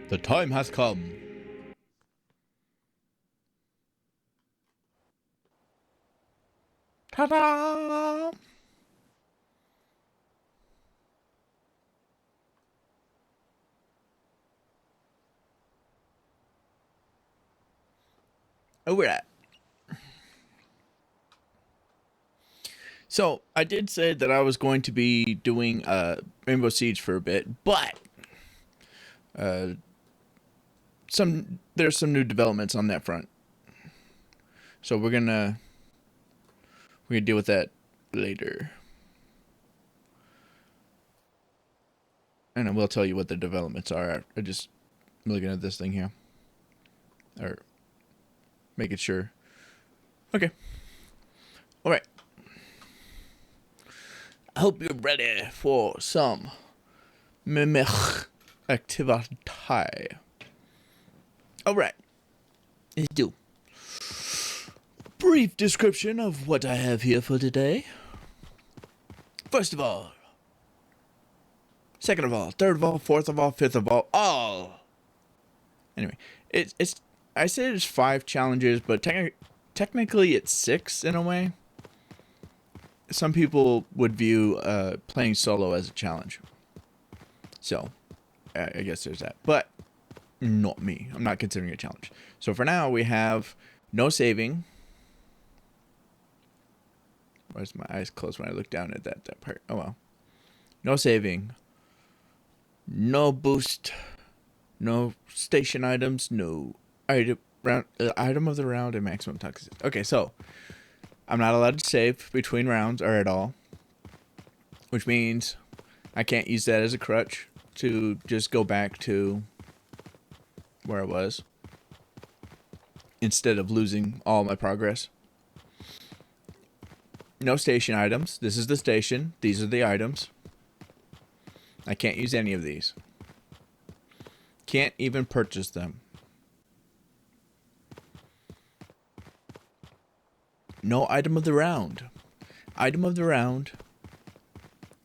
The time has come. Ta-da! we're at. So I did say that I was going to be doing Rainbow Siege for a bit, but there's some new developments on that front. So we're gonna deal with that later. And I will tell you what the developments are. I'm just looking at this thing here. Or making sure. Okay. Alright. I hope you're ready for some Mimesis activity. Alright. Let's do. Brief description of what I have here for today. First of all. Second of all, third of all, fourth of all, fifth of all. Anyway, it's I said it's 5 challenges, but technically it's 6 in a way. Some people would view playing solo as a challenge. So, I guess there's that. But not me. I'm not considering it a challenge. So for now, we have no saving. Where's my eyes closed when I look down at that part? Oh well. No saving. No boost, no station items, no item of the round, and maximum toxicity. Okay, so I'm not allowed to save between rounds or at all, which means I can't use that as a crutch to just go back to where I was instead of losing all my progress. No station items. This is the station. These are the items. I can't use any of these. Can't even purchase them. No item of the round. Item of the round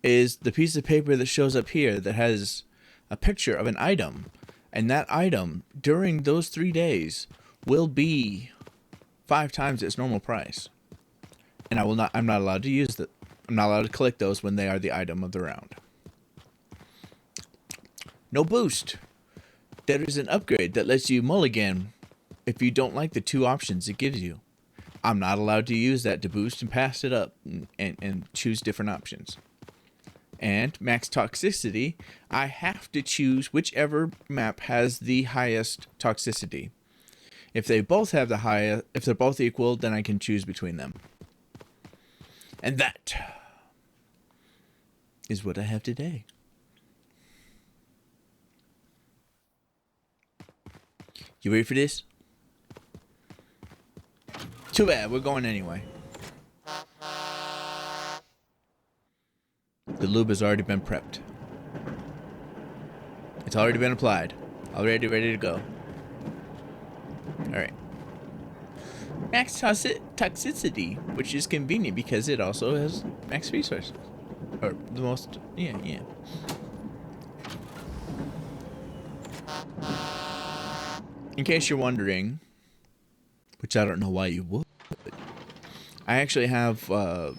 is the piece of paper that shows up here that has a picture of an item. And that item, during those 3 days, will be 5 times its normal price. And I'm not allowed to use that. I'm not allowed to collect those when they are the item of the round. No boost. There is an upgrade that lets you mulligan if you don't like the 2 options it gives you. I'm not allowed to use that to boost and pass it up and choose different options. And max toxicity, I have to choose whichever map has the highest toxicity. If they both have the highest, if they're both equal, then I can choose between them. And that is what I have today. You ready for this? Too bad, we're going anyway. The lube has already been prepped. It's already been applied. Already ready to go. Alright. Max toxicity, which is convenient because it also has max resources. Or the most, yeah. In case you're wondering, which I don't know why you would, I actually have, I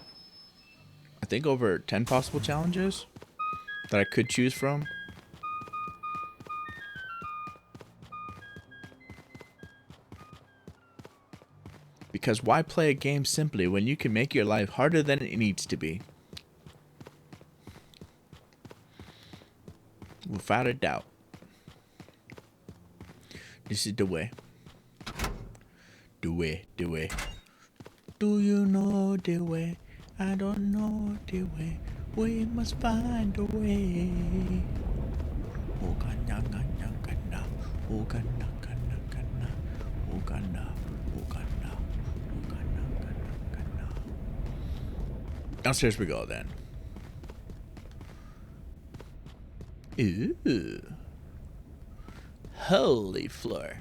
think over 10 possible challenges that I could choose from. Because why play a game simply when you can make your life harder than it needs to be? Without a doubt. This is the way. The way. Do you know the way? I don't know the way. We must find a way. Downstairs we go then. Ooh. Holy floor.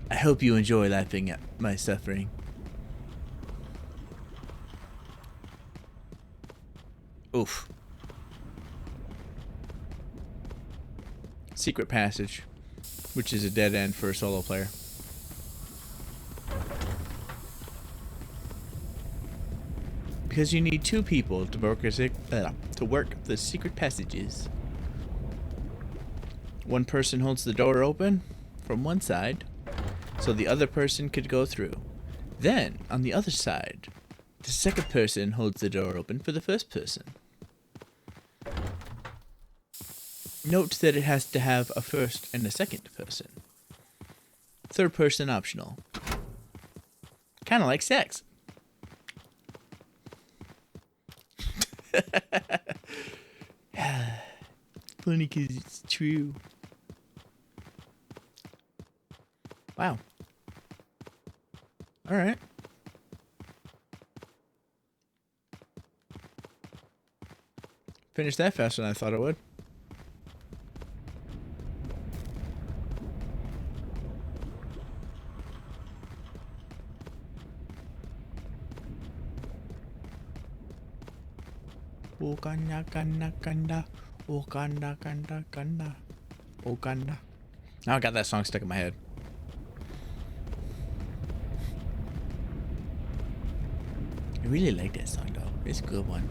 I hope you enjoy laughing at my suffering. Oof. Secret passage, which is a dead end for a solo player. because you need 2 people to work the secret passages. One person holds the door open from one side, so the other person could go through. Then, on the other side, the second person holds the door open for the first person. Note that it has to have a first and a second person. Third person optional. Kind of like sex. Funny because it's true. Wow. All right. Finished that faster than I thought it would. Wakanda, kanda, kanda. Wakanda, kanda, kanda. Wakanda. Now I got that song stuck in my head. I really like that song though. It's a good one.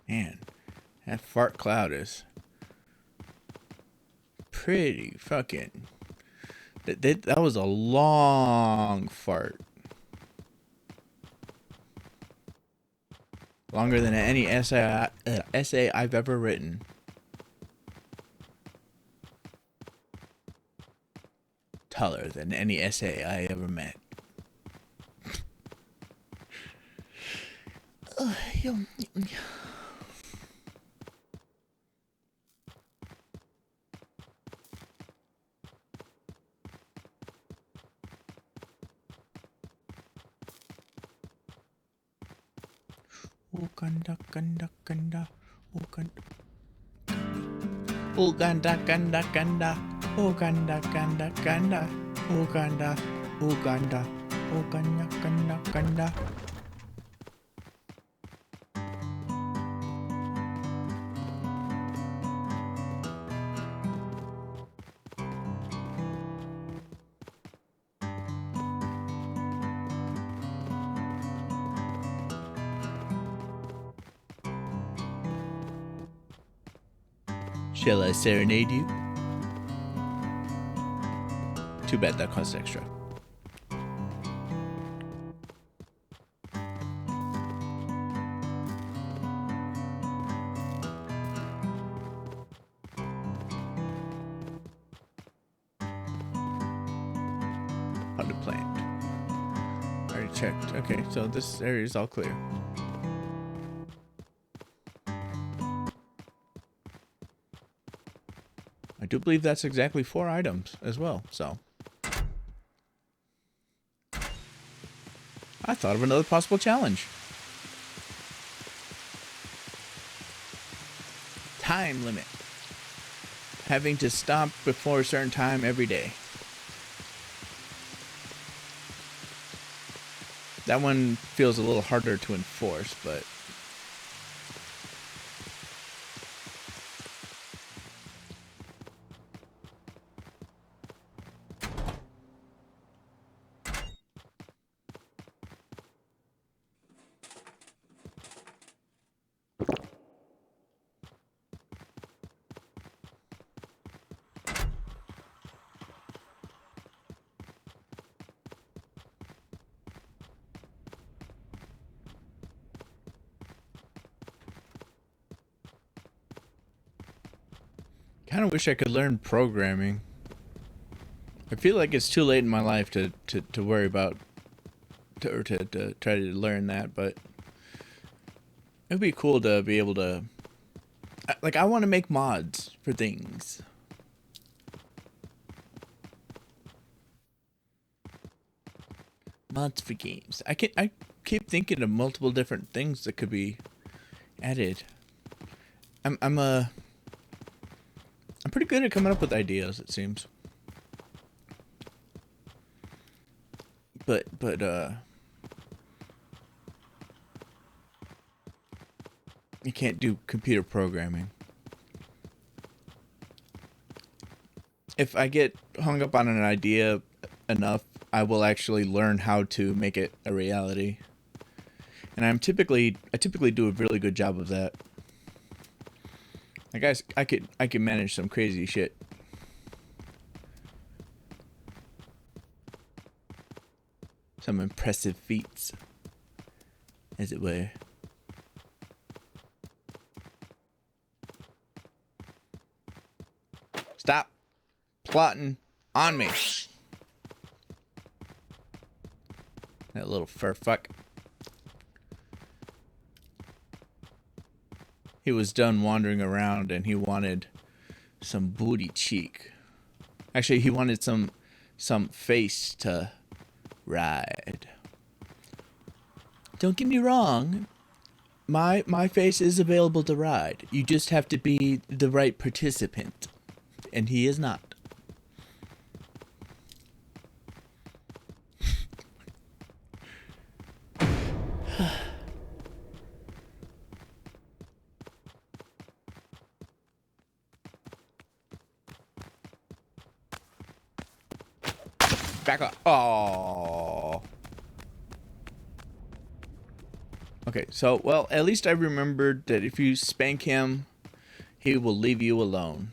Man, that fart cloud is pretty fucking... That was a long fart. Longer than any essay I've ever written. Taller than any essay I ever met. Uganda, Ganda, Ganda, Uganda. Uganda, Ganda, Ganda, Uganda, Ganda, Ganda, Uganda, Uganda, Uganda, Ganda, Ganda. Shall I serenade you? Too bad that costs extra. Potted plant. Already checked. Okay, so this area is all clear. I do believe that's exactly 4 items as well, so. I thought of another possible challenge. Time limit. Having to stop before a certain time every day. That one feels a little harder to enforce, but... kind of wish I could learn programming. I feel like it's too late in my life to worry about to try to learn that, but it'd be cool to be able to, like, I want to make mods for things. Mods for games. I keep thinking of multiple different things that could be added. I'm pretty good at coming up with ideas, it seems. But you can't do computer programming. If I get hung up on an idea enough, I will actually learn how to make it a reality. And I typically do a really good job of that. Like I could manage some crazy shit. Some impressive feats, as it were. Stop plotting on me. That little fur fuck. He was done wandering around and he wanted some booty cheek. Actually, he wanted some face to ride. Don't get me wrong. My face is available to ride. You just have to be the right participant. And he is not. Back up. Oh. Okay, so, well, at least I remembered that if you spank him, he will leave you alone.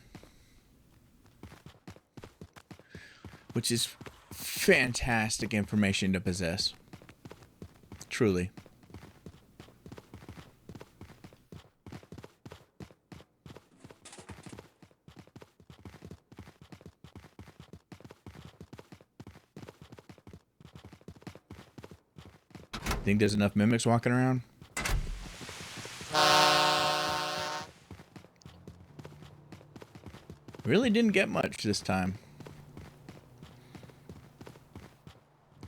Which is fantastic information to possess. Truly. Think there's enough mimics walking around? Really didn't get much this time.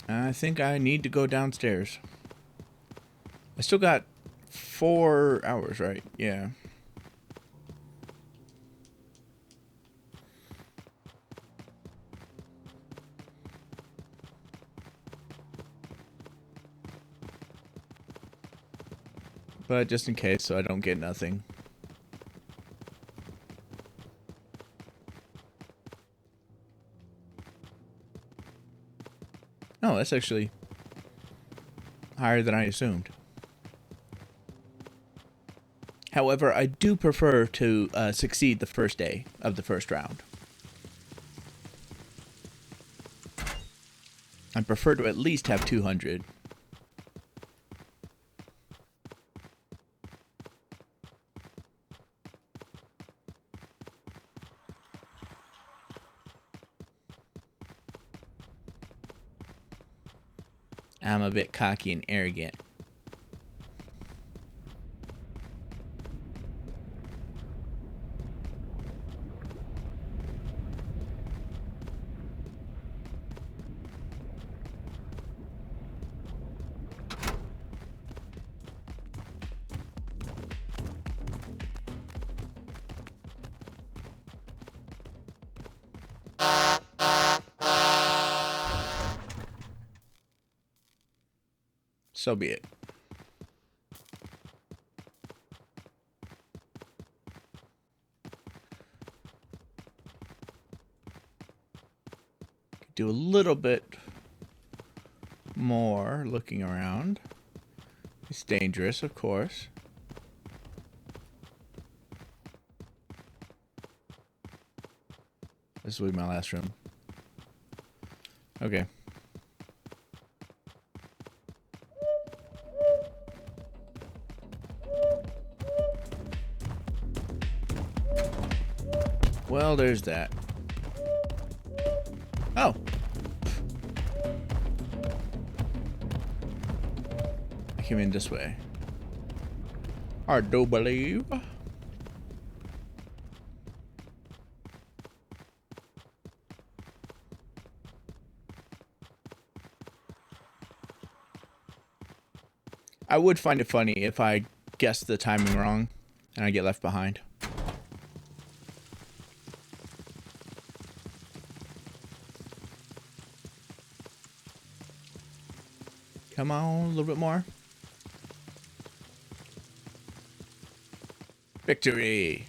I think I need to go downstairs. I still got 4 hours, right? Yeah. But just in case, so I don't get nothing. Oh, that's actually higher than I assumed. However, I do prefer to succeed the first day of the first round. I prefer to at least have 200. I'm a bit cocky and arrogant. So be it. Could do a little bit more looking around. It's dangerous, of course. This will be my last room. Okay. Well, there's that. Oh. I came in this way. I do believe. I would find it funny if I guessed the timing wrong and I get left behind. Come on, a little bit more. Victory!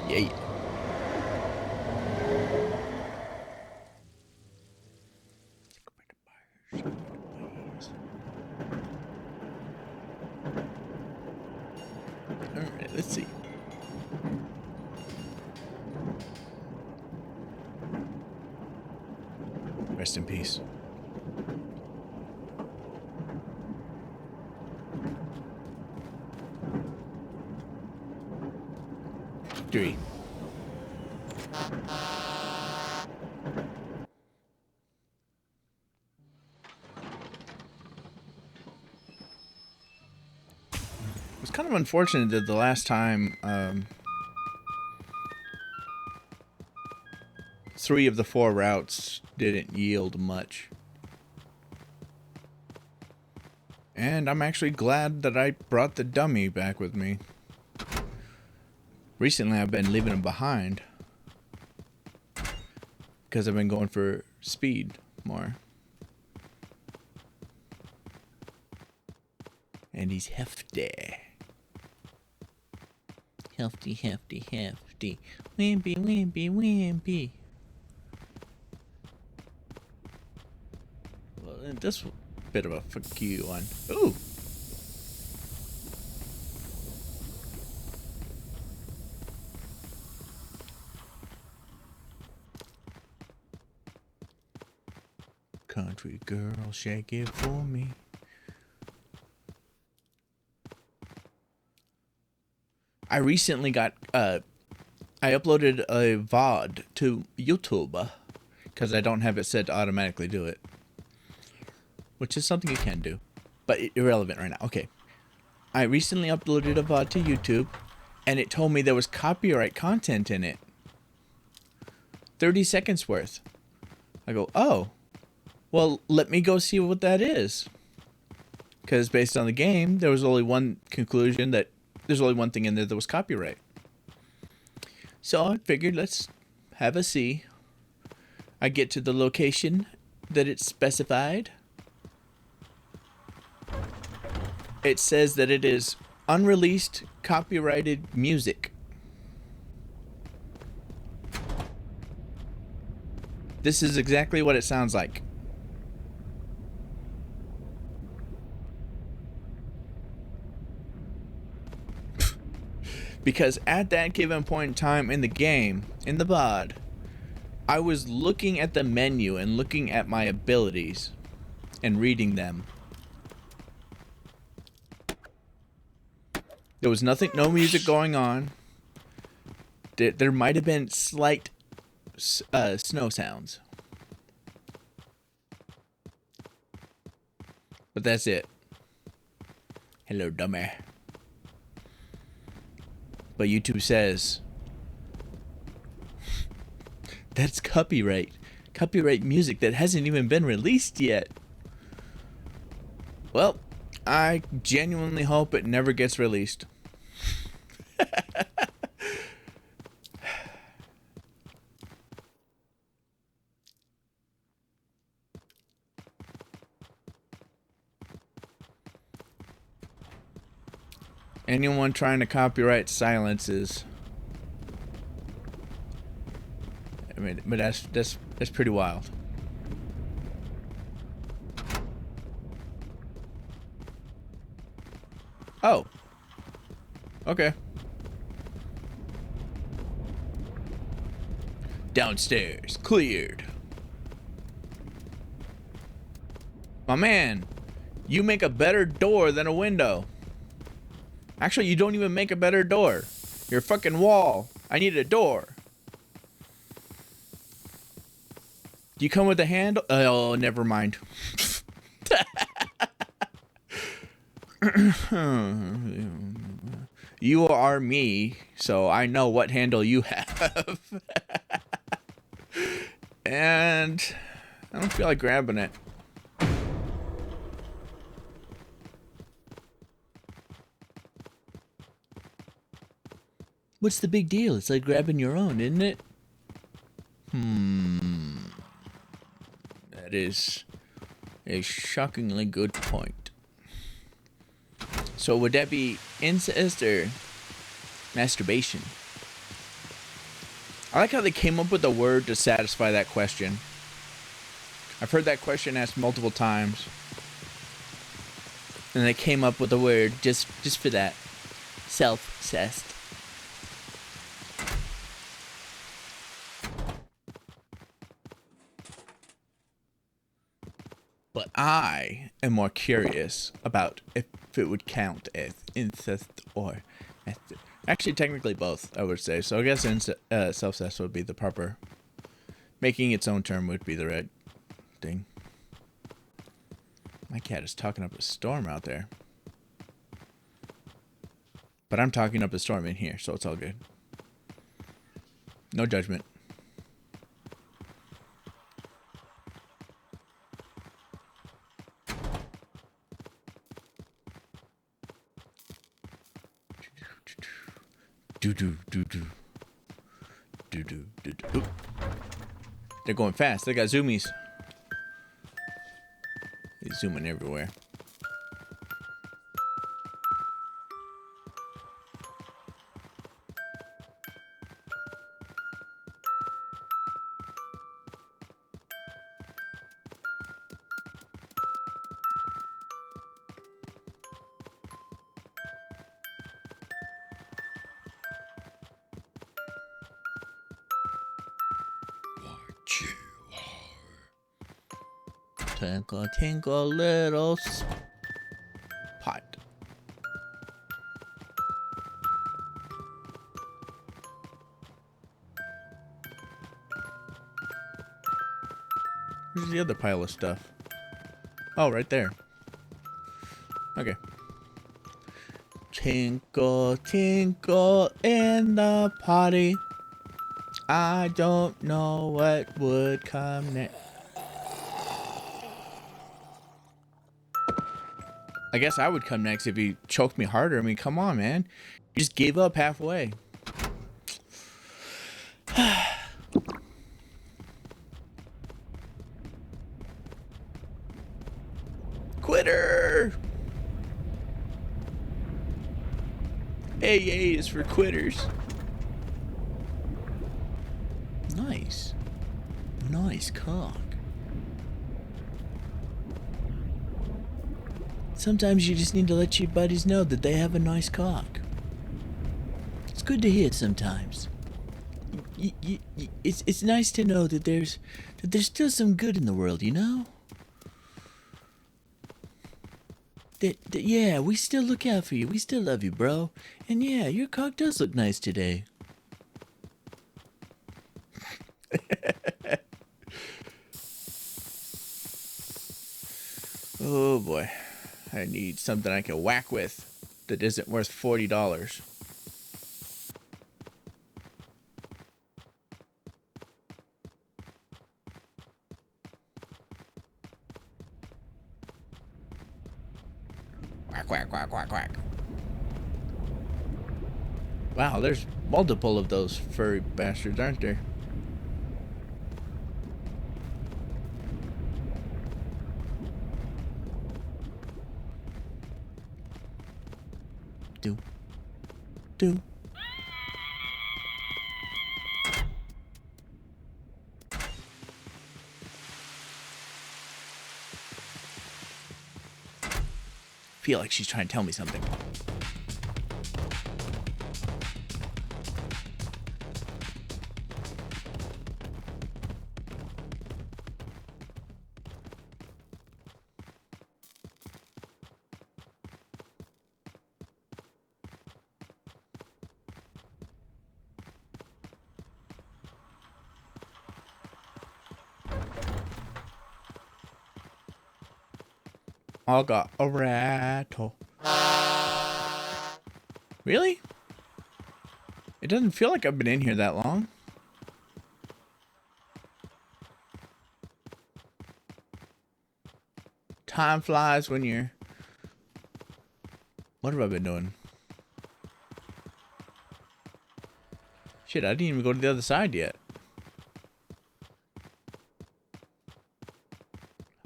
Yay. Alright, let's see. Rest in peace. Victory. It was kind of unfortunate that the last time 3 of the 4 routes didn't yield much. And I'm actually glad that I brought the dummy back with me. Recently I've been leaving him behind because I've been going for speed more. And he's hefty. Hefty, hefty, hefty. Wimpy, wimpy, wimpy. Well, this bit of a fuck you one. Ooh. Country girl, shake it for me. I recently got, I uploaded a VOD to YouTube because I don't have it set to automatically do it. Which is something you can do, but irrelevant right now. Okay. I recently uploaded a VOD to YouTube and it told me there was copyright content in it. 30 seconds worth. I go, oh, well, let me go see what that is. Because based on the game, there was only one conclusion that there's only one thing in there that was copyright. So I figured let's have a see. I get to the location that it's specified. It says that it is unreleased copyrighted music. This is exactly what it sounds like. Because at that given point in time in the game, in the VOD, I was looking at the menu and looking at my abilities and reading them. There was nothing, no music going on. There might have been slight snow sounds. But that's it. Hello, dummy. But YouTube says that's copyright music that hasn't even been released yet. Well, I genuinely hope it never gets released. Anyone trying to copyright silences. I mean, but that's pretty wild. Oh. Okay. Downstairs, cleared. My man, you make a better door than a window. Actually, you don't even make a better door. You're a fucking wall. I need a door. Do you come with a handle? Oh, never mind. You are me, so I know what handle you have. And I don't feel like grabbing it. What's the big deal? It's like grabbing your own, isn't it? That is a shockingly good point. So would that be incest or masturbation? I like how they came up with a word to satisfy that question. I've heard that question asked multiple times. And they came up with a word just for that. Self-obsessed. But I am more curious about if it would count as incest or actually technically both, I would say. So I guess self-obsessed would be the proper. Making its own term would be the right thing. My cat is talking up a storm out there. But I'm talking up a storm in here, so it's all good. No judgment. Oop. They're going fast. They got zoomies. They're zooming everywhere. Tinkle, tinkle, little pot. Where's the other pile of stuff? Oh, right there. Okay. Tinkle, tinkle in the potty. I don't know what would come next. I guess I would come next if he choked me harder. I mean, come on, man. You just gave up halfway. Quitter! AA is for quitters. Nice. Nice cock. Sometimes you just need to let your buddies know that they have a nice cock. It's good to hear sometimes. It's nice to know that there's still some good in the world, you know? That yeah, we still look out for you. We still love you, bro. And yeah, your cock does look nice today. Oh boy. I need something I can whack with that isn't worth $40. Quack, quack, quack, quack, quack. Wow, there's multiple of those furry bastards, aren't there? Do. Feel like she's trying to tell me something. I got a rattle. Really? It doesn't feel like I've been in here that long. Time flies when you're... What have I been doing? Shit, I didn't even go to the other side yet.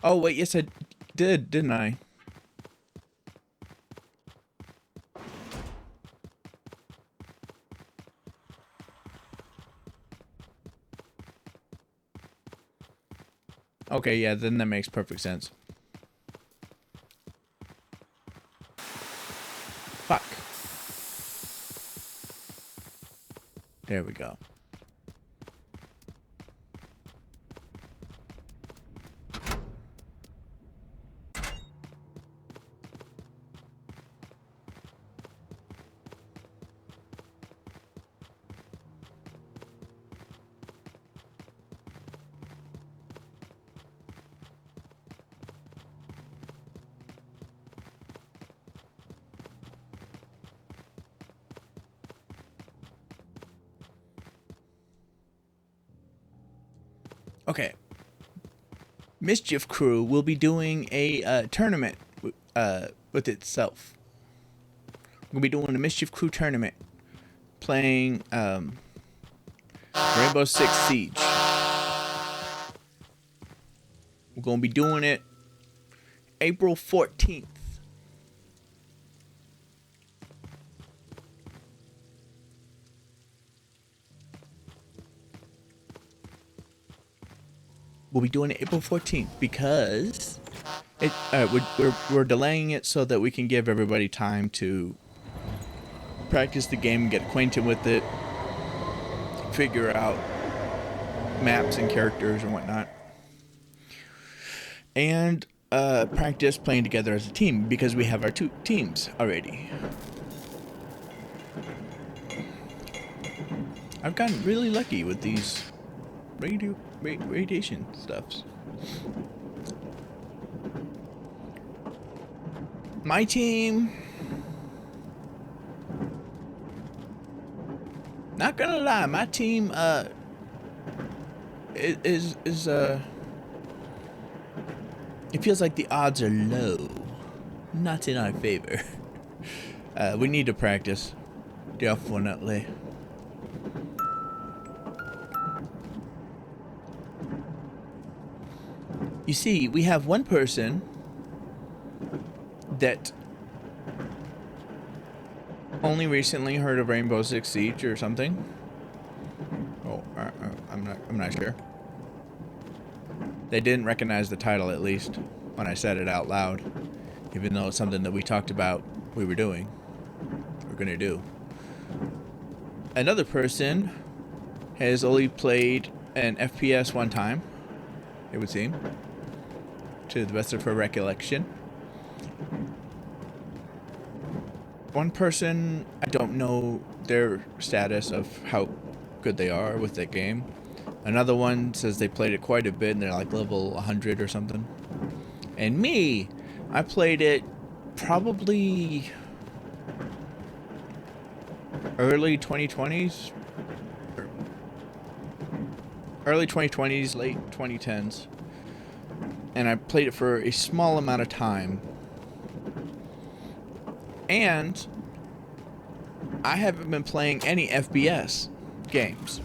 Oh, wait, yes I did, didn't I? Okay, yeah, then that makes perfect sense. Fuck. There we go. Okay. Mischief Crew will be doing a tournament with itself. We'll be doing a Mischief Crew tournament, playing Rainbow Six Siege. We're gonna be doing it April 14th. We'll be doing it April 14th because we're delaying it so that we can give everybody time to practice the game, get acquainted with it, figure out maps and characters and whatnot, and practice playing together as a team because we have our 2 teams already. I've gotten really lucky with these radiation stuffs. My team, not gonna lie, my team is it feels like the odds are low, not in our favor. We need to practice, definitely. You see, we have one person that only recently heard of Rainbow Six Siege or something. Oh, I'm not sure. They didn't recognize the title, at least when I said it out loud, even though it's something that we talked about we're gonna do. Another person has only played an FPS one time, it would seem, to the best of her recollection. One person, I don't know their status of how good they are with that game. Another one says they played it quite a bit and they're like level 100 or something. And me, I played it probably early 2020s. Early 2020s, late 2010s. And I played it for a small amount of time. And I haven't been playing any FPS games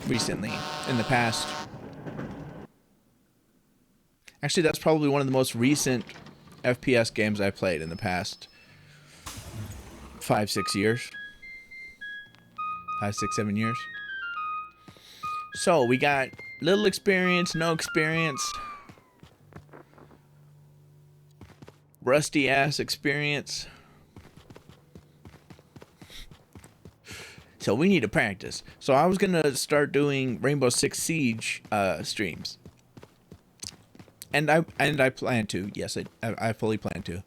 recently, in the past. Actually, that's probably one of the most recent FPS games I played in the past 5-6 years. 5, 6, 7 years. So we got little experience, no experience, rusty ass experience. So we need to practice. So I was gonna start doing Rainbow Six Siege streams, and I plan to. Yes, I fully plan to.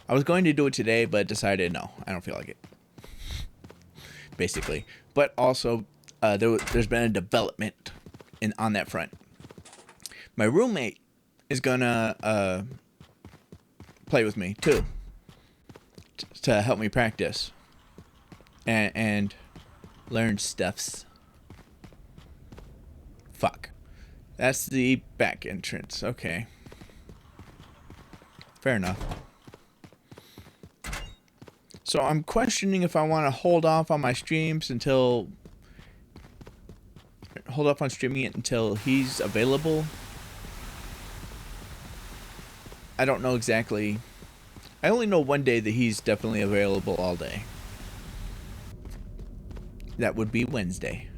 I was going to do it today, but decided no, I don't feel like it. Basically, but also there's been a development on that front. My roommate is gonna play with me too to help me practice. and learn stuffs. Fuck. That's the back entrance. Okay. Fair enough. So I'm questioning if I want to hold off on my streams until... Hold off on streaming it until he's available. I don't know exactly. I only know one day that he's definitely available all day. That would be Wednesday.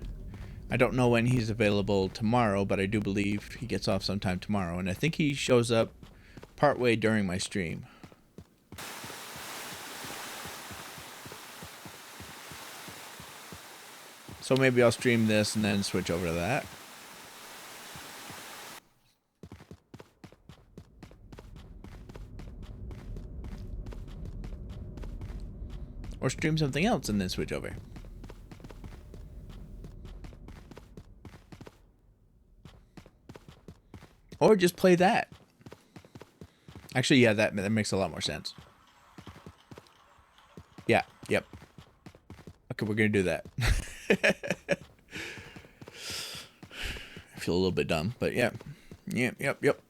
I don't know when he's available tomorrow, but I do believe he gets off sometime tomorrow. And I think he shows up partway during my stream. So maybe I'll stream this and then switch over to that. Or stream something else and then switch over. Or just play that. Actually, yeah, that makes a lot more sense. Yeah, yep. Okay, we're gonna do that. I feel a little bit dumb, but yeah. Yep.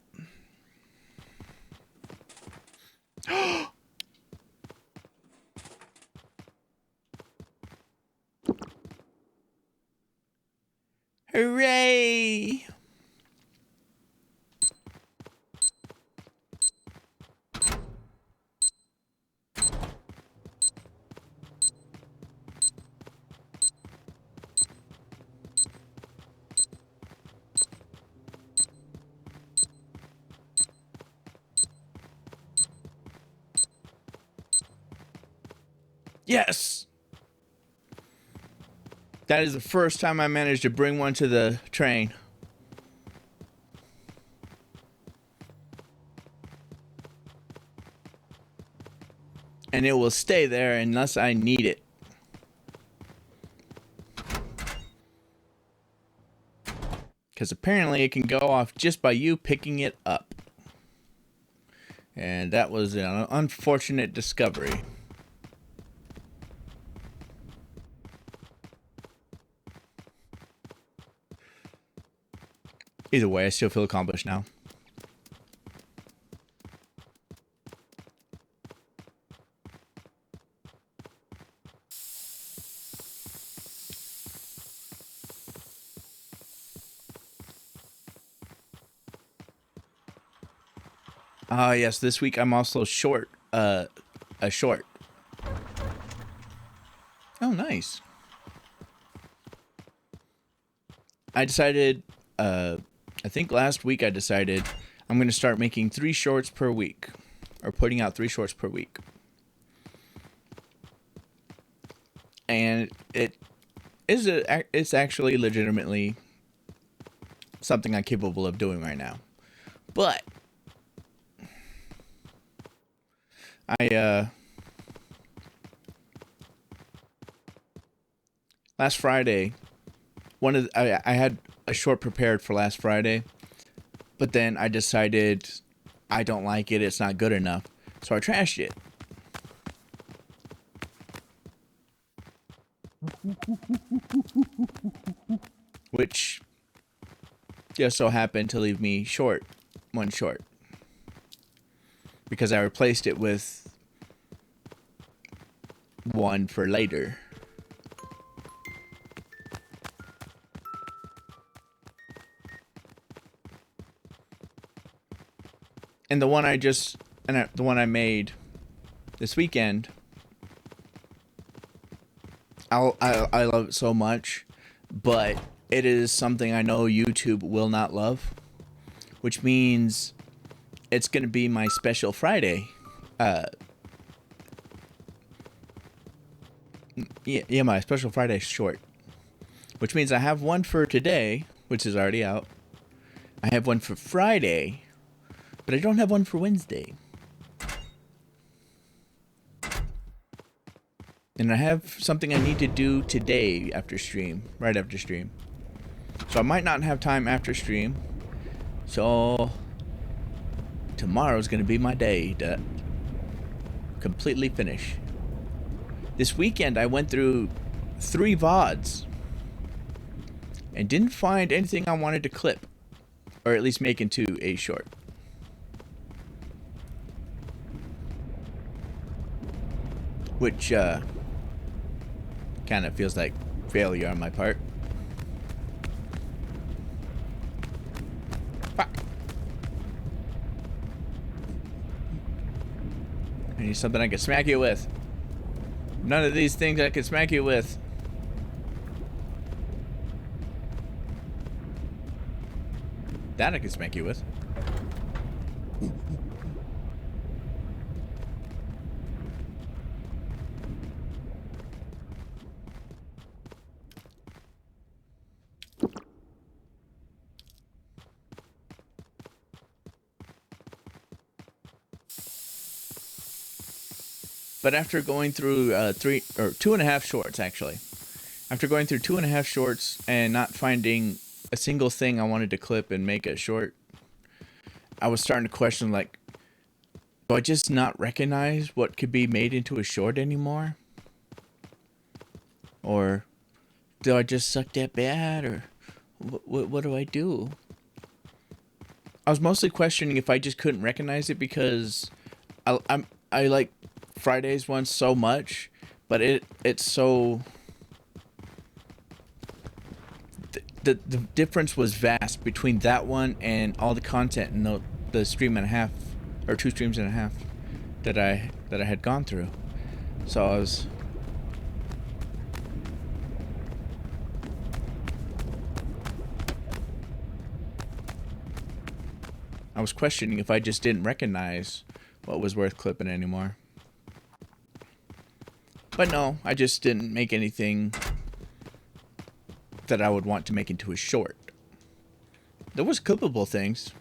Hooray! Yes! That is the first time I managed to bring one to the train. And it will stay there unless I need it. Because apparently it can go off just by you picking it up. And that was an unfortunate discovery. Either way, I still feel accomplished now. Yes, this week I'm also short, a short. Oh, nice. I decided, I think last week I decided I'm going to start making 3 shorts per week. Or putting out 3 shorts per week. And it's actually legitimately something I'm capable of doing right now. But last Friday, I had a short prepared for last Friday, but then I decided I don't like it, it's not good enough, so I trashed it. Which just so happened to leave me one short. Because I replaced it with one for later. And the one I made this weekend, I love it so much, but it is something I know YouTube will not love, which means it's going to be my special Friday. My special Friday short, which means I have one for today, which is already out. I have one for Friday, but I don't have one for Wednesday. And I have something I need to do today after stream, right after stream. So I might not have time after stream. So tomorrow's going to be my day to completely finish. This weekend I went through 3 VODs and didn't find anything I wanted to clip, or at least make into a short. Which kind of feels like failure on my part. Fuck. I need something I can smack you with. None of these things I can smack you with. That I can smack you with. But after going through 2.5 shorts, actually, after going through 2.5 shorts and not finding a single thing I wanted to clip and make a short, I was starting to question, like, do I just not recognize what could be made into a short anymore? Or do I just suck that bad? Or what do I do? I was mostly questioning if I just couldn't recognize it because I like Friday's one so much, but it's so the difference was vast between that one and all the content in the stream and a half, or 2 streams and a half that I had gone through. So I was questioning if I just didn't recognize what was worth clipping anymore. But no, I just didn't make anything that I would want to make into a short. There was clippable things.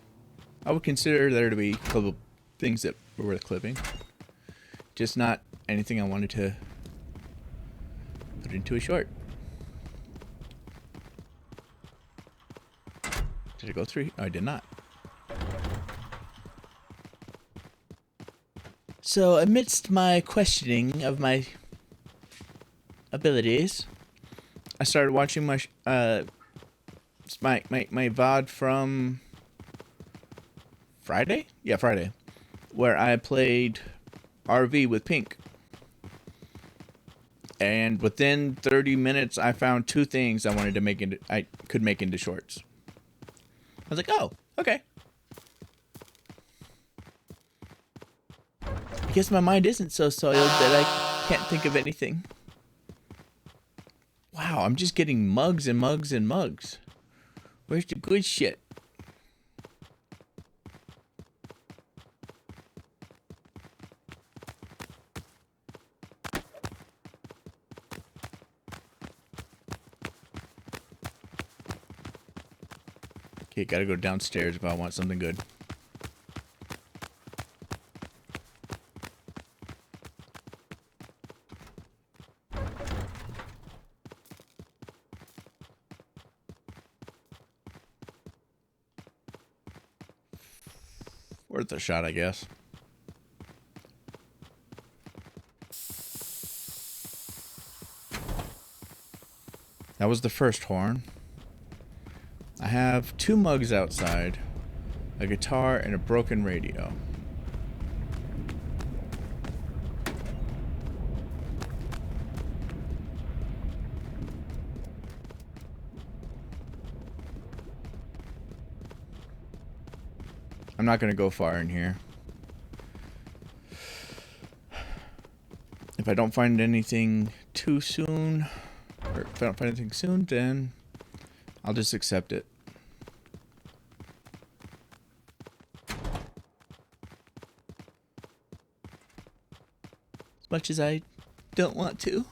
I would consider there to be clippable things that were worth clipping. Just not anything I wanted to put into a short. Did I go through? No, I did not. So amidst my questioning of my abilities, I started watching my VOD from Friday? Yeah, Friday. Where I played RV with Pink. And within 30 minutes I found 2 things I wanted to make into I could make into shorts. I was like, "Oh, okay." I guess my mind isn't so soiled that I can't think of anything. Wow, I'm just getting mugs and mugs and mugs. Where's the good shit? Okay, gotta go downstairs if I want something good. Worth a shot, I guess. That was the first horn. I have 2 mugs outside, a guitar, and a broken radio. I'm not going to go far in here. If I don't find anything too soon, or if I don't find anything soon, then I'll just accept it. As much as I don't want to.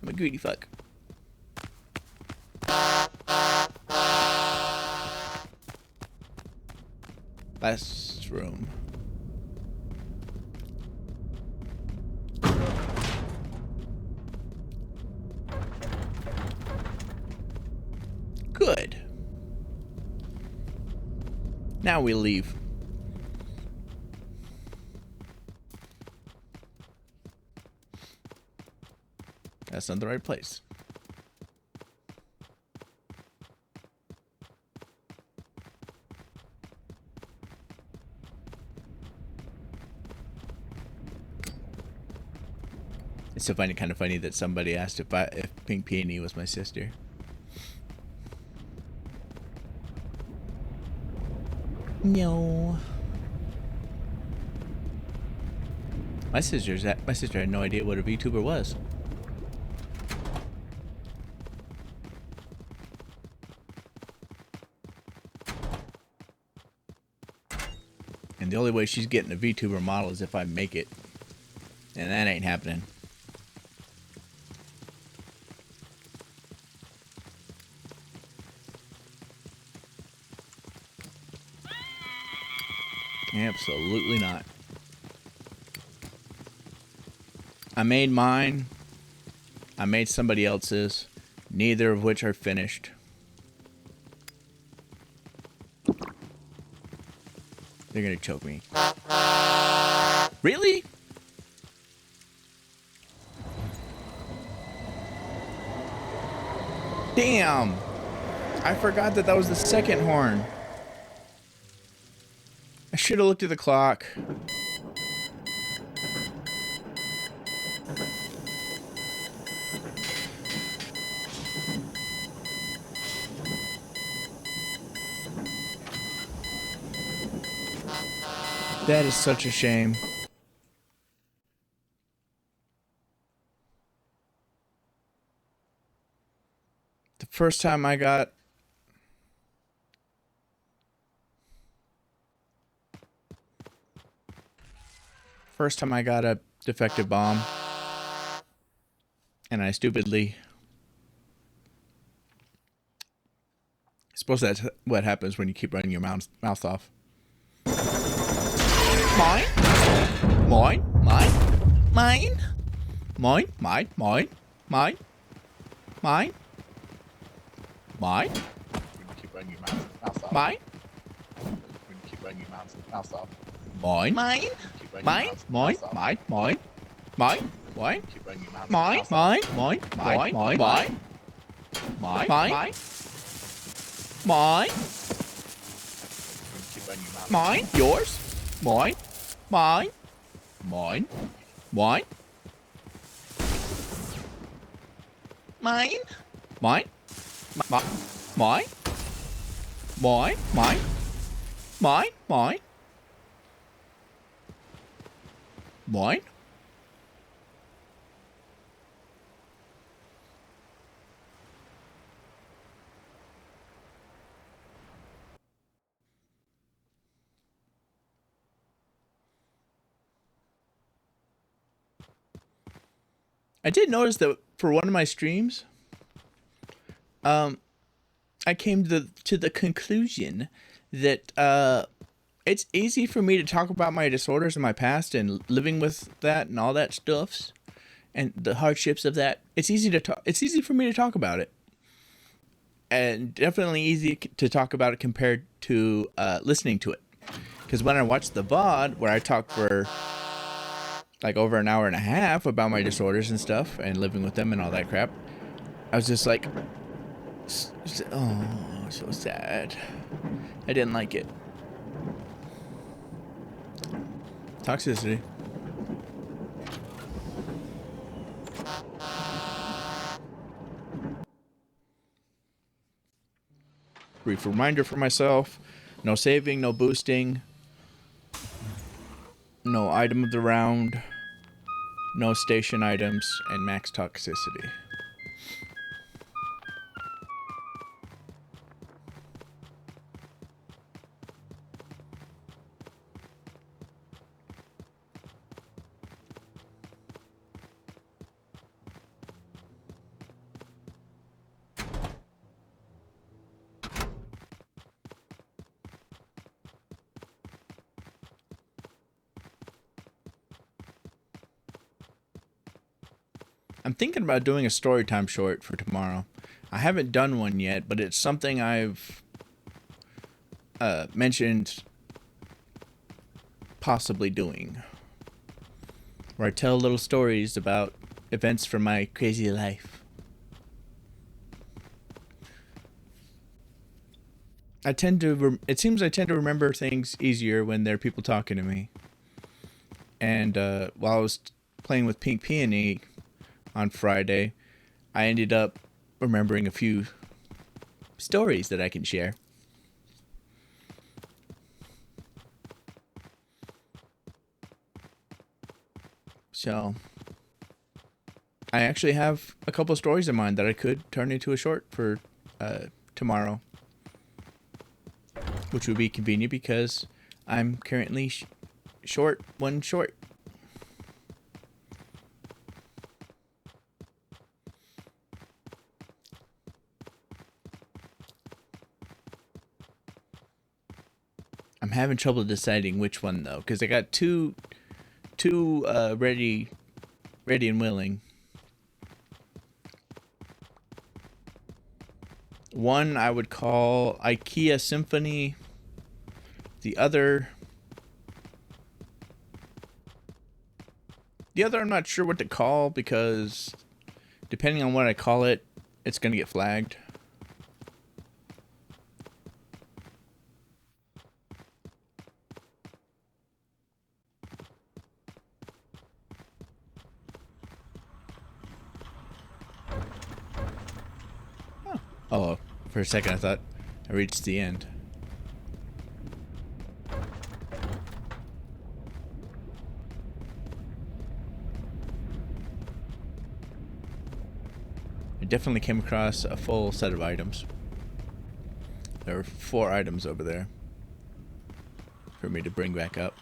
I'm a greedy fuck. Last room. Good. Now we leave. That's not the right place. It's so kind of funny that somebody asked if Pink Peony was my sister. No. My sister had no idea what a VTuber was. And the only way she's getting a VTuber model is if I make it. And that ain't happening. Absolutely not. I made mine. I made somebody else's. Neither of which are finished. They're gonna choke me. Really? Damn! I forgot that was the second horn. I should have looked at the clock. That is such a shame. The first time I got... a defective bomb, and I stupidly... I suppose that's what happens when you keep running your mouth off. Mine? Mine? Mine? Mine? Mine? Mine? Mine? Mine? Mine? Mine? When you keep running your mouth off. Mine? When you keep running your mouth off. Mine? Mine? Mine? Mine? Mine? Mine? Mine? Mine? Keep running your mouth Mine? off. Mine? Mine? Mine? Mine? Mine? Mine? Mine? Mine? When you keep running your mouth Mine? Yours? Mine? Mine? Mine? Mine? Mine? Mine? Mine? Mine? Mine? Mine? Mine? Mine? I did notice that for one of my streams, I came to the conclusion that it's easy for me to talk about my disorders in my past and living with that and all that stuffs and the hardships of that. It's easy to talk. It's easy for me to talk about it, and definitely easy to talk about it compared to listening to it. Because when I watched the VOD where I talked for like over an hour and a half about my disorders and stuff and living with them and all that crap, I was just like, oh, so sad. I didn't like it. Toxicity. Brief reminder for myself: no saving, no boosting, no item of the round, no station items, and max toxicity. I'm thinking about doing a storytime short for tomorrow. I haven't done one yet, but it's something I've mentioned possibly doing, where I tell little stories about events from my crazy life. It seems I tend to remember things easier when there are people talking to me. And while I was playing with Pink Peony on Friday, I ended up remembering a few stories that I can share. So, I actually have a couple of stories in mind that I could turn into a short for tomorrow. Which would be convenient because I'm currently one short. I'm having trouble deciding which one though, because I got two ready and willing. One I would call IKEA Symphony. The other I'm not sure what to call because depending on what I call it, it's gonna get flagged. Oh, for a second I thought I reached the end. I definitely came across a full set of items. There were 4 items over there for me to bring back up.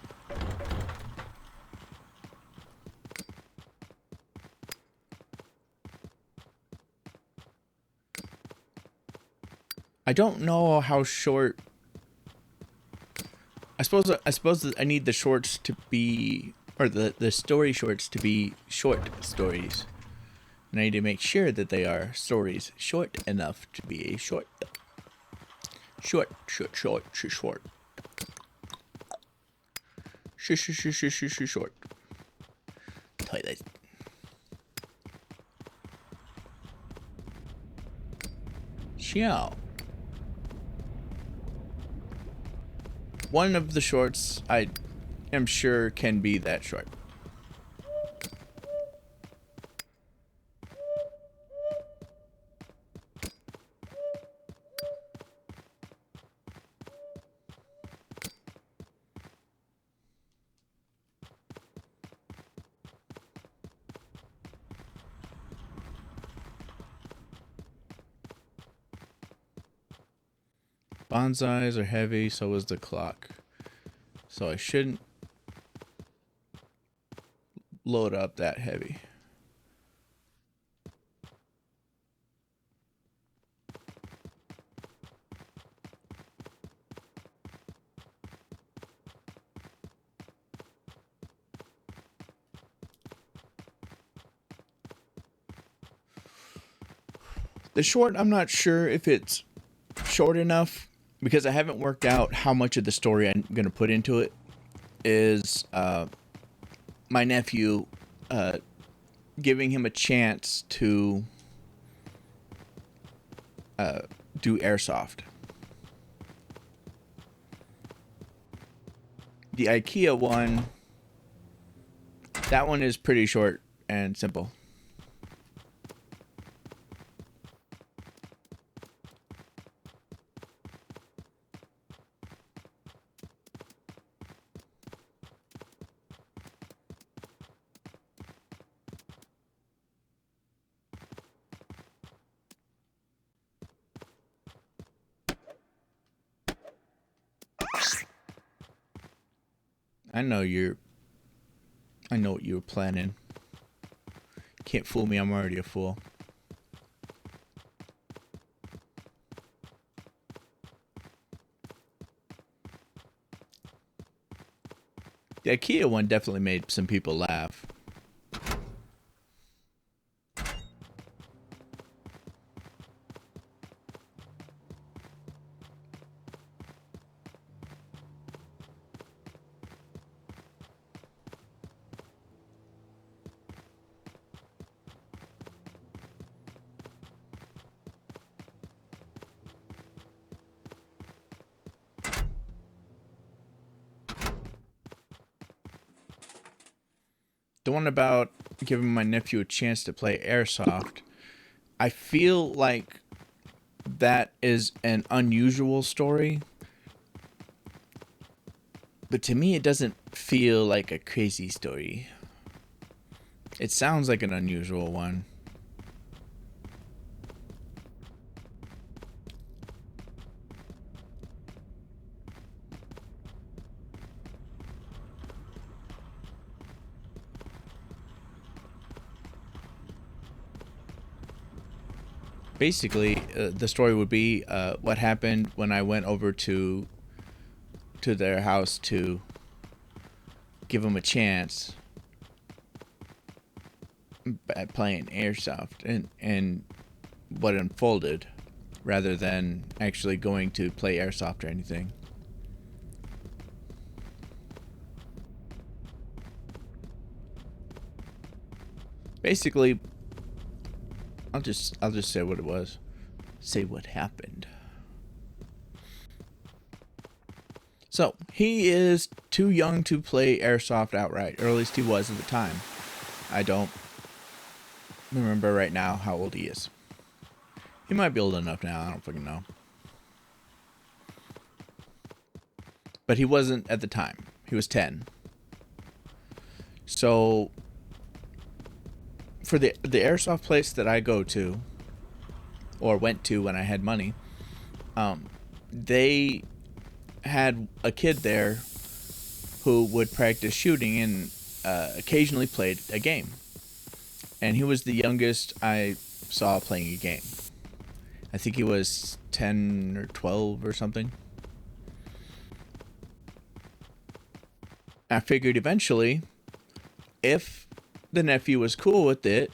I don't know how short. I suppose that I need the shorts to be, or the story shorts to be short stories. And I need to make sure that they are stories short enough to be a short. Short. Short. Toilet. Ciao. One of the shorts I am sure can be that short. Bonsais are heavy, so is the clock. So I shouldn't load up that heavy. The short, I'm not sure if it's short enough because I haven't worked out how much of the story I'm going to put into it. Is my nephew giving him a chance to do airsoft. The IKEA one, that one is pretty short and simple. I know what you were planning. Can't fool me, I'm already a fool. The IKEA one definitely made some people laugh. the one about giving my nephew a chance to play airsoft, I feel like that is an unusual story. But to me, it doesn't feel like a crazy story. It sounds like an unusual one. Basically, the story would be what happened when I went over to their house to give them a chance at playing airsoft, and what unfolded, rather than actually going to play airsoft or anything. Basically, I'll just say what it was. Say what happened. So, he is too young to play airsoft outright, or at least he was at the time. I don't remember right now how old he is. He might be old enough now, I don't fucking know. But he wasn't at the time. He was 10. So, for the airsoft place that I go to, or went to when I had money, they had a kid there who would practice shooting and occasionally played a game. And he was the youngest I saw playing a game. I think he was 10 or 12 or something. I figured eventually, if the nephew was cool with it,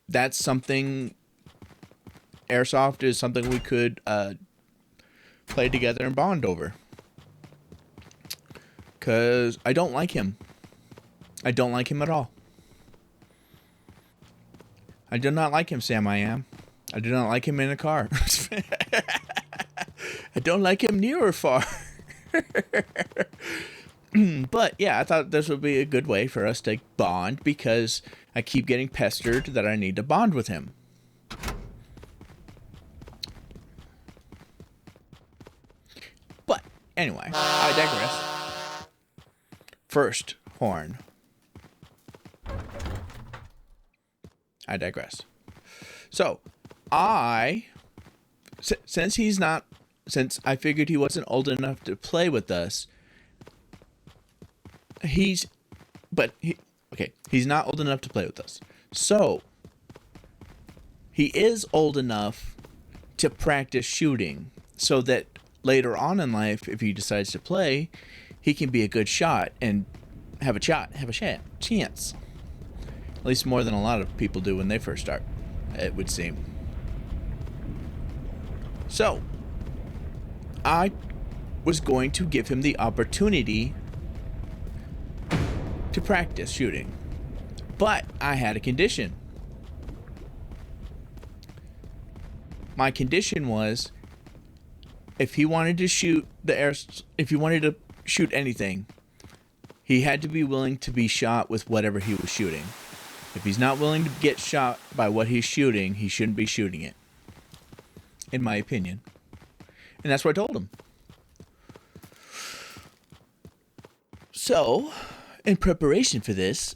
that's something. Airsoft is something we could play together and bond over. Because I don't like him. I don't like him at all. I do not like him, Sam I Am. I do not like him in a car. I don't like him near or far. But yeah, I thought this would be a good way for us to bond, because I keep getting pestered that I need to bond with him. But anyway, I digress. First horn. I digress. So, since I figured he wasn't old enough to play with us, he's not old enough to play with us. So, he is old enough to practice shooting, so that later on in life, if he decides to play, he can be a good shot and have a chance. At least more than a lot of people do when they first start, it would seem. So, I was going to give him the opportunity to practice shooting. But I had a condition. My condition was, if he wanted to shoot anything, he had to be willing to be shot with whatever he was shooting. If he's not willing to get shot by what he's shooting, he shouldn't be shooting it, in my opinion. And that's what I told him. So, in preparation for this,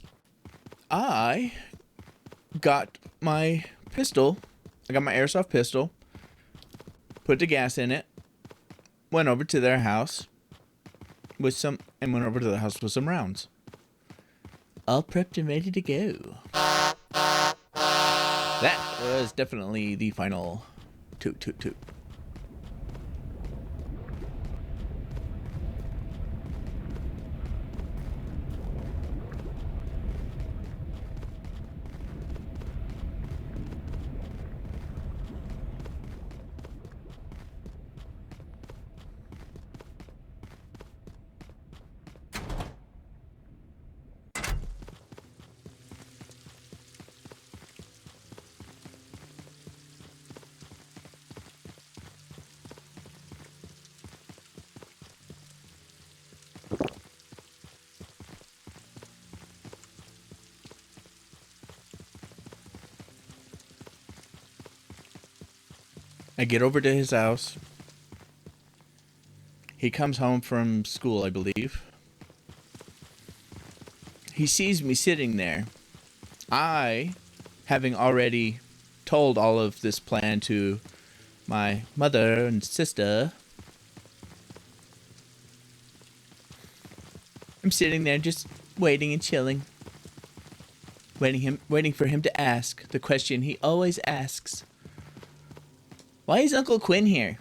I got my pistol. I got my airsoft pistol, put the gas in it, went over to their house with some rounds. All prepped and ready to go. That was definitely the final toot toot toot. I get over to his house. He comes home from school, I believe. He sees me sitting there. I, having already told all of this plan to my mother and sister, I'm sitting there just waiting and chilling. Waiting for him to ask the question he always asks. Why is Uncle Quinn here?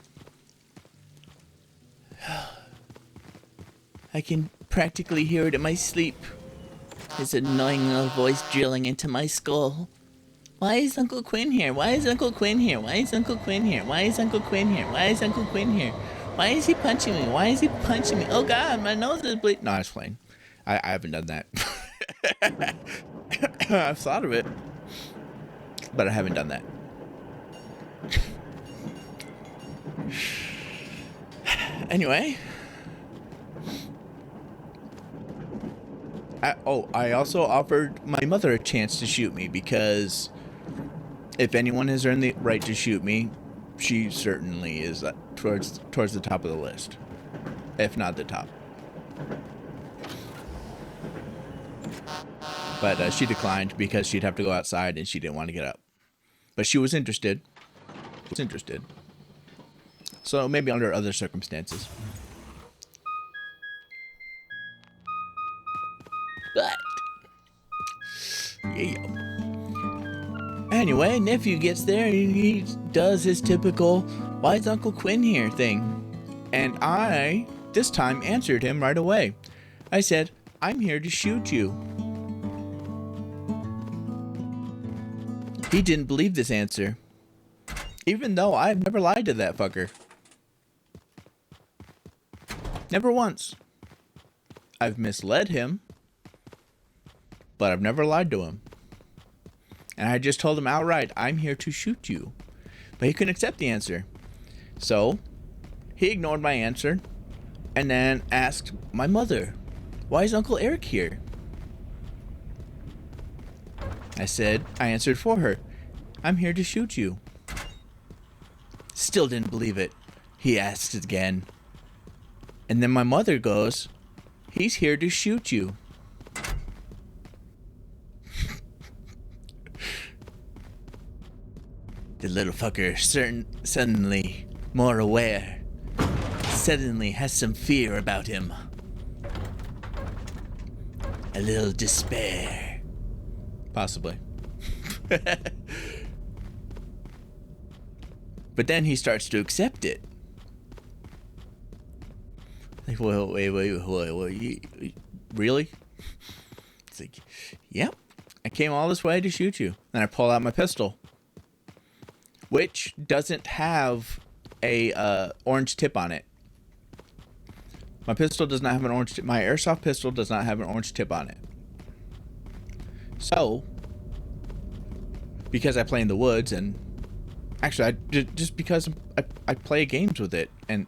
I can practically hear it in my sleep. His annoying little voice drilling into my skull. Why is Uncle Quinn here? Why is Uncle Quinn here? Why is Uncle Quinn here? Why is Uncle Quinn here? Why is Uncle Quinn here? Why is he punching me? Why is he punching me? Oh God, my nose is bleeding. No, I was playing. I haven't done that. I've thought of it, but I haven't done that. Anyway. I also offered my mother a chance to shoot me because if anyone has earned the right to shoot me, she certainly is towards the top of the list, if not the top. But she declined because she'd have to go outside and she didn't want to get up. But she was interested. So maybe under other circumstances. But yeah. Anyway, nephew gets there and he does his typical "Why is Uncle Quinn here?" thing. And I, this time, answered him right away. I said, "I'm here to shoot you." He didn't believe this answer, even though I've never lied to that fucker. Never once. I've misled him, but I've never lied to him. And I just told him outright, "I'm here to shoot you." But he couldn't accept the answer. So, he ignored my answer and then asked my mother, "Why is Uncle Eric here?" I answered for her, "I'm here to shoot you." Still didn't believe it. He asked again. And then my mother goes, "He's here to shoot you." The little fucker suddenly more aware. Suddenly has some fear about him. A little despair. Possibly. But then he starts to accept it. Like, wait, really? It's like, yep. I came all this way to shoot you. Then I pull out my pistol, which doesn't have a orange tip on it. My pistol does not have an orange tip. My airsoft pistol does not have an orange tip on it. So, because I play in the woods, and actually, just because I play games with it, and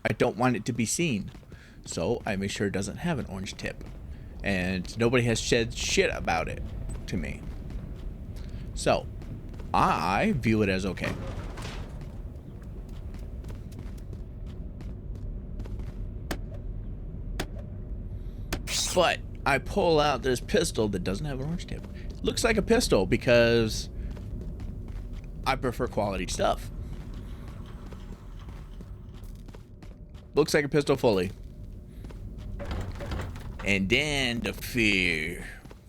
I don't want it to be seen, so I make sure it doesn't have an orange tip, and nobody has said shit about it to me. So, I view it as okay. But I pull out this pistol that doesn't have an orange tip. It looks like a pistol because I prefer quality stuff. Looks like a pistol fully. And then the fear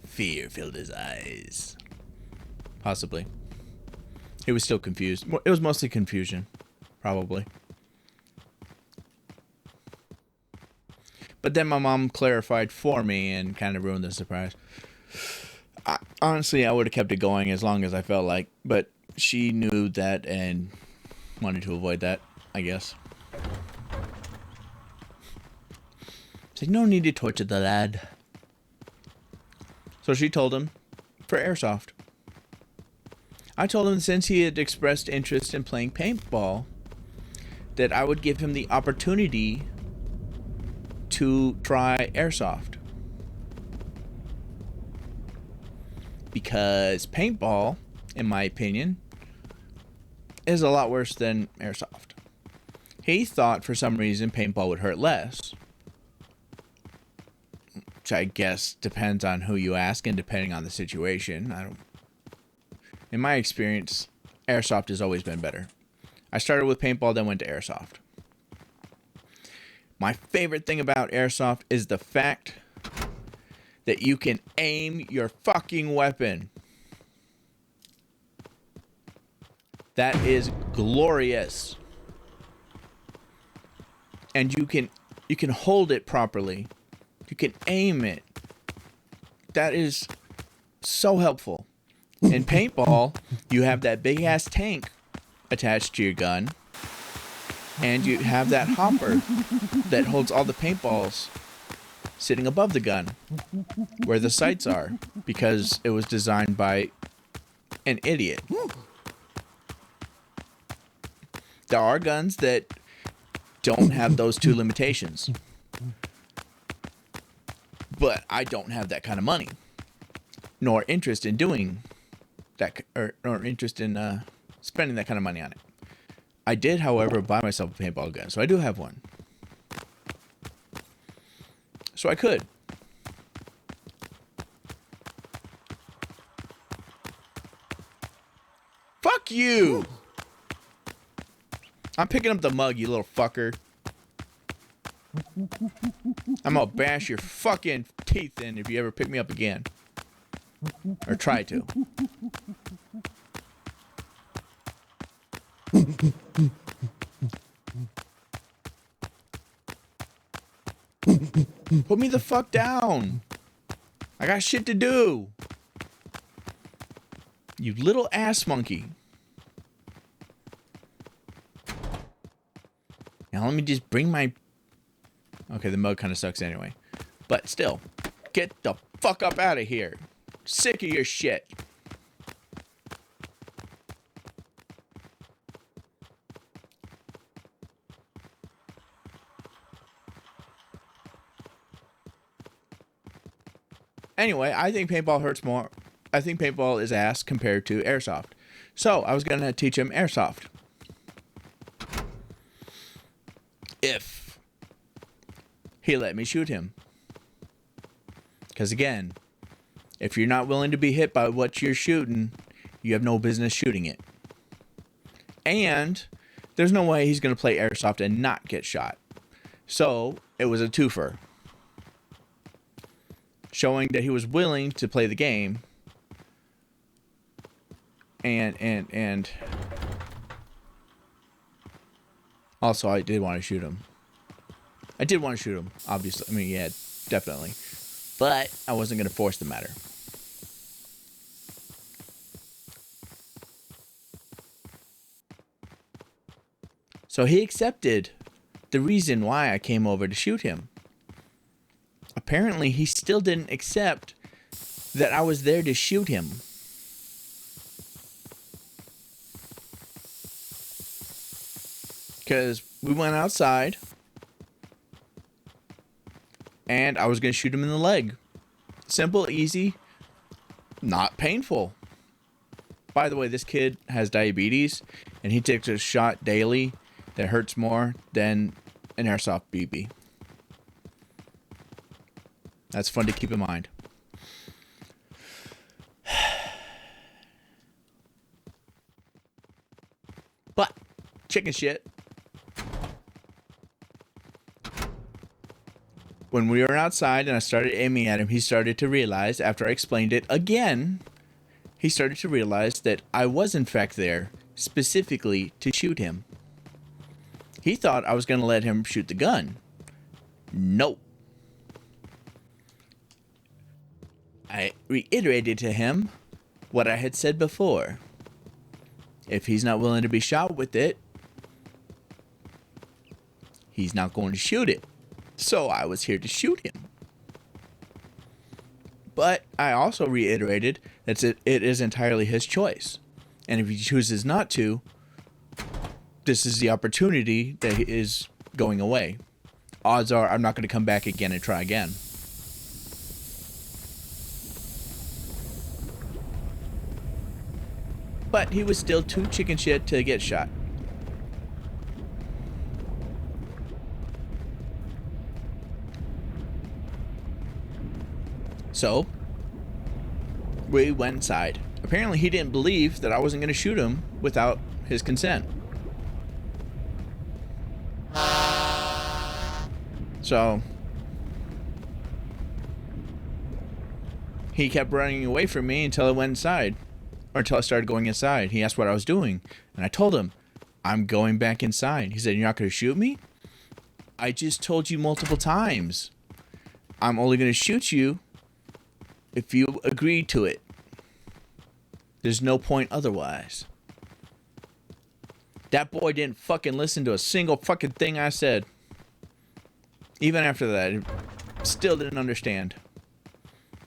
filled his eyes. Possibly. He was still confused. It was mostly confusion, probably. But then my mom clarified for me and kind of ruined the surprise. Honestly, I would have kept it going as long as I felt like, but she knew that and wanted to avoid that, I guess. Said, "No need to torture the lad." So she told him for airsoft. I told him since he had expressed interest in playing paintball, that I would give him the opportunity to try airsoft. Because paintball, in my opinion, is a lot worse than airsoft. He thought for some reason paintball would hurt less, which I guess depends on who you ask and depending on the situation. In my experience, airsoft has always been better. I started with paintball, then went to airsoft. My favorite thing about airsoft is the fact that you can aim your fucking weapon. That is glorious. And you can hold it properly. You can aim it. That is so helpful. In paintball, you have that big ass tank attached to your gun. And you have that hopper that holds all the paintballs sitting above the gun where the sights are, because it was designed by an idiot. There are guns that don't have those two limitations, but I don't have that kind of money, nor interest in doing that, or interest in spending that kind of money on it. I did, however, buy myself a paintball gun, so I do have one. So I could. Fuck you! I'm picking up the mug, you little fucker. I'm gonna bash your fucking teeth in if you ever pick me up again. Or try to. Put me the fuck down. I got shit to do. You little ass monkey. Now let me just bring my... Okay, the mug kind of sucks anyway. But still, get the fuck up out of here. Sick of your shit. Anyway, I think paintball hurts more. I think paintball is ass compared to airsoft. So, I was going to teach him airsoft. If he let me shoot him. Because again, if you're not willing to be hit by what you're shooting, you have no business shooting it. And there's no way he's going to play airsoft and not get shot. So, it was a twofer. Showing that he was willing to play the game. And also, I did want to shoot him. I did want to shoot him, obviously. I mean, yeah, definitely. But I wasn't going to force the matter. So he accepted the reason why I came over to shoot him. Apparently, he still didn't accept that I was there to shoot him. Because we went outside, and I was going to shoot him in the leg. Simple, easy, not painful. By the way, this kid has diabetes, and he takes a shot daily that hurts more than an airsoft BB. That's fun to keep in mind. But, chicken shit. When we were outside and I started aiming at him, he started to realize, after I explained it again, he started to realize that I was in fact there specifically to shoot him. He thought I was going to let him shoot the gun. Nope. I reiterated to him what I had said before. If he's not willing to be shot with it, he's not going to shoot it. So I was here to shoot him. But I also reiterated that it is entirely his choice. And if he chooses not to, this is the opportunity that is going away. Odds are I'm not going to come back again and try again. But he was still too chicken shit to get shot. So, we went inside. Apparently, he didn't believe that I wasn't going to shoot him without his consent. So, he kept running away from me until I went inside. Or until I started going inside. He asked what I was doing. And I told him, I'm going back inside. He said, you're not going to shoot me? I just told you multiple times. I'm only going to shoot you if you agree to it. There's no point otherwise. That boy didn't fucking listen to a single fucking thing I said. Even after that, he still didn't understand.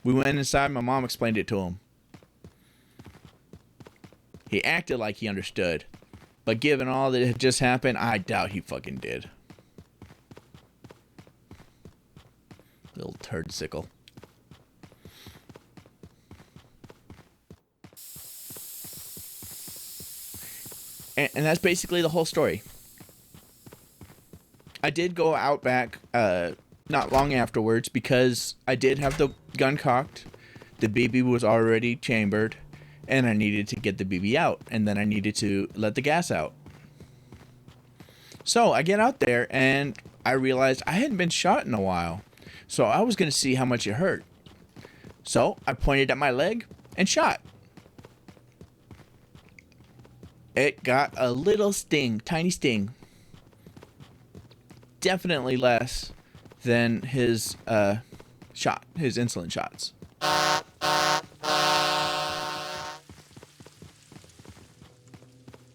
We went inside, my mom explained it to him. He acted like he understood. But given all that had just happened, I doubt he fucking did. Little turd sickle. And that's basically the whole story. I did go out back not long afterwards because I did have the gun cocked. The BB was already chambered. And I needed to get the BB out. And then I needed to let the gas out. So I get out there and I realized I hadn't been shot in a while. So I was going to see how much it hurt. So I pointed at my leg and shot. It got a little sting, tiny sting. Definitely less than his shot, his insulin shots.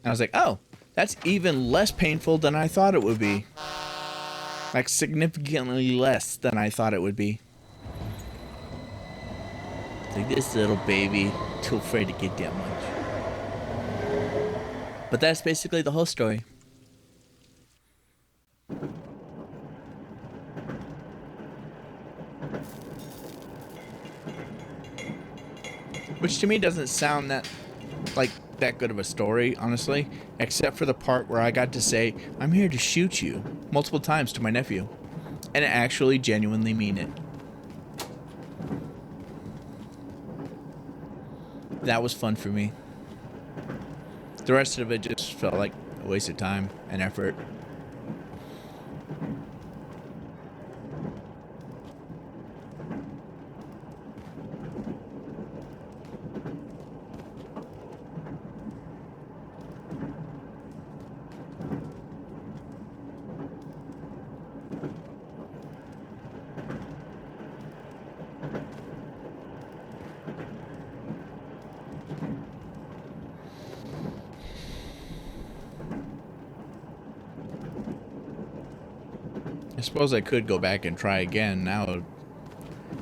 I was like, oh, that's even less painful than I thought it would be. Like, significantly less than I thought it would be. Like, this little baby, too afraid to get that much. But that's basically the whole story. Which to me doesn't sound that good of a story, honestly, except for the part where I got to say, I'm here to shoot you, multiple times to my nephew, and actually genuinely mean it. That was fun for me. The rest of it just felt like a waste of time and effort. I suppose I could go back and try again now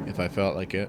if I felt like it.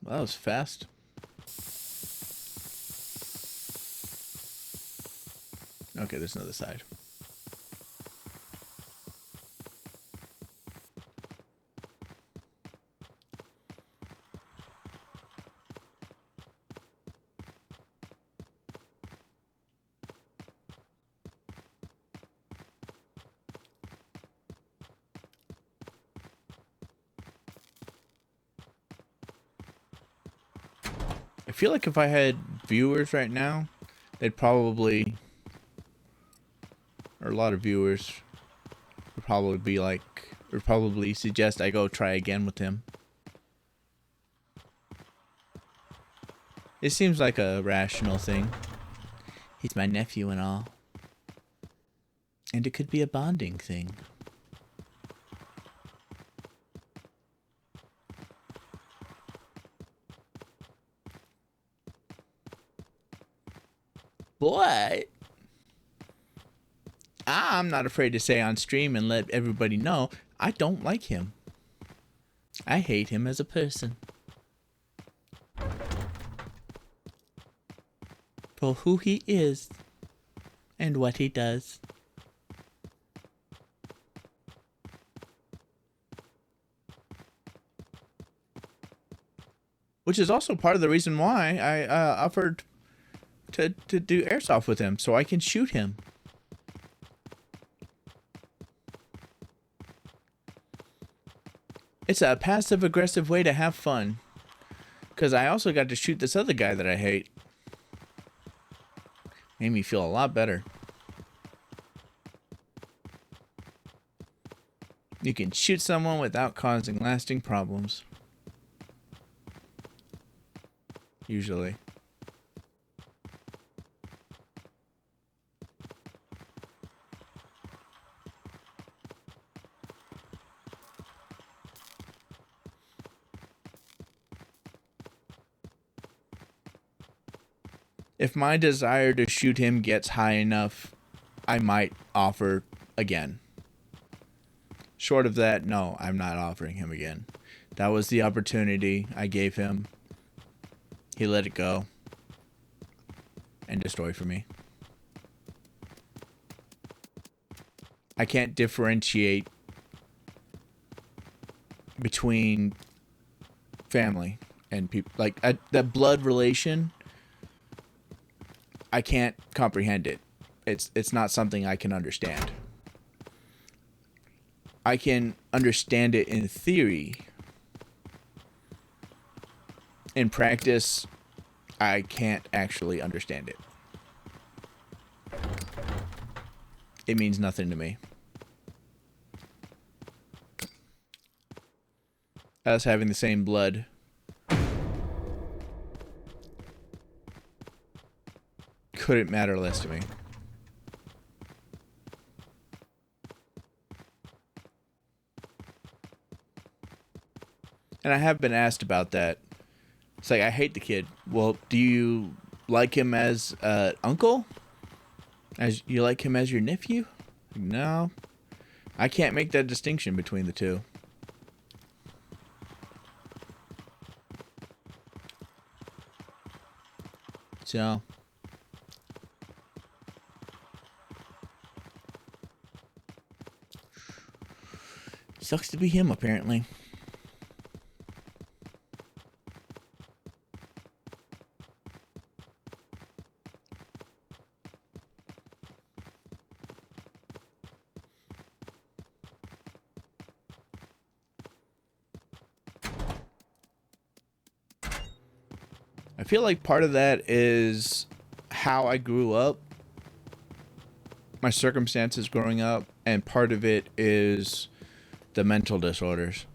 Well, that was fast. Okay, there's another side. I feel like if I had viewers right now, they'd probably, or a lot of viewers would probably be like, would probably suggest I go try again with him. It seems like a rational thing. He's my nephew and all. And it could be a bonding thing. But I'm not afraid to say on stream and let everybody know I don't like him. I hate him as a person. For who he is and what he does. Which is also part of the reason why I offered to do airsoft with him, so I can shoot him. It's a passive-aggressive way to have fun. Because I also got to shoot this other guy that I hate. Made me feel a lot better. You can shoot someone without causing lasting problems. Usually. If my desire to shoot him gets high enough, I might offer again. Short of that, no, I'm not offering him again. That was the opportunity I gave him. He let it go. End of story for me. I can't differentiate between family and people. Like, that blood relation, I can't comprehend it. It's not something I can understand. I can understand it in theory. In practice, I can't actually understand it. It means nothing to me. Us having the same blood. Couldn't matter less to me. And I have been asked about that. It's like, I hate the kid. Well, do you like him as uncle? As you like him as your nephew? No. I can't make that distinction between the two. So, sucks to be him, apparently. I feel like part of that is how I grew up, my circumstances growing up, and part of it is the mental disorders.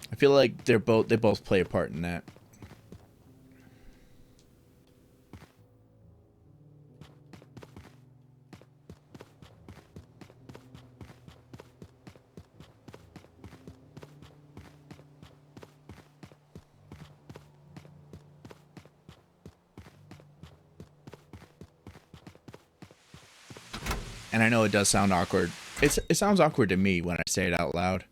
I feel like they both play a part in that. And I know it does sound awkward. It sounds awkward to me when I say it out loud,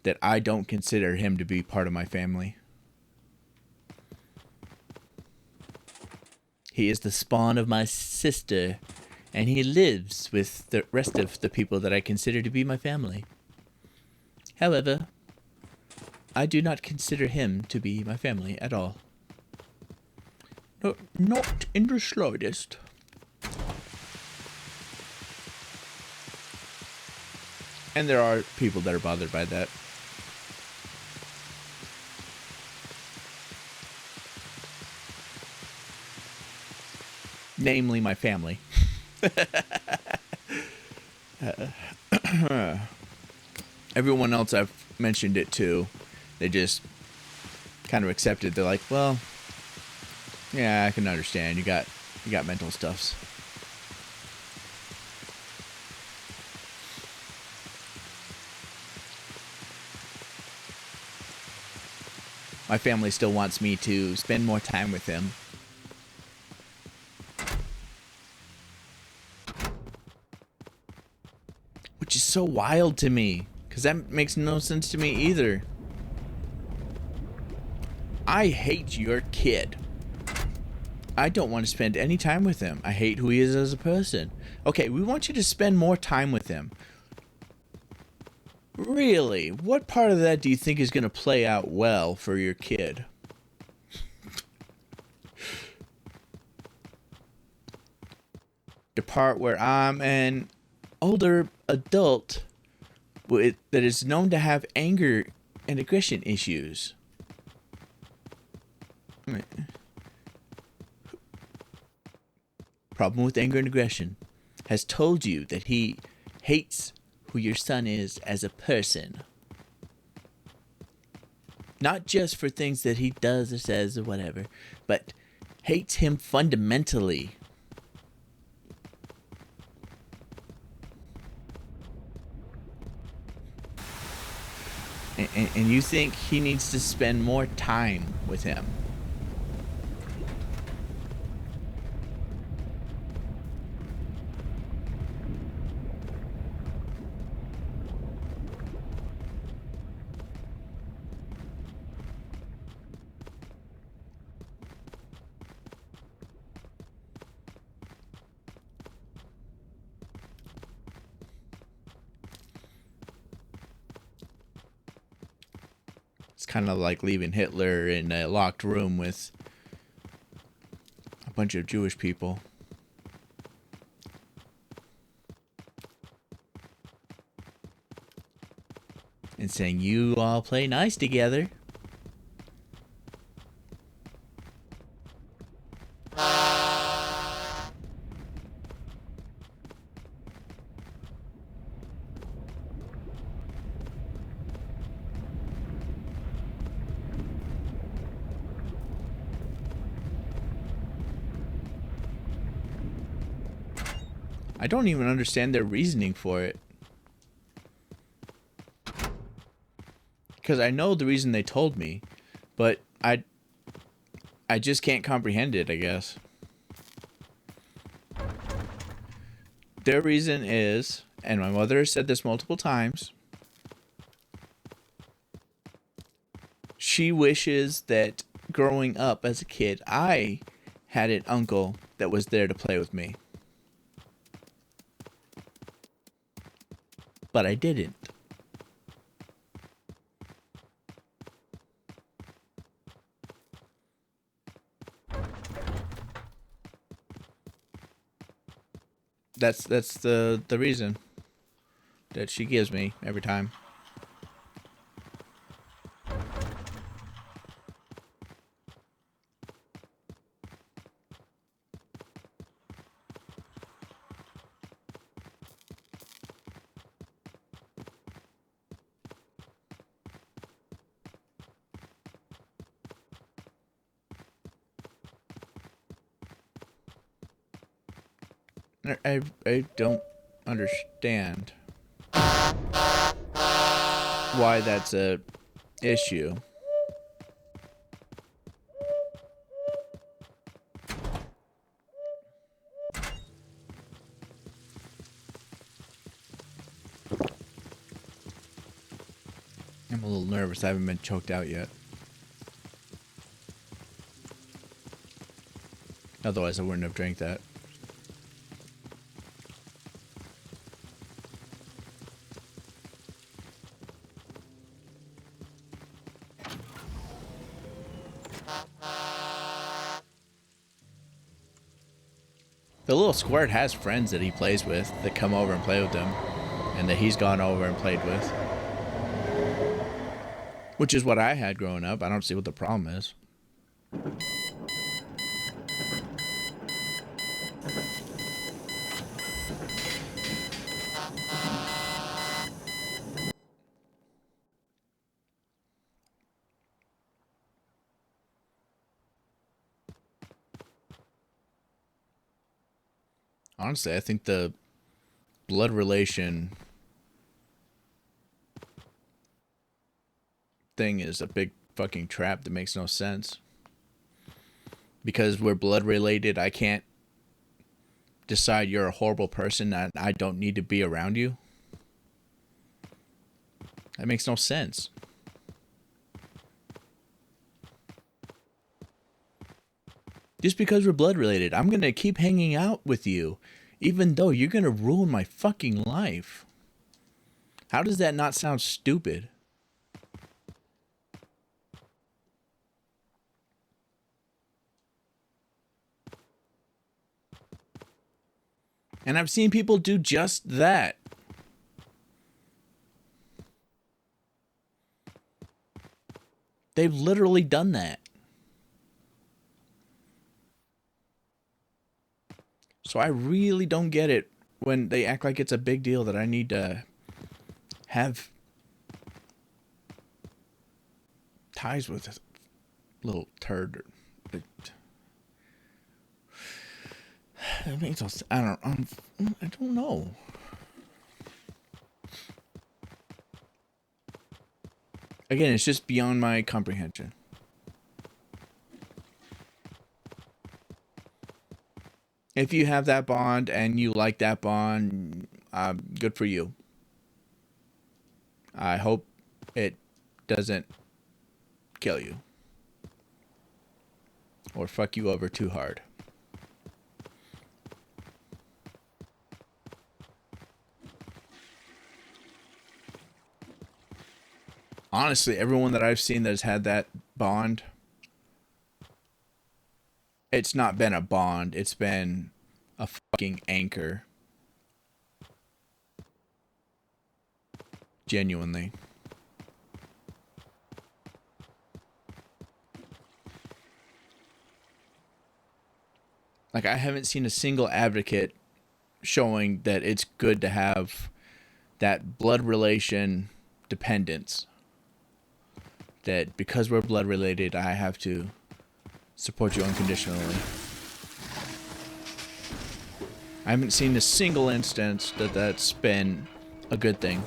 that I don't consider him to be part of my family. He is the spawn of my sister, and he lives with the rest of the people that I consider to be my family. However, I do not consider him to be my family at all. No, not in the slightest. And there are people that are bothered by that. namely my family. Everyone else I've mentioned it to, they just kind of accepted. They're like, well, yeah, I can understand. You got mental stuffs. My family still wants me to spend more time with him. Which is so wild to me, because that makes no sense to me either. I hate your kid. I don't want to spend any time with him. I hate who he is as a person. Okay, we want you to spend more time with him. Really? What part of that do you think is going to play out well for your kid? The part where I'm an older adult that is known to have anger and aggression issues. Problem with anger and aggression has told you that he hates who your son is as a person. Not just for things that he does or says or whatever, but hates him fundamentally. And you think he needs to spend more time with him. It's kind of like leaving Hitler in a locked room with a bunch of Jewish people. And saying, you all play nice together. I don't even understand their reasoning for it. Because I know the reason they told me, but I just can't comprehend it, I guess. Their reason is, and my mother has said this multiple times, she wishes that growing up as a kid, I had an uncle that was there to play with me. But I didn't. That's the reason that she gives me every time. I don't understand why that's a issue. I'm a little nervous. I haven't been choked out yet. Otherwise, I wouldn't have drank that. The little squirt has friends that he plays with that come over and play with him, and that he's gone over and played with. Which is what I had growing up. I don't see what the problem is. Honestly, I think the blood relation thing is a big fucking trap that makes no sense. Because we're blood related, I can't decide you're a horrible person and I don't need to be around you. That makes no sense. Just because we're blood related, I'm gonna keep hanging out with you, even though you're gonna ruin my fucking life. How does that not sound stupid? And I've seen people do just that. They've literally done that. So I really don't get it when they act like it's a big deal that I need to have ties with a little turd. It makes no sense. I don't know. Again, it's just beyond my comprehension. If you have that bond and you like that bond, good for you. I hope it doesn't kill you or fuck you over too hard. Honestly, everyone that I've seen that has had that bond, it's not been a bond, it's been a fucking anchor. Genuinely. Like, I haven't seen a single advocate showing that it's good to have that blood relation dependence. That because we're blood related, I have to support you unconditionally. I haven't seen a single instance that that's been a good thing.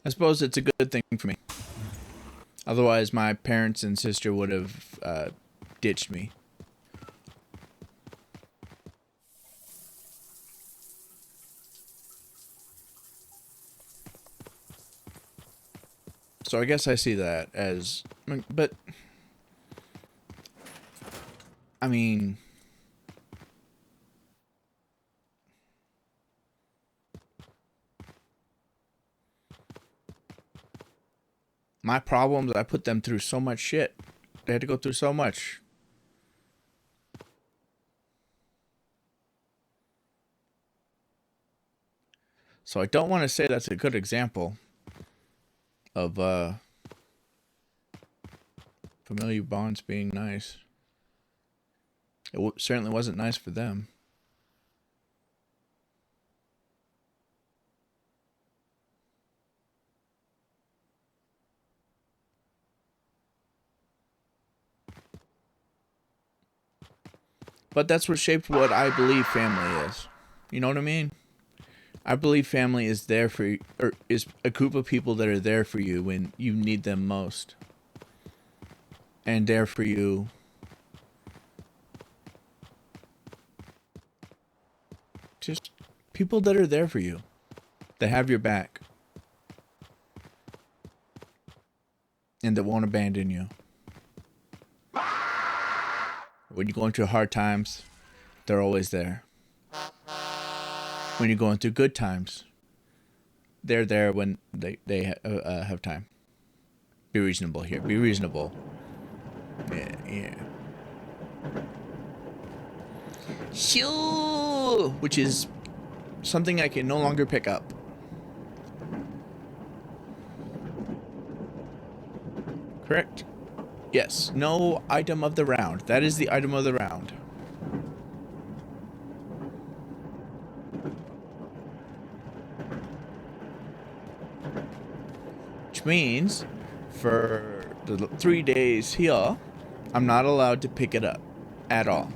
I suppose it's a good thing for me. Otherwise, my parents and sister would have ditched me. So I guess I see that as... But... I mean... My problems, I put them through so much shit. They had to go through so much. So I don't want to say that's a good example of familiar bonds being nice. It certainly wasn't nice for them. But that's what shaped what I believe family is. You know what I mean? I believe family is there for you, or is a group of people that are there for you when you need them most. And there for you just people that are there for you. That have your back. And that won't abandon you. When you're going through hard times, they're always there. When you're going through good times, they're there when they have time. Be reasonable here. Be reasonable. Yeah. Shoo! Which is something I can no longer pick up. Correct? Yes. No item of the round. That is the item of the round. which means for the 3 days here, I'm not allowed to pick it up at all.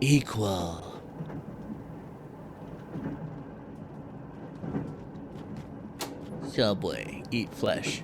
Equal. Subway, eat flesh.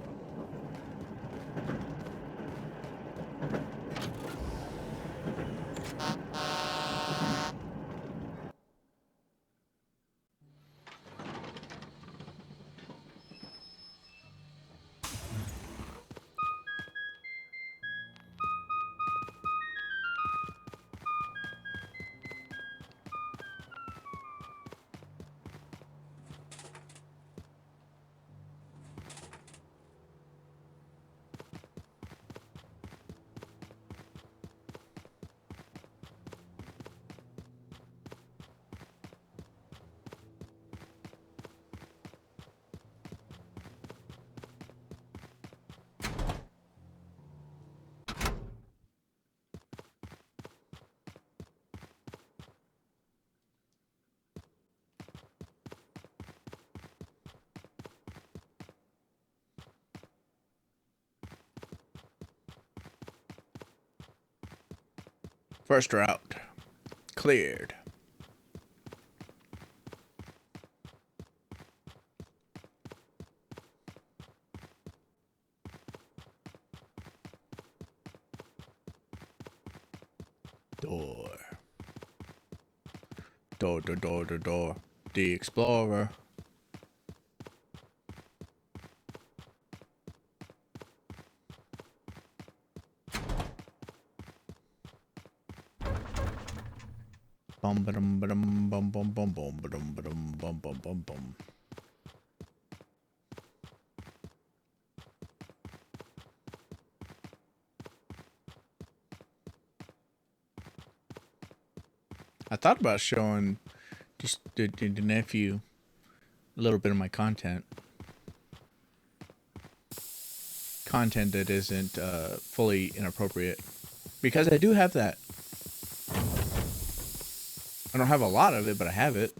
First route cleared. Door. Door, door, door, door, door. The Explorer. Bum bum bum bum bum bum bum bum bum bum bum bum bum. I thought about showing just the nephew a little bit of my content. Content that isn't fully inappropriate. Because I do have that. I don't have a lot of it, but I have it.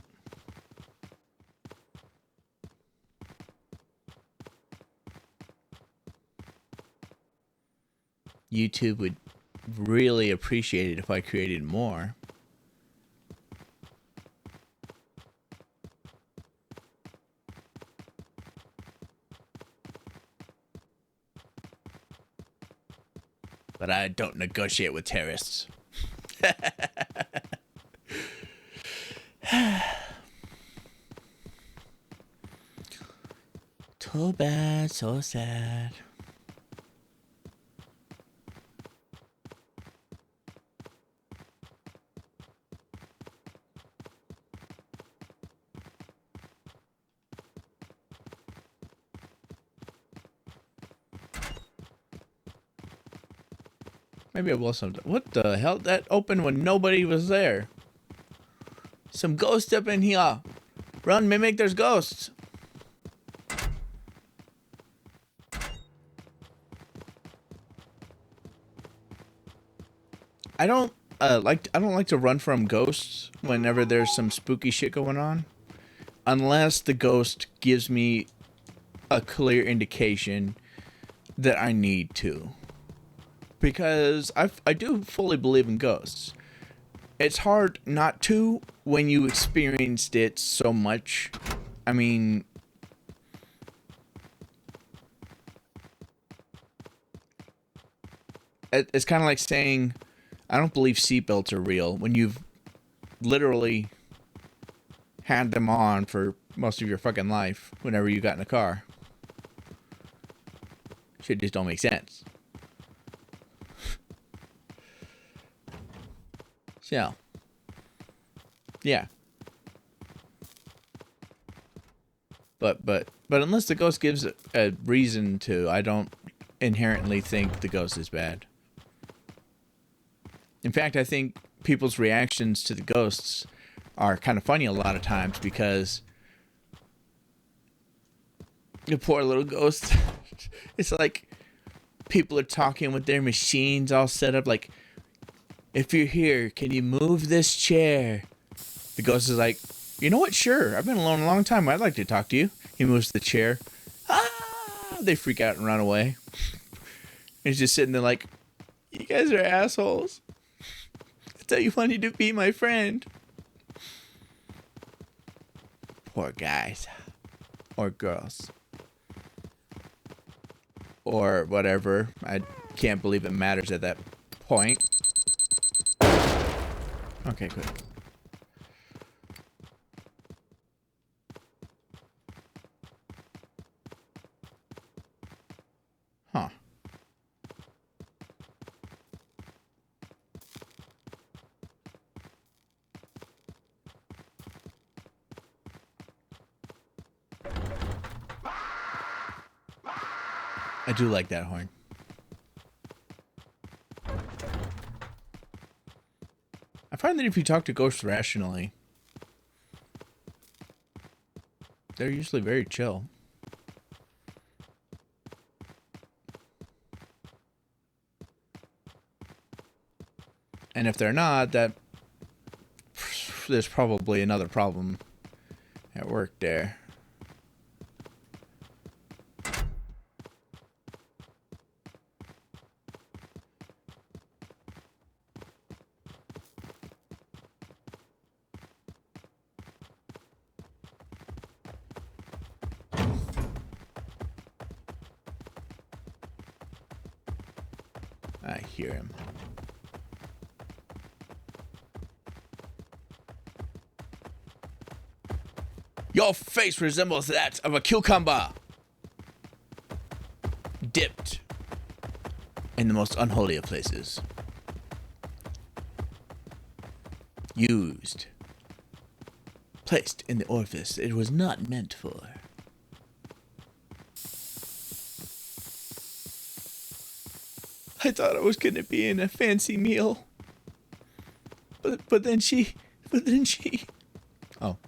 YouTube would really appreciate it if I created more. But I don't negotiate with terrorists. Too bad, so sad. Maybe I will sometime. What the hell? That opened when nobody was there. Some ghosts up in here. Run, Mimic, there's ghosts. I don't like to run from ghosts whenever there's some spooky shit going on. Unless the ghost gives me a clear indication that I need to. Because I do fully believe in ghosts. It's hard not to when you experienced it so much. I mean, it's kind of like saying, I don't believe seatbelts are real when you've literally had them on for most of your fucking life whenever you got in a car. Shit just don't make sense. So, yeah. But unless the ghost gives a reason to, I don't inherently think the ghost is bad. In fact, I think people's reactions to the ghosts are kind of funny a lot of times because the poor little ghost, it's like people are talking with their machines all set up like, if you're here, can you move this chair? The ghost is like, You know what? Sure. I've been alone a long time. I'd like to talk to you. He moves the chair. Ah! They freak out and run away. He's just sitting there like, you guys are assholes. I thought you wanted to be my friend. Poor guys. Or girls. Or whatever. I can't believe it matters at that point. Okay, good. Huh. I do like that horn. I find that if you talk to ghosts rationally, they're usually very chill. And if they're not, that there's probably another problem at work there. I hear him. Your face resembles that of a cucumber, dipped in the most unholy of places. Used. Placed in the orifice it was not meant for. I thought I was gonna be in a fancy meal. But then she. Oh.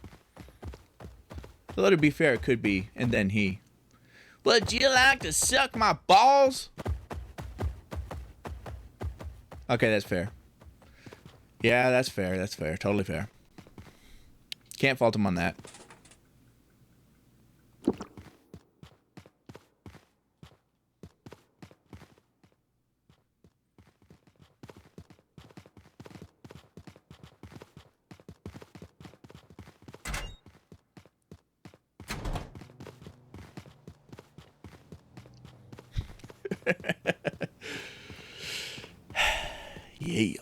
Well, to be fair, it could be, and then he. Would you like to suck my balls? Okay, that's fair. Yeah, that's fair. That's fair. Totally fair. Can't fault him on that. Yeah.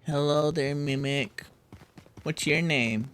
Hello there, Mimic. What's your name?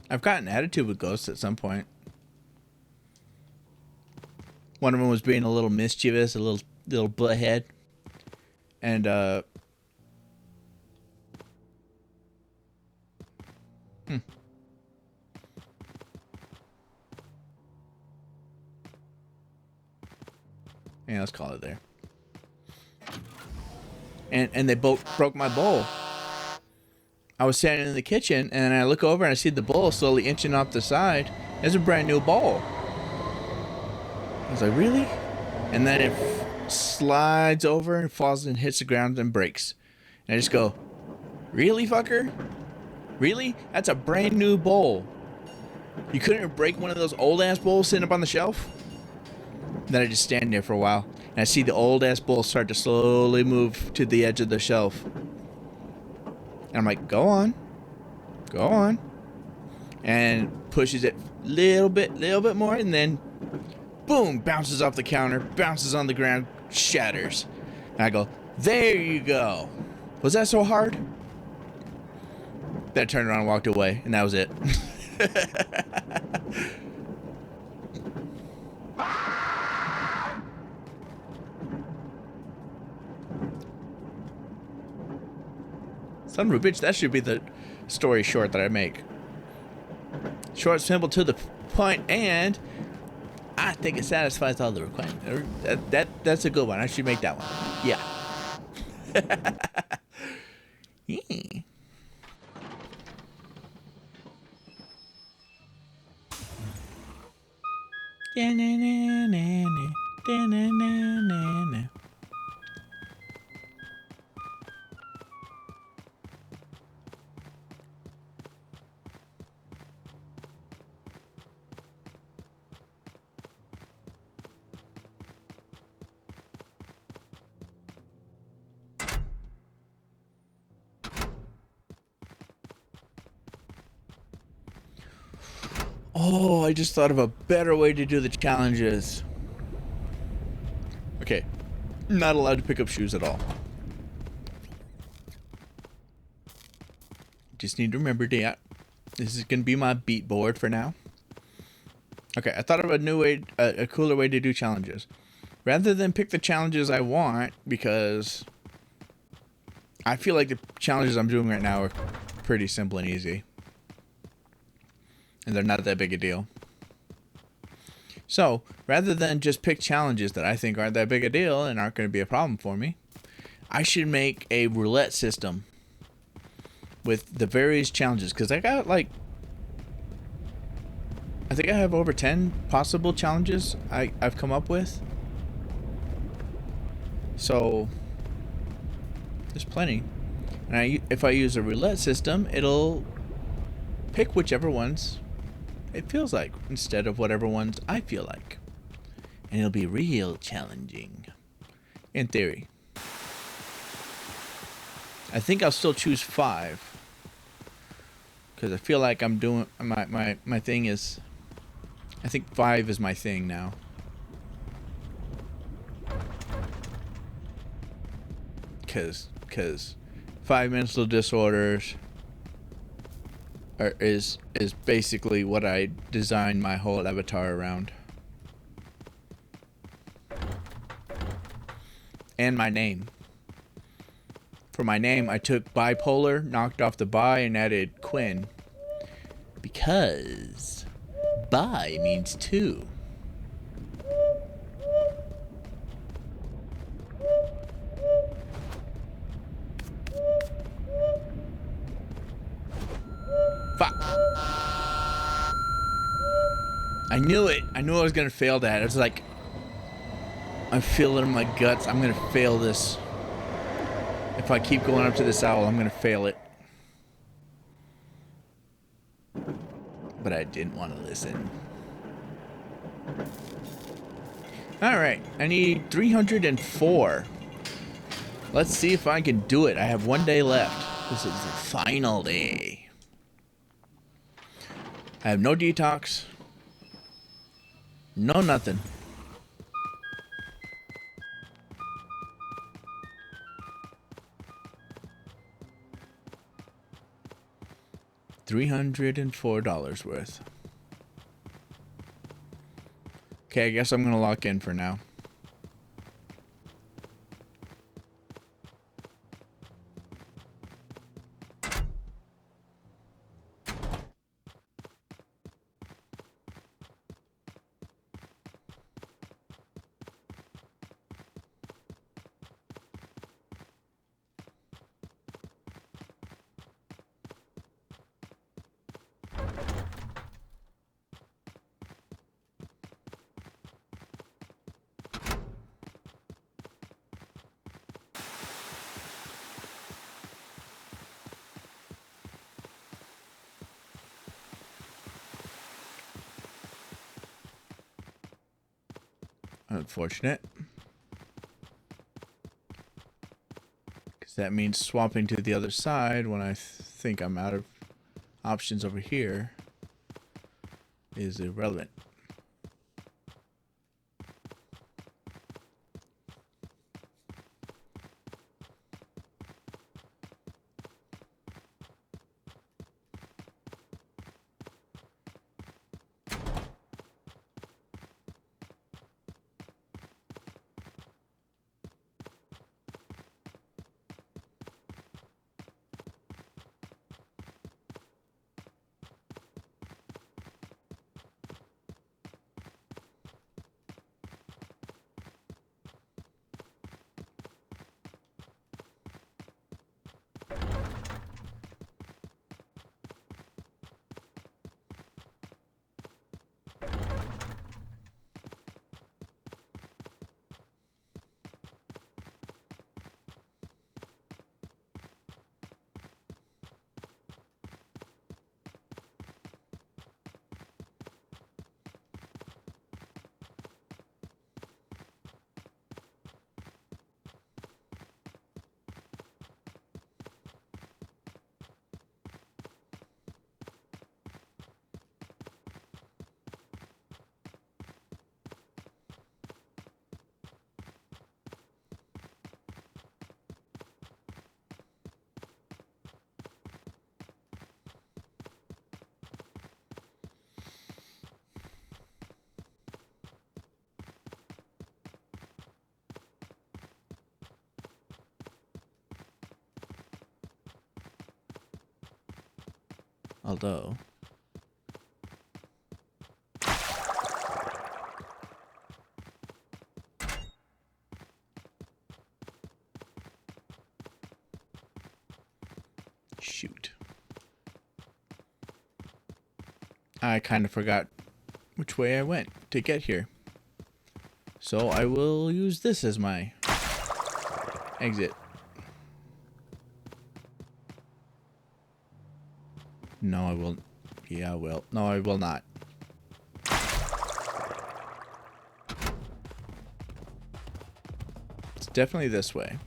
I've got an attitude with ghosts at some point. One of them was being a little mischievous, a little butthead. And, yeah, let's call it there. And they both broke my bowl. I was standing in the kitchen, and I look over and I see the bowl slowly inching off the side. It's a brand new bowl. I was like, really? And then it slides over and falls and hits the ground and breaks. And I just go, really, fucker? Really? That's a brand new bowl. You couldn't break one of those old ass bowls sitting up on the shelf? Then I just stand there for a while, and I see the old ass bowl start to slowly move to the edge of the shelf. And I'm like, go on. And pushes it little bit more, and then boom, bounces off the counter, bounces on the ground, shatters. And I go, there you go. Was that so hard? Then I turned around and walked away, and that was it. Son of a bitch, that should be the story short that I make. Short, simple, to the point, and I think it satisfies all the requirements. That's a good one. I should make that one. Yeah. Yeah. Da-na-na-na-na, da-na-na-na-na. Oh, I just thought of a better way to do the challenges. Okay, not allowed to pick up shoes at all. Just need to remember that. This is going to be my beat board for now. Okay, I thought of a new way, a cooler way to do challenges. Rather than pick the challenges I want, because I feel like the challenges I'm doing right now are pretty simple and easy. And they're not that big a deal. So, rather than just pick challenges that I think aren't that big a deal and aren't going to be a problem for me, I should make a roulette system with the various challenges. Because I got like, I think I have over 10 possible challenges I've come up with. So, there's plenty. And if I use a roulette system, it'll pick whichever ones it feels like instead of whatever ones I feel like. And it'll be real challenging. In theory. I think I'll still choose 5. Because I feel like I'm doing my thing is, I think 5 is my thing now. Cause 5 mental disorders is basically what I designed my whole avatar around. And my name. For my name, I took bipolar, knocked off the bi, and added Quinn. Because bi means 2. Fuck. I knew it. I knew I was gonna fail that. It's like, I feel it in my guts. I'm gonna fail this. If I keep going up to this owl, I'm gonna fail it. But I didn't want to listen. Alright, I need 304. Let's see if I can do it. I have 1 day left. This is the final day. I have no detox. No nothing. $304 worth. Okay, I guess I'm gonna lock in for now. Unfortunate. Because that means swapping to the other side when I think I'm out of options over here is irrelevant. Although... Shoot. I kind of forgot which way I went to get here. So I will use this as my exit. No, I will. Yeah, I will. No, I will not. It's definitely this way.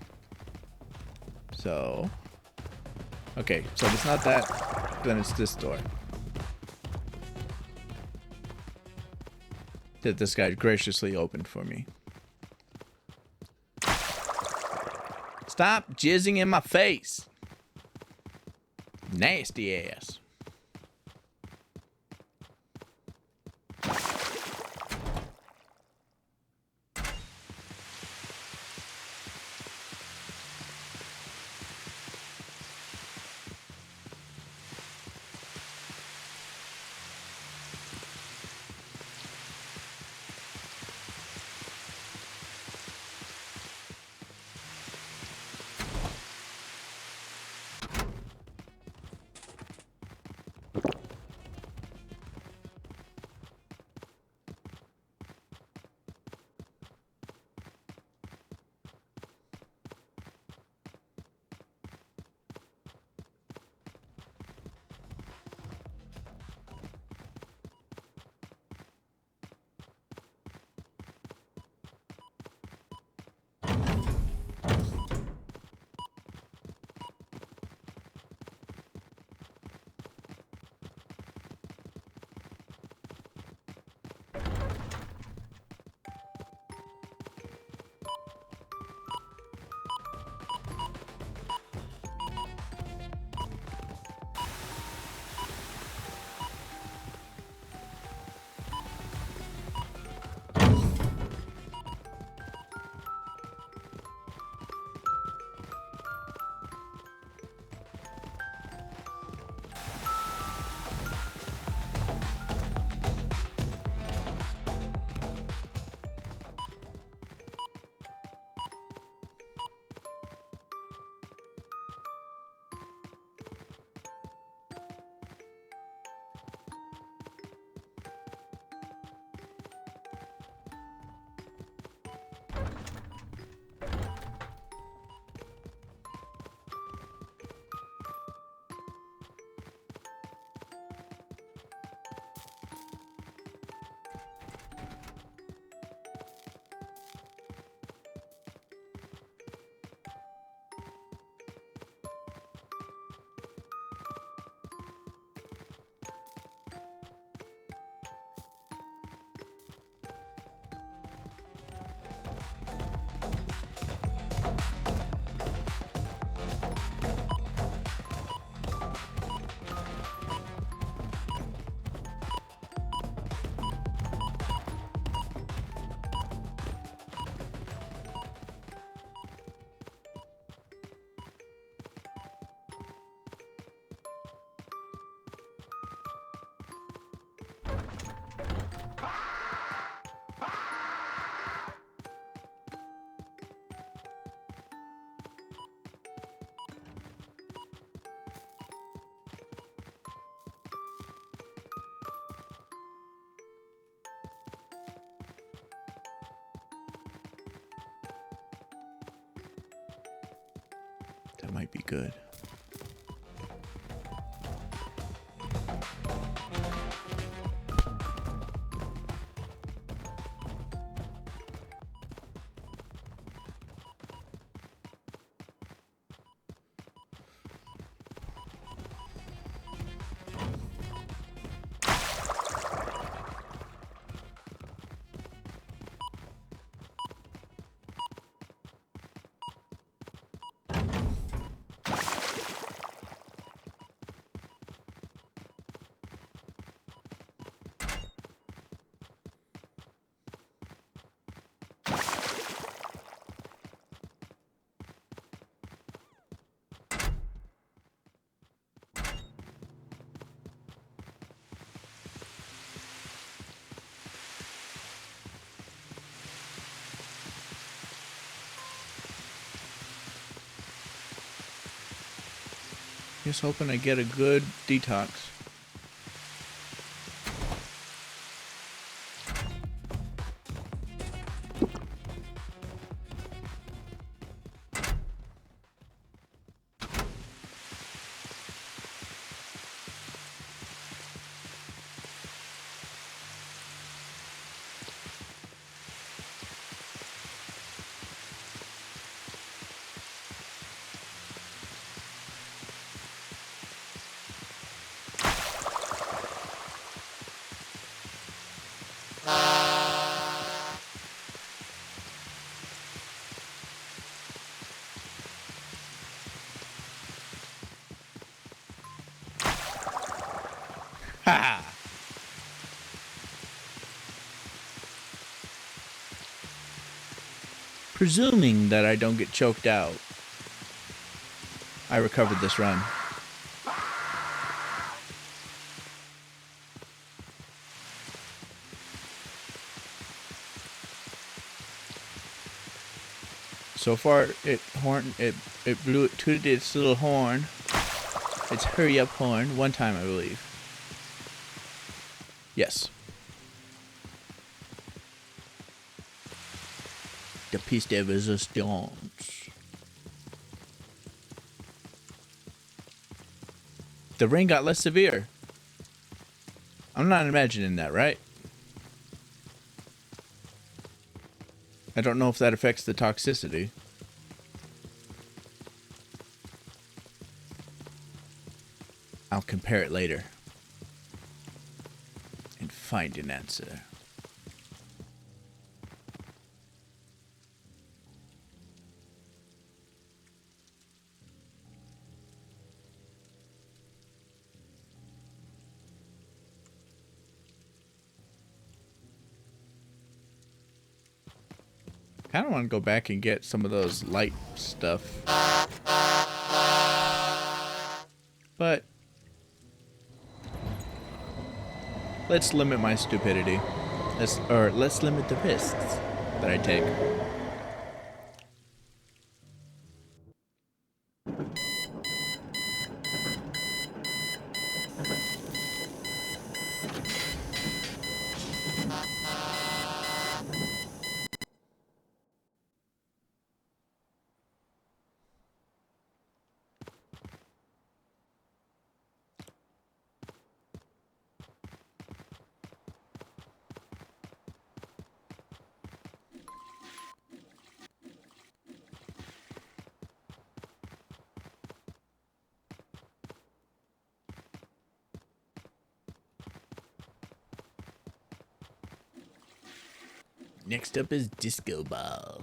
So... Okay, so if it's not that, then it's this door. That this guy graciously opened for me. Stop jizzing in my face. Nasty ass. That might be good. Just hoping I get a good detox. Ha! Presuming that I don't get choked out, I recovered this run. So far, it blew it, tooted its little horn. Its hurry up horn one time, I believe. Yes. The piece de resistance. The rain got less severe. I'm not imagining that, right? I don't know if that affects the toxicity. I'll compare it later and find an answer. I kind of want to go back and get some of those light stuff. But let's limit my stupidity. Let's limit the risks that I take. Next up is Disco Ball.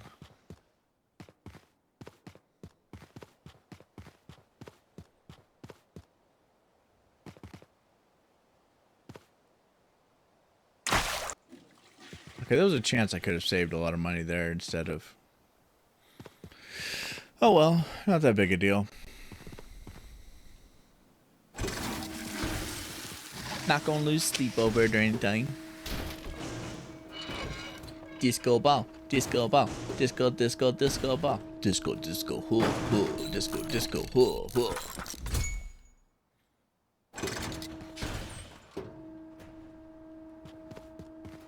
Okay, there was a chance I could have saved a lot of money there instead of... Oh well, not that big a deal. Not gonna lose sleep over it or anything. Disco ball, disco ball, disco, disco, disco ball. Disco, disco, hoo, hoo, disco, disco, hoo, hoo.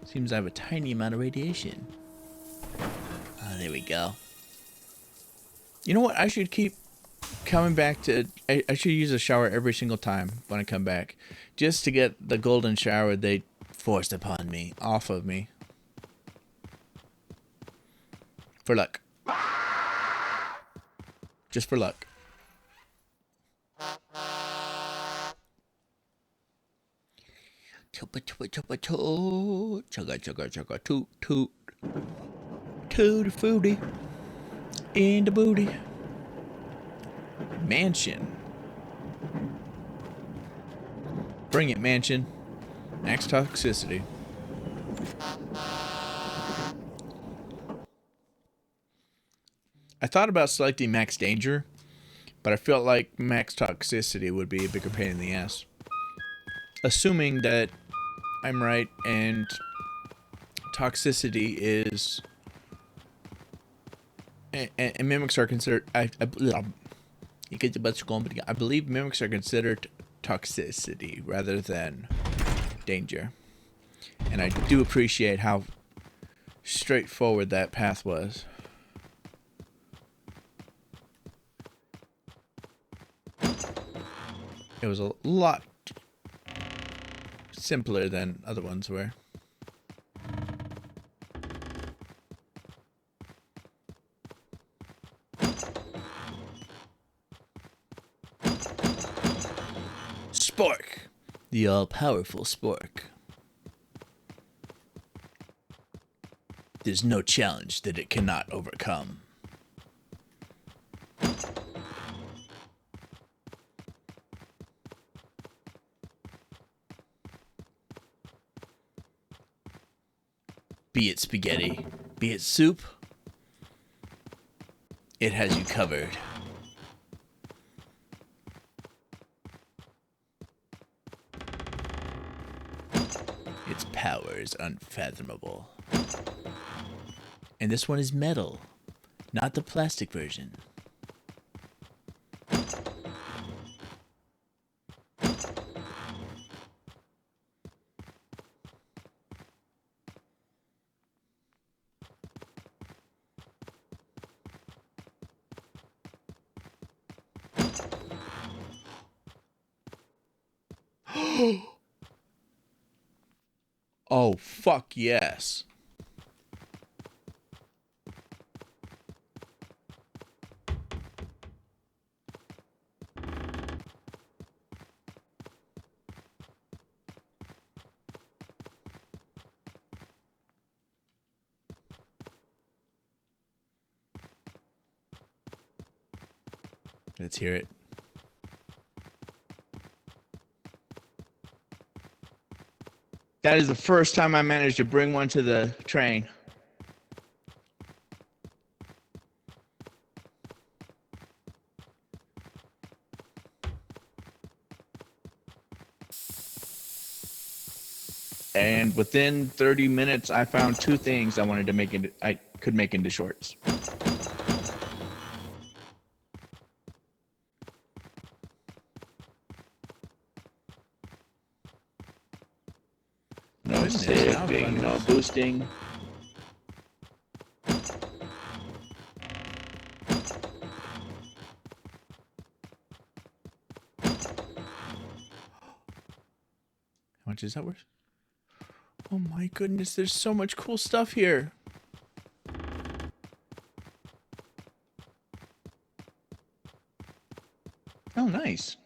Seems I have a tiny amount of radiation. Ah, there we go. You know what? I should keep coming back to... I should use a shower every single time when I come back. Just to get the golden shower they forced upon me, off of me. For luck. Just for luck. Chugga chugga chugga toot. Chugga chugga chugga toot toot. Tutti frutti. In the booty. Mansion. Bring it, mansion. Max toxicity. I thought about selecting max danger, but I felt like max toxicity would be a bigger pain in the ass. Assuming that I'm right and toxicity is... And mimics are considered... You get the best going, but I believe mimics are considered toxicity rather than danger. And I do appreciate how straightforward that path was. It was a lot simpler than other ones were. Spork, the all-powerful Spork. There's no challenge that it cannot overcome. Be it spaghetti, be it soup, it has you covered. Its power is unfathomable. And this one is metal, not the plastic version. Oh, fuck yes. Let's hear it. That is the first time I managed to bring one to the train. And within 30 minutes, I found 2 things I wanted to make into, I could make into shorts. No Goodness, how saving, fun no is- boosting. How much is that worth? Oh my goodness, there's so much cool stuff here. Oh, nice.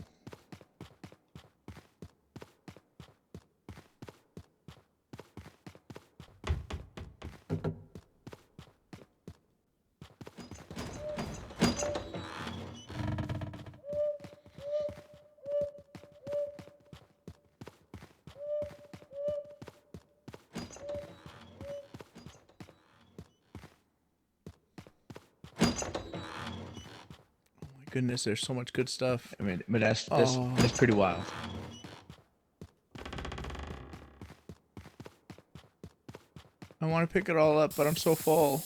Oh my goodness, there's so much good stuff. I mean, but that's Oh. that's pretty wild. I want to pick it all up, but I'm so full.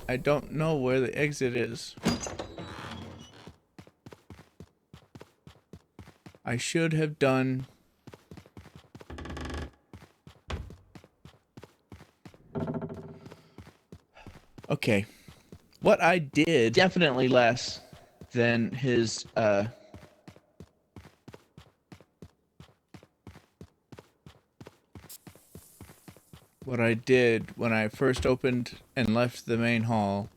I don't know where the exit is. I should have done... Okay. What I did... Definitely less than his What I did when I first opened and left the main hall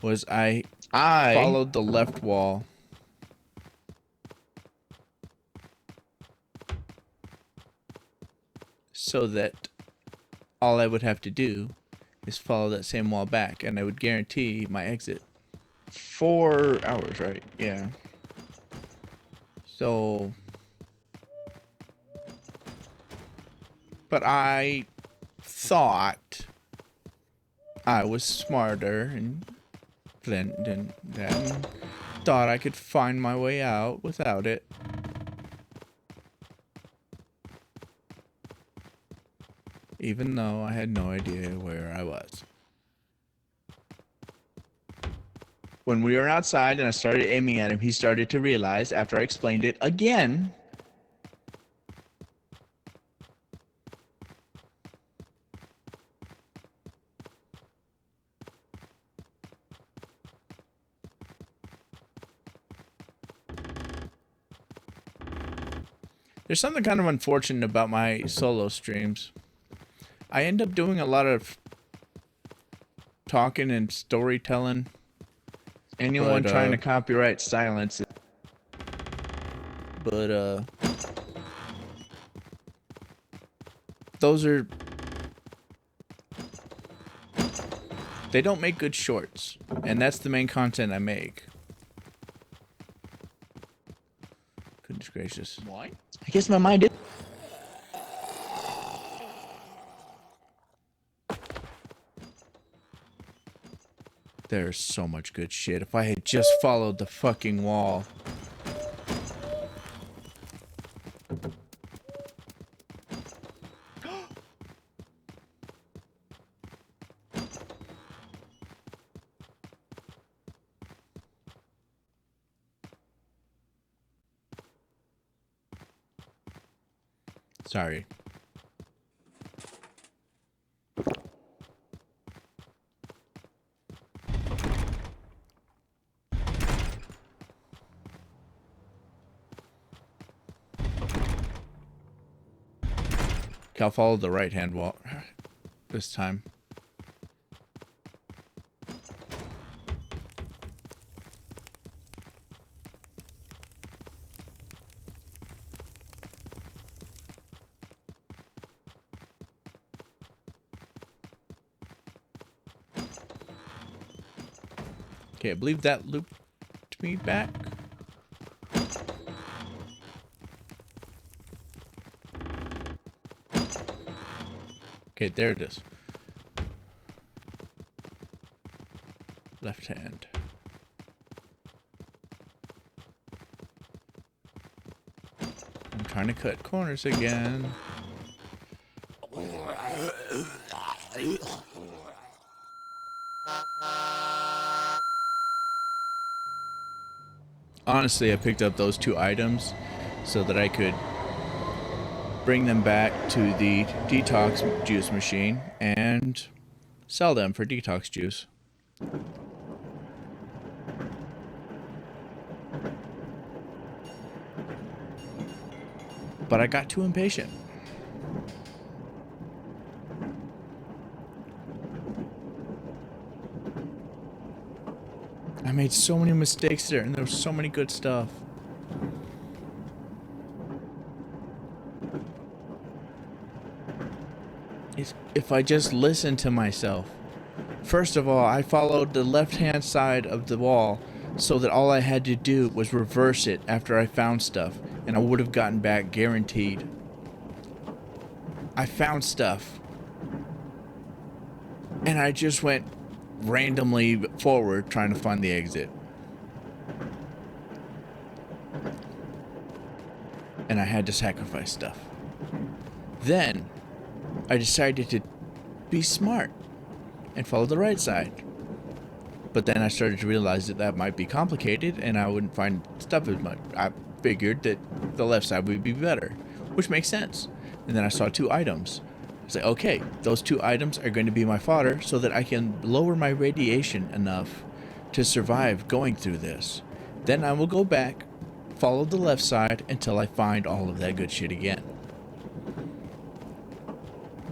was I followed the left wall. So that all I would have to do is follow that same wall back, and I would guarantee my exit. 4 hours, right? Yeah. So... But I thought I was smarter and thought I could find my way out without it. Even though I had no idea where I was. When we were outside and I started aiming at him, he started to realize after I explained it again. There's something kind of unfortunate about my solo streams. I end up doing a lot of talking and storytelling. Anyone But, trying to copyright silence it. But, those are... They don't make good shorts. And that's the main content I make. Goodness gracious. What? I guess my mind is... There's so much good shit. If I had just followed the fucking wall. Sorry. Okay, I'll follow the right-hand wall this time. Okay, I believe that looped me back. Okay, there it is. Left hand. I'm trying to cut corners again. Honestly, I picked up those 2 items so that I could bring them back to the detox juice machine and sell them for detox juice. But I got too impatient. I made so many mistakes there, and there was so many good stuff. If I just listened to myself. First of all, I followed the left-hand side of the wall so that all I had to do was reverse it after I found stuff, and I would have gotten back guaranteed. I found stuff, and I just went randomly forward trying to find the exit. And I had to sacrifice stuff. Then I decided to be smart and follow the right side. But then I started to realize that that might be complicated and I wouldn't find stuff as much. I figured that the left side would be better, which makes sense. And then I saw 2 items. I was like, okay, those 2 items are going to be my fodder so that I can lower my radiation enough to survive going through this. Then I will go back, follow the left side until I find all of that good shit again.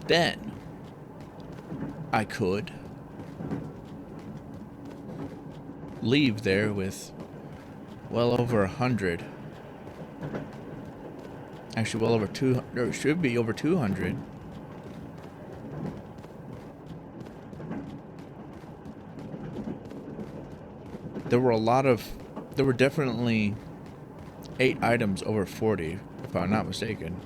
Then I could leave there with well over 100. Actually, well over 200. Or it should be over 200. There were definitely 8 items over 40, if I'm not mistaken.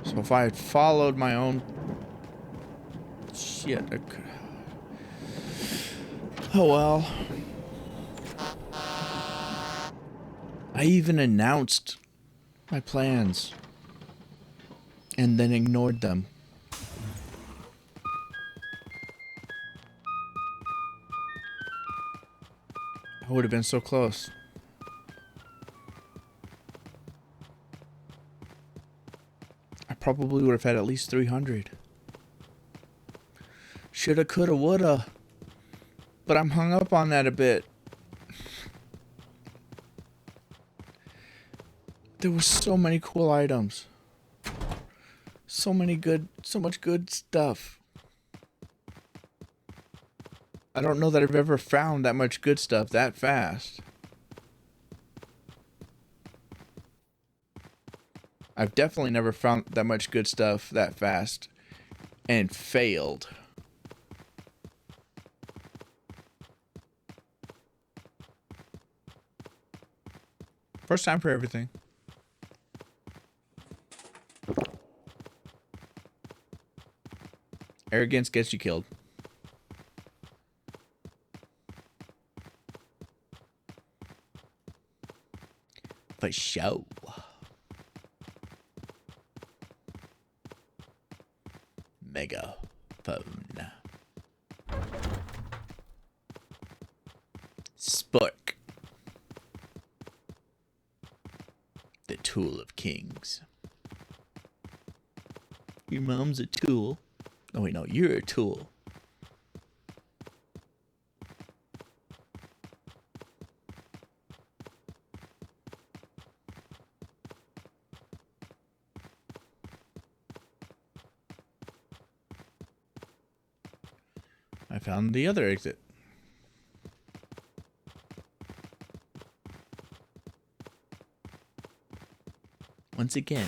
So if I had followed my own shit, I could... Oh well. I even announced my plans and then ignored them. I would have been so close. I probably would have had at least 300. Shoulda, coulda, woulda. But I'm hung up on that a bit. There were so many cool items. So much good stuff. I don't know that I've ever found that much good stuff that fast. I've definitely never found that much good stuff that fast and failed. First time for everything. Arrogance gets you killed. For show. Megaphone. Spork. The tool of kings. Your mom's a tool. Oh wait, no, you're a tool. I found the other exit. Once again.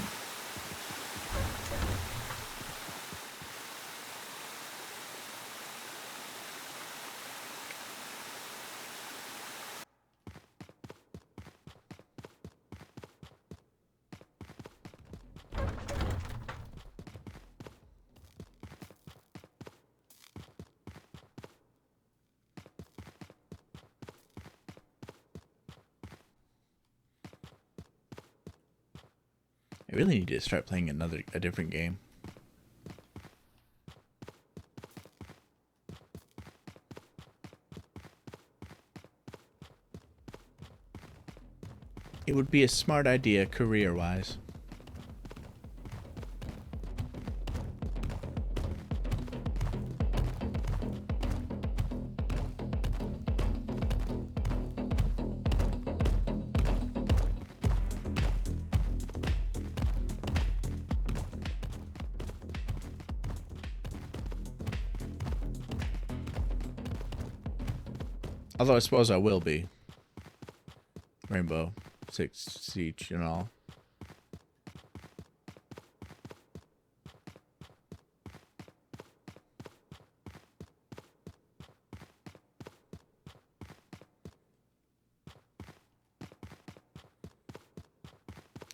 I really need to start playing a different game. It would be a smart idea career-wise. Although I suppose I will be. Rainbow Six Siege and all.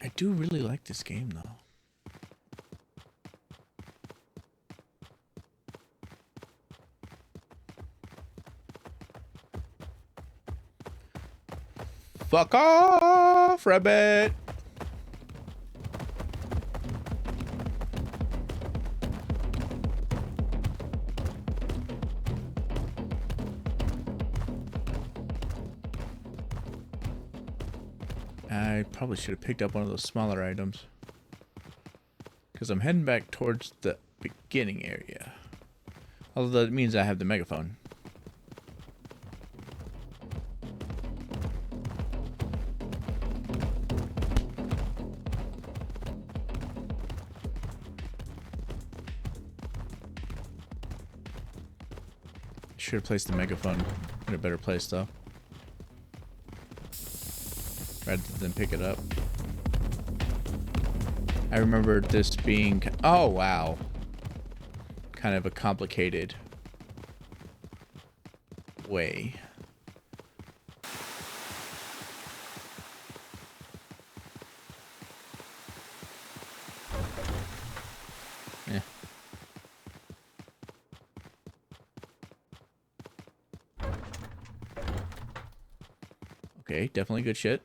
I do really like this game though. Fuck off, rabbit! I probably should have picked up one of those smaller items. Because I'm heading back towards the beginning area. Although that means I have the megaphone. Should have placed the megaphone in a better place though, rather than pick it up. I remember this being, oh wow, kind of a complicated way. Yeah. Okay, definitely good shit.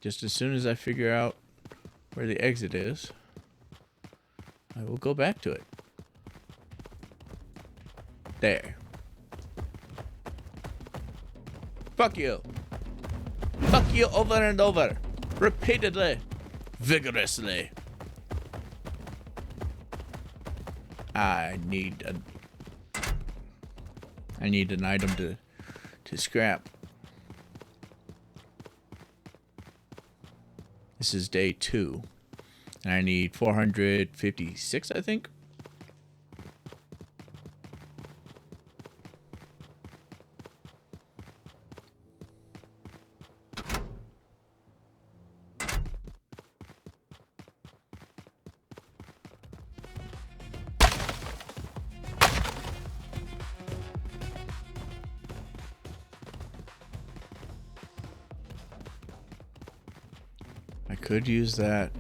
Just as soon as I figure out where the exit is, I will go back to it. There. Fuck you. Fuck you over and over. Repeatedly. Vigorously. I need an item to scrap. This is day 2. And I need 456, I think. I could use that.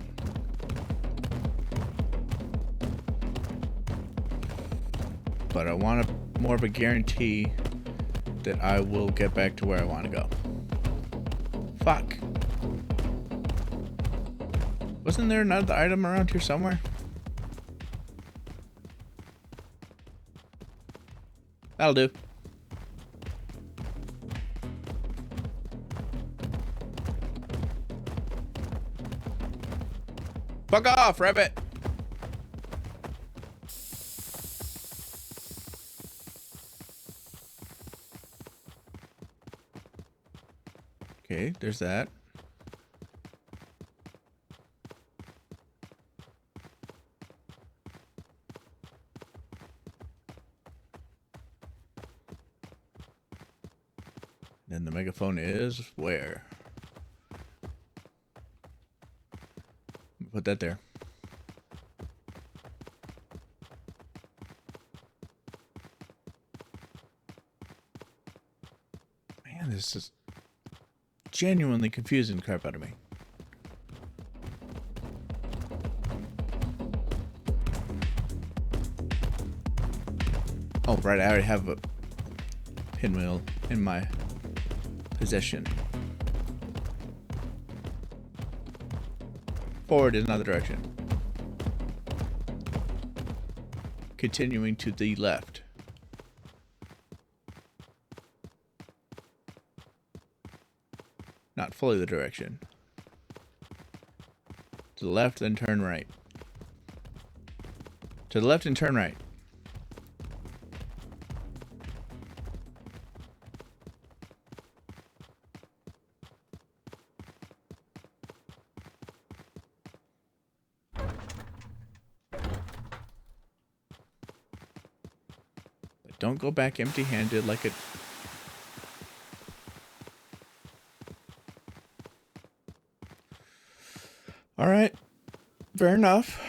But I want more of a guarantee that I will get back to where I want to go. Fuck. Wasn't there another item around here somewhere? That'll do. Fuck off, rabbit! Okay, there's that. Then the megaphone is where? Put that there. Man, this is genuinely confusing the crap out of me. Oh, right, I already have a pinwheel in my possession. Forward is another direction. Continuing to the left. Not fully the direction. To the left, then turn right. To the left and turn right. Don't go back empty-handed like it. All right. Fair enough.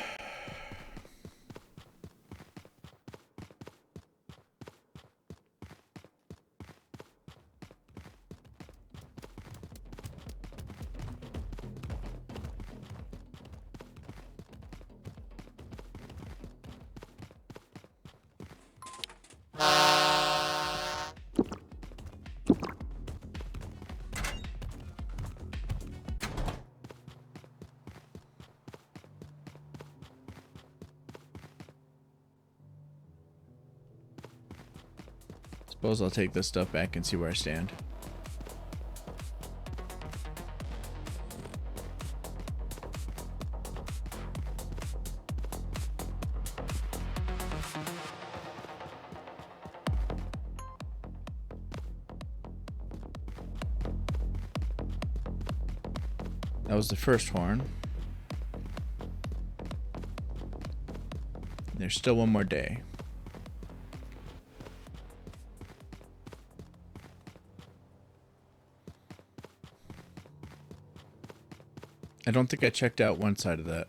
Suppose I'll take this stuff back and see where I stand. That was the first horn. There's still one more day. I don't think I checked out one side of that.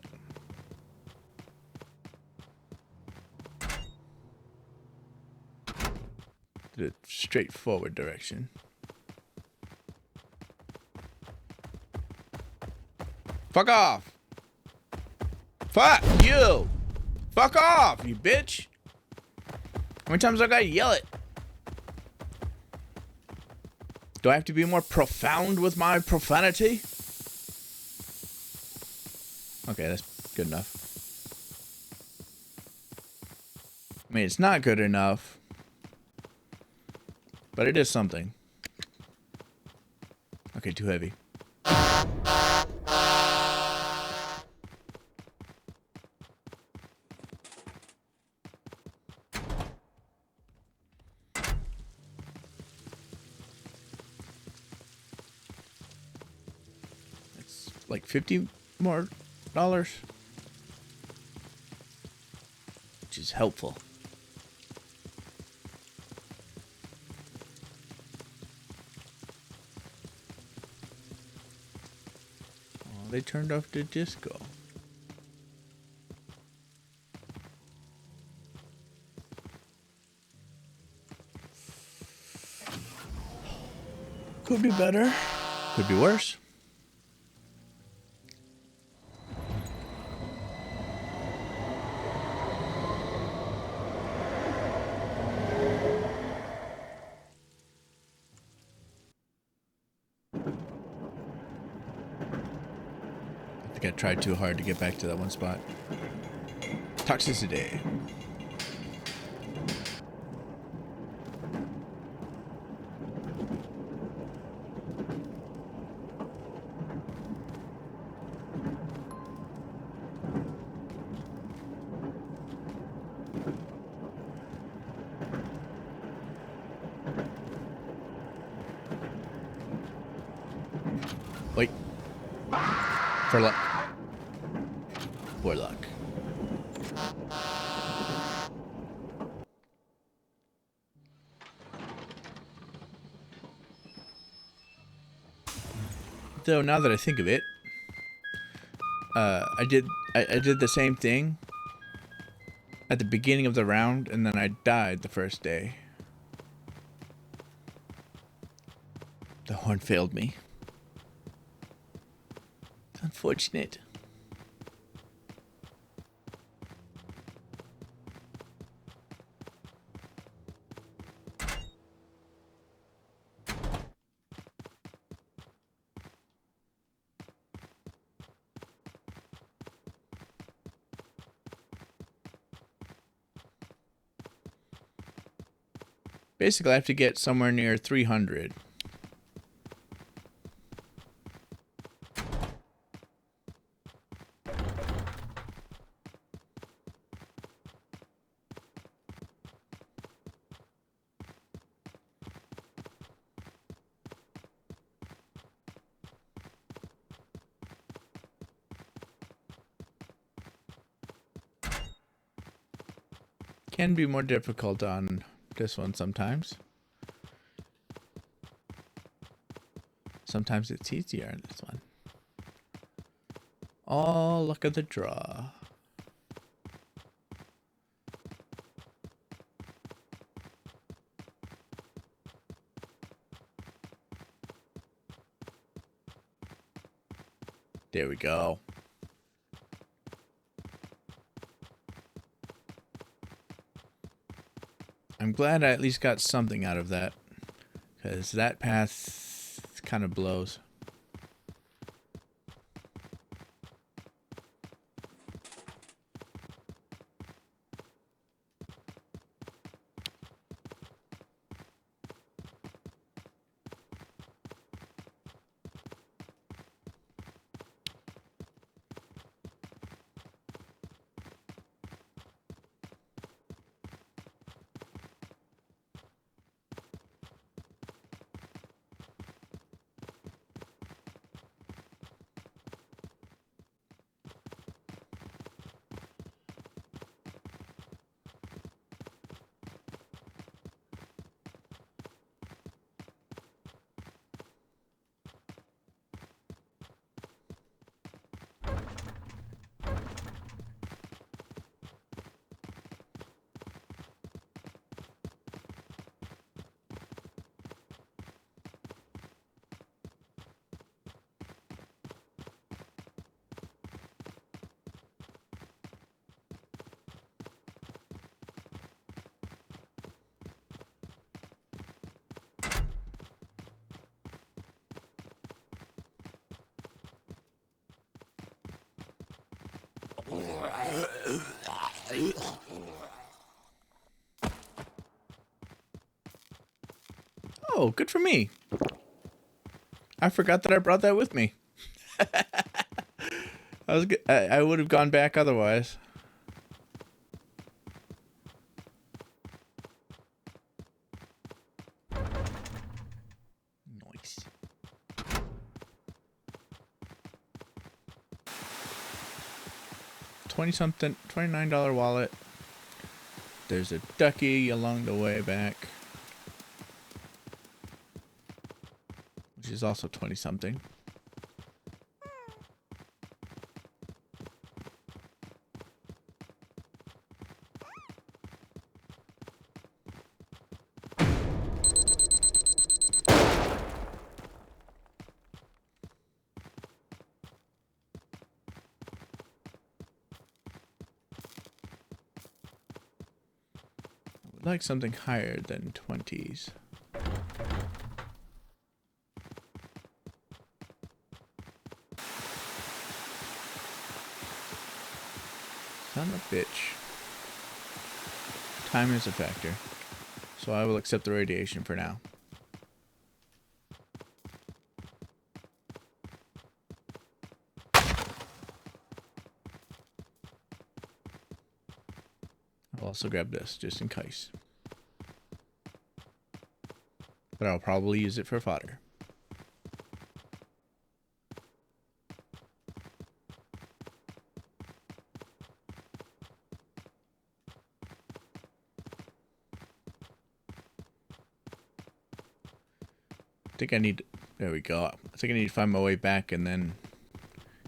The straightforward direction. Fuck off! Fuck you! Fuck off, you bitch! How many times I gotta yell it? Do I have to be more profound with my profanity? Okay, that's good enough. I mean, it's not good enough, but it is something. Okay, too heavy. It's like $50 more, which is helpful. Oh, they turned off the disco. Could be better. Could be worse. I think I tried too hard to get back to that one spot. Toxicity. Wait. For luck. For luck. Though now that I think of it, I did the same thing at the beginning of the round, and then I died the first day. The horn failed me. It's unfortunate. Basically, I have to get somewhere near 300. Can be more difficult on this one sometimes. Sometimes it's easier on this one. Oh, luck of the draw. There we go. I'm glad I at least got something out of that, because that path kind of blows. Oh, good for me. I forgot that I brought that with me. I would have gone back otherwise. Nice. $20-something, $29 wallet. There's a ducky along the way back, which is also 20-something. Like something higher than 20s. Son of a bitch. Time is a factor, so I will accept the radiation for now. I'll also grab this just in case. But I'll probably use it for fodder. I think I need, there we go. I think I need to find my way back and then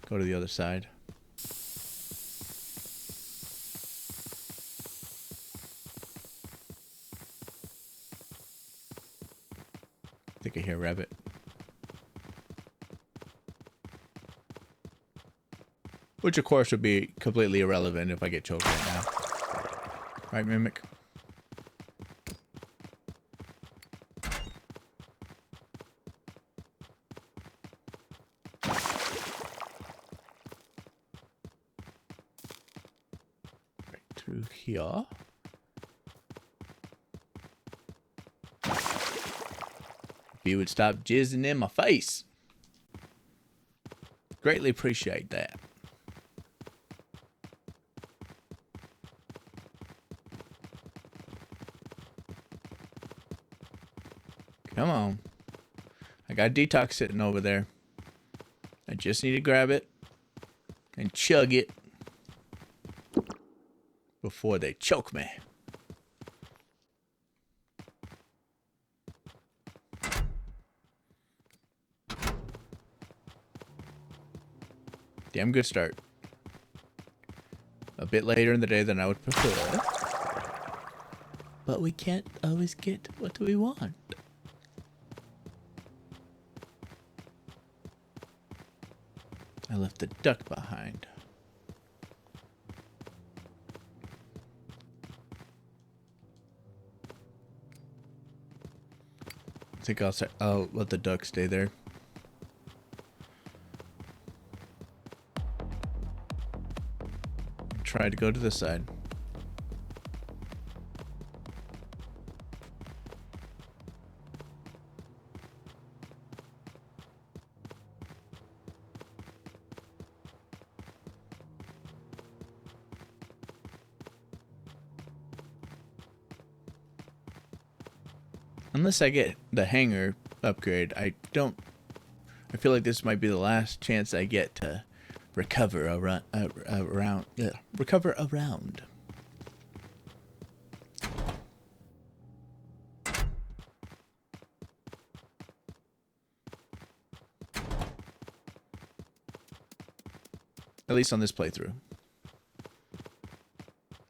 go to the other side. I think I hear a rabbit. Which of course would be completely irrelevant if I get choked right now. Right, Mimic? Right through here. If you would stop jizzing in my face. Greatly appreciate that. Come on. I got detox sitting over there. I just need to grab it and chug it before they choke me. Damn good start. A bit later in the day than I would prefer. But we can't always get what we want. I left the duck behind. I think I'll let the duck stay there. Try to go to this side. Unless I get the hangar upgrade, I feel like this might be the last chance I get to recover recover around. At least on this playthrough.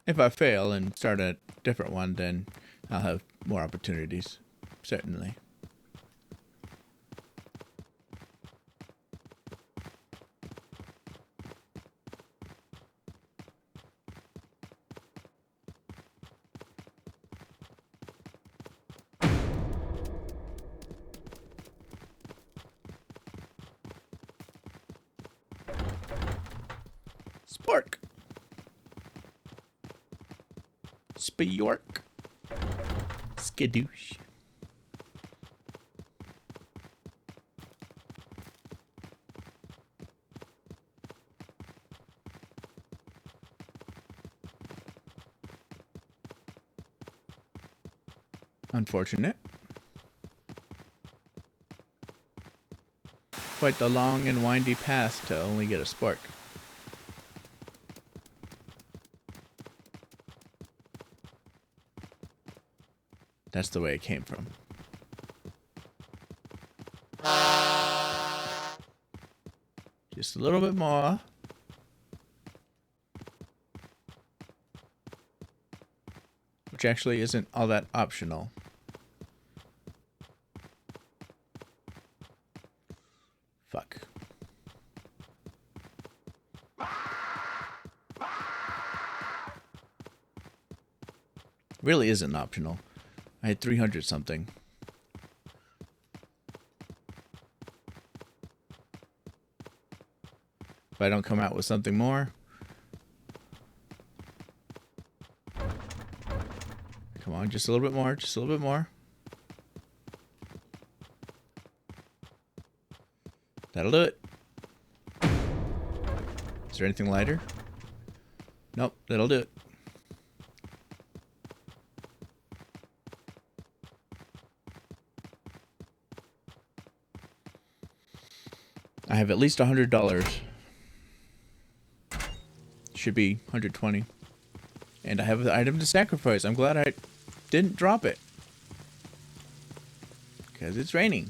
If I fail and start a different one, then I'll have more opportunities. Certainly. Spork. Spork. Skadoosh. Unfortunate. Quite the long and windy path to only get a spork. That's the way it came from. Just a little bit more. Which actually isn't all that optional. Fuck. Really isn't optional. I had 300 something. If I don't come out with something more. Come on, just a little bit more, just a little bit more. That'll do it. Is there anything lighter? Nope, that'll do it. I have at least $100. Should be 120. And I have the item to sacrifice. I'm glad I didn't drop it. Because it's raining.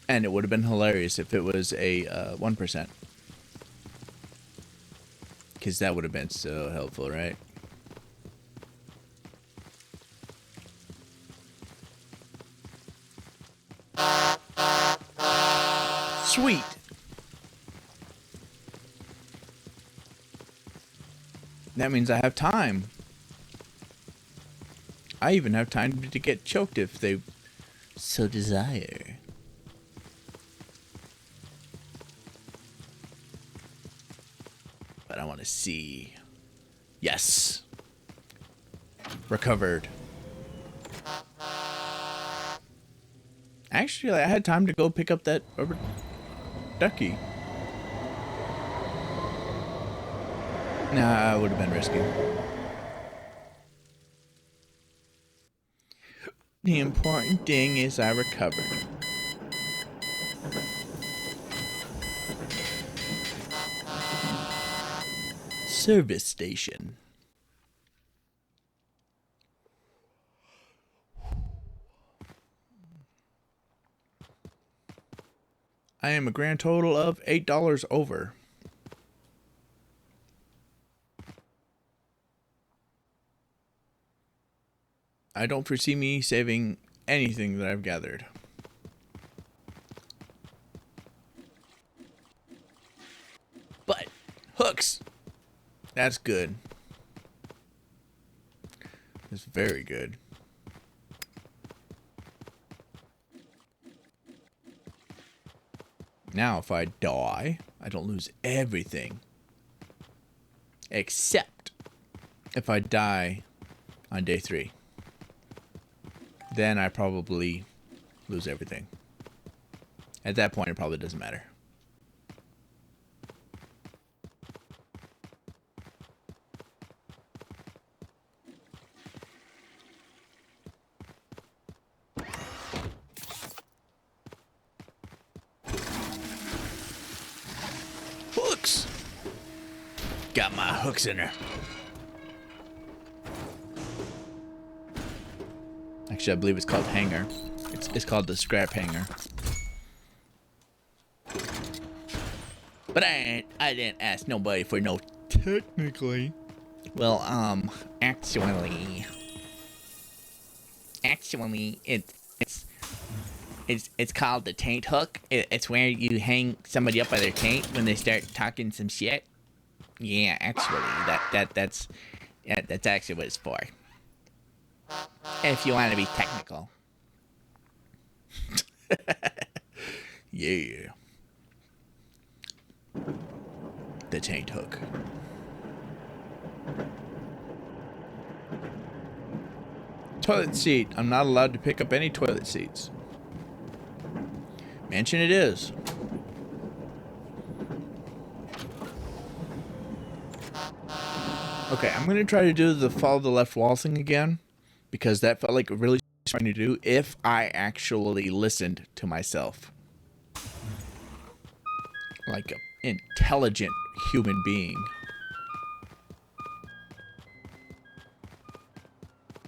And it would have been hilarious if it was a 1%. Because that would have been so helpful, right? Sweet. That means I have time. I even have time to get choked if they so desire. But I want to see. Yes. Recovered. Actually, I had time to go pick up that rubber ducky. Nah, it would have been risky. The important thing is I recovered. Service station. I am a grand total of $8 over. I don't foresee me saving anything that I've gathered. But hooks. That's good. That's very good. Now, if I die, I don't lose everything. Except if I die on day 3. Then I probably lose everything. At that point, it probably doesn't matter. Hooks! Got my hooks in her. Actually, I believe it's called hanger. It's called the scrap hanger. But I didn't ask nobody for no technically. Well, actually, it's called the taint hook. It's where you hang somebody up by their taint when they start talking some shit. Yeah, actually, that's actually what it's for. If you want to be technical. Yeah. the taint hook. Toilet seat. I'm not allowed to pick up any toilet seats. Mansion it is. Okay, I'm going to try to do the follow the left wall thing again, because that felt like a really smart thing to do if I actually listened to myself. Like an intelligent human being.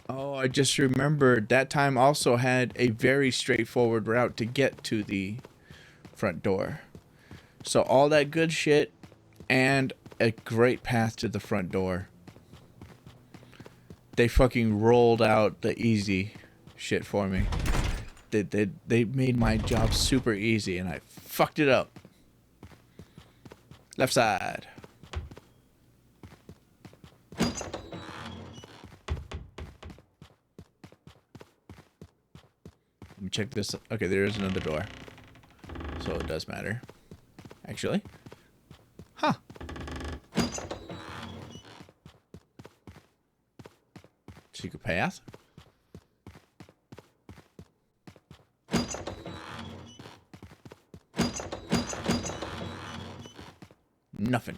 Oh, I just remembered that time also had a very straightforward route to get to the front door. So all that good shit and a great path to the front door. They fucking rolled out the easy shit for me. They made my job super easy and I fucked it up. Left side. Let me check this. Okay, there is another door. So it does matter. Actually. Huh. Secret path. Nothing.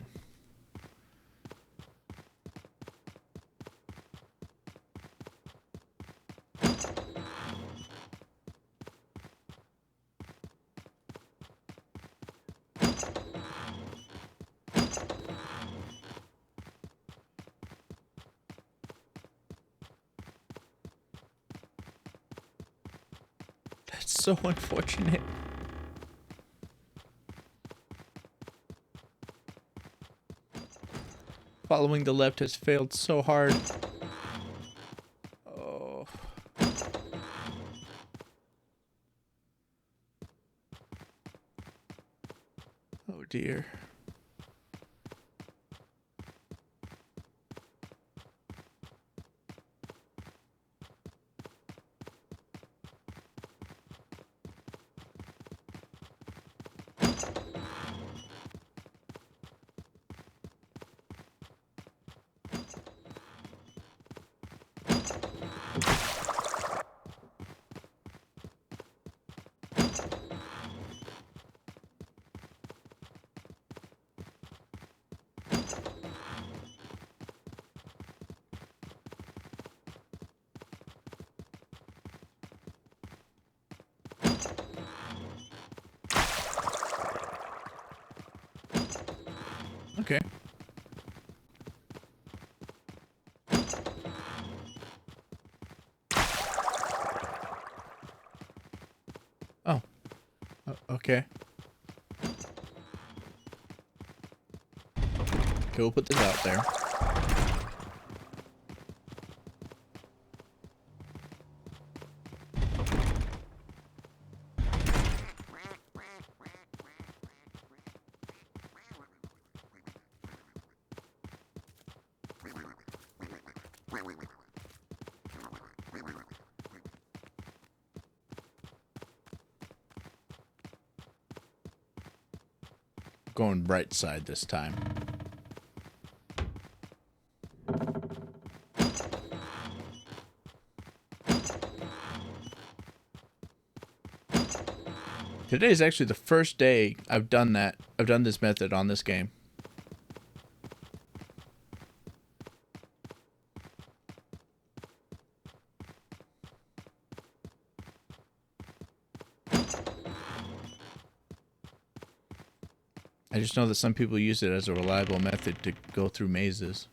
That's so unfortunate. Following the left has failed so hard. Oh. Oh dear. Okay. Oh. Okay. Okay, we'll put this out there. Going bright side this time. Today is actually the first day I've done that. I've done this method on this game. I just know that some people use it as a reliable method to go through mazes.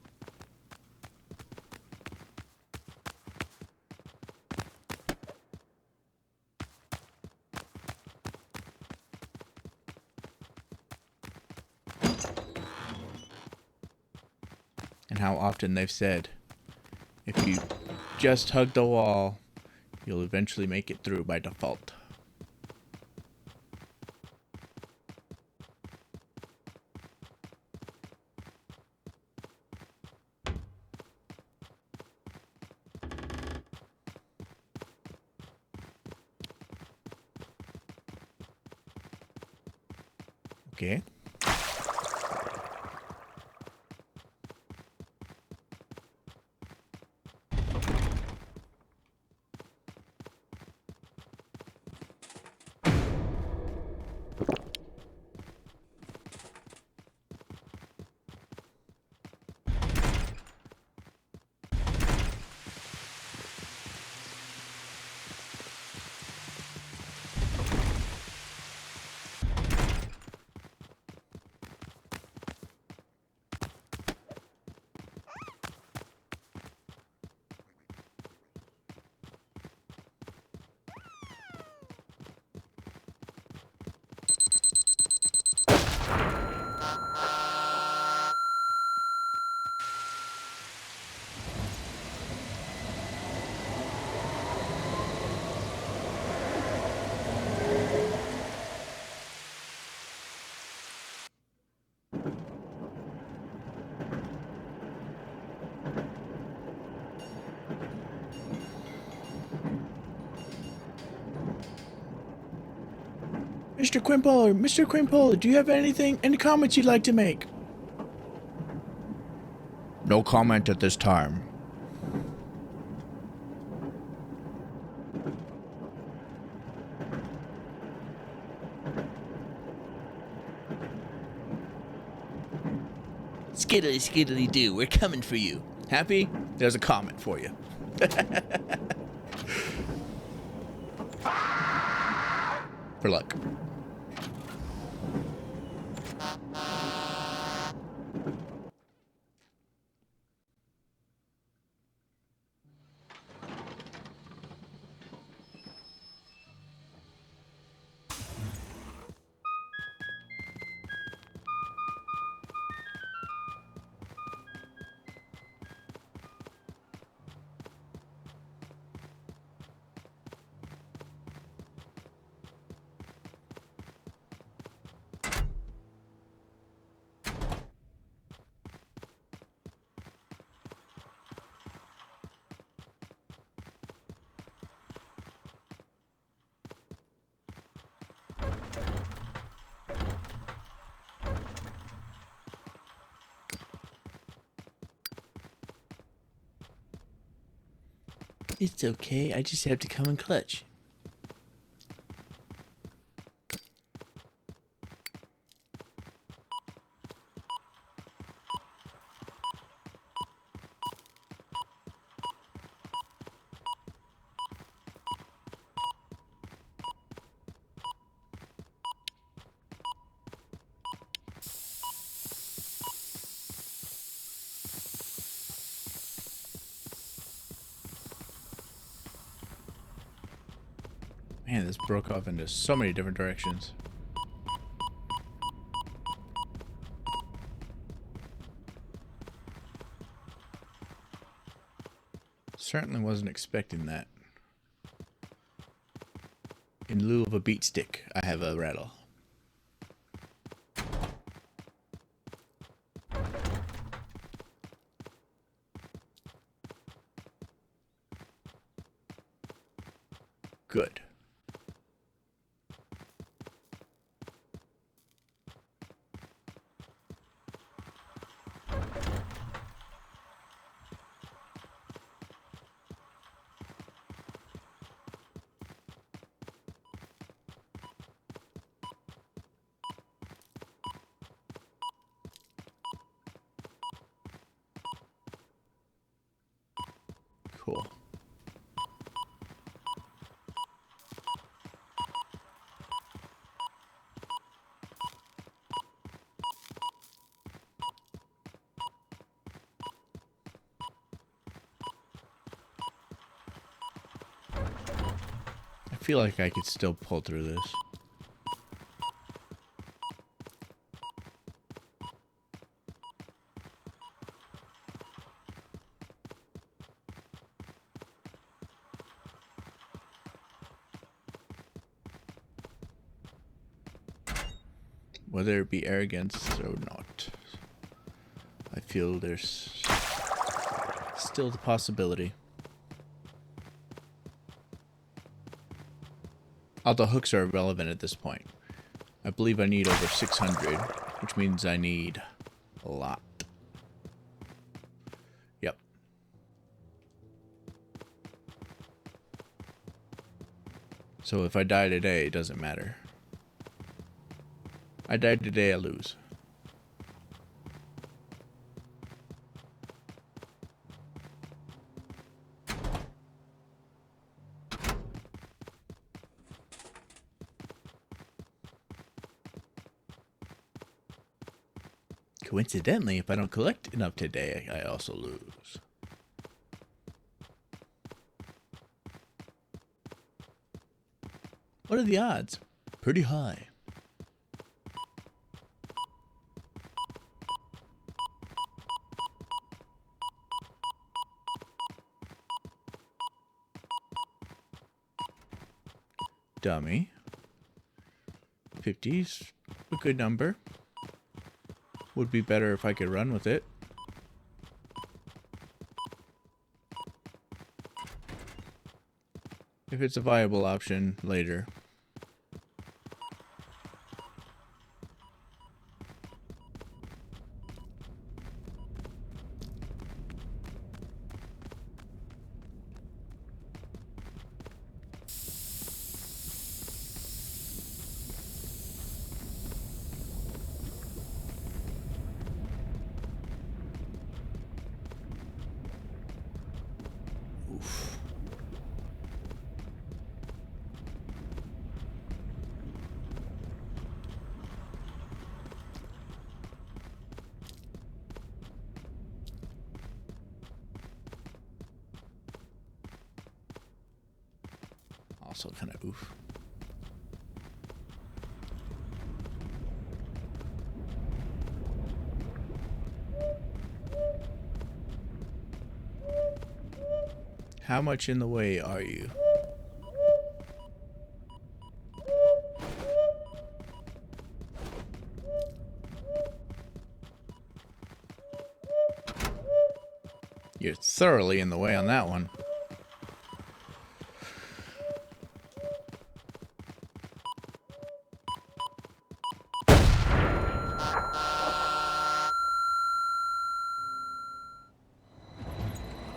And how often they've said, if you just hug the wall, you'll eventually make it through by default. Okay. Mr. QuinPolar, do you have any comments you'd like to make? No comment at this time. Skiddly skiddly do, we're coming for you. Happy? There's a comment for you. For luck. It's okay, I just have to come in clutch. Man, this broke off into so many different directions. Certainly wasn't expecting that. In lieu of a beat stick, I have a rattle. Good. Cool. I feel like I could still pull through this. Whether it be arrogance or not, I feel there's still the possibility. Although hooks are irrelevant at this point. I believe I need over 600, which means I need a lot. Yep. So if I die today, it doesn't matter. I die today, I lose. Coincidentally, if I don't collect enough today, I also lose. What are the odds? Pretty high. Dummy. 50's a good number. Would be better if I could run with it. If it's a viable option later. also kind of oof. How much in the way are you? You're thoroughly in the way on that one.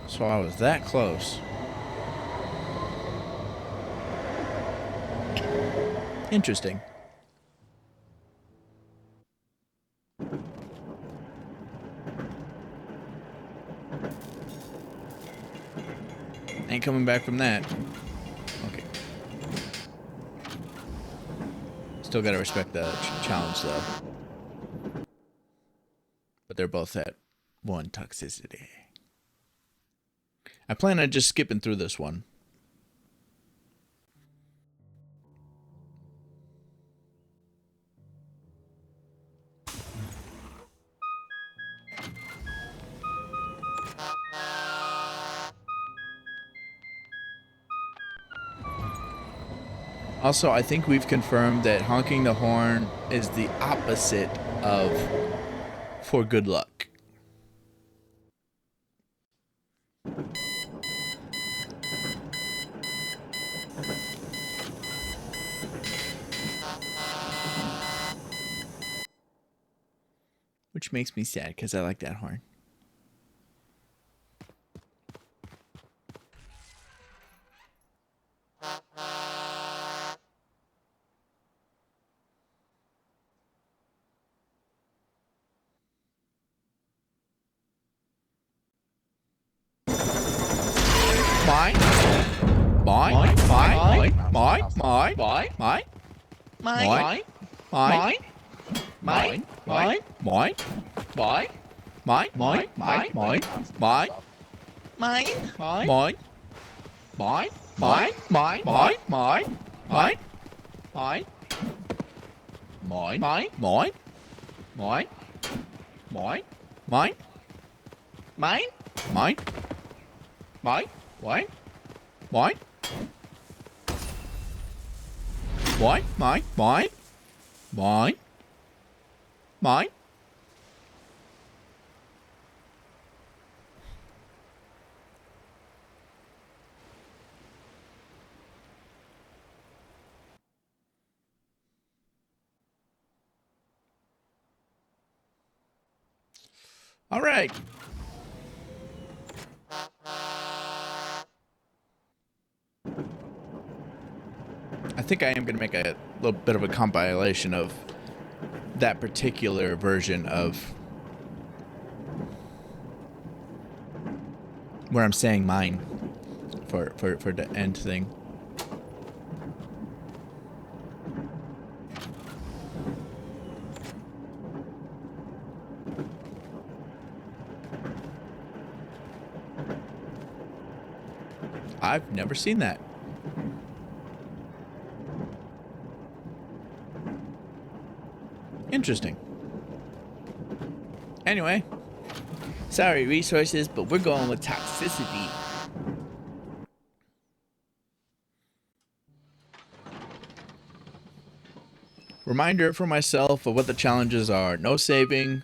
So I was that close. Interesting. Ain't coming back from that. Okay. Still gotta respect the challenge though. But they're both at 1 toxicity. I plan on just skipping through this one. Also, I think we've confirmed that honking the horn is the opposite of for good luck. Which makes me sad because I like that horn. Mine. All right. I think I am going to make a little bit of a compilation of that particular version of where I'm saying mine for the end thing. I've never seen that. Interesting. Anyway, sorry resources, but we're going with toxicity. Reminder for myself of what the challenges are. No saving,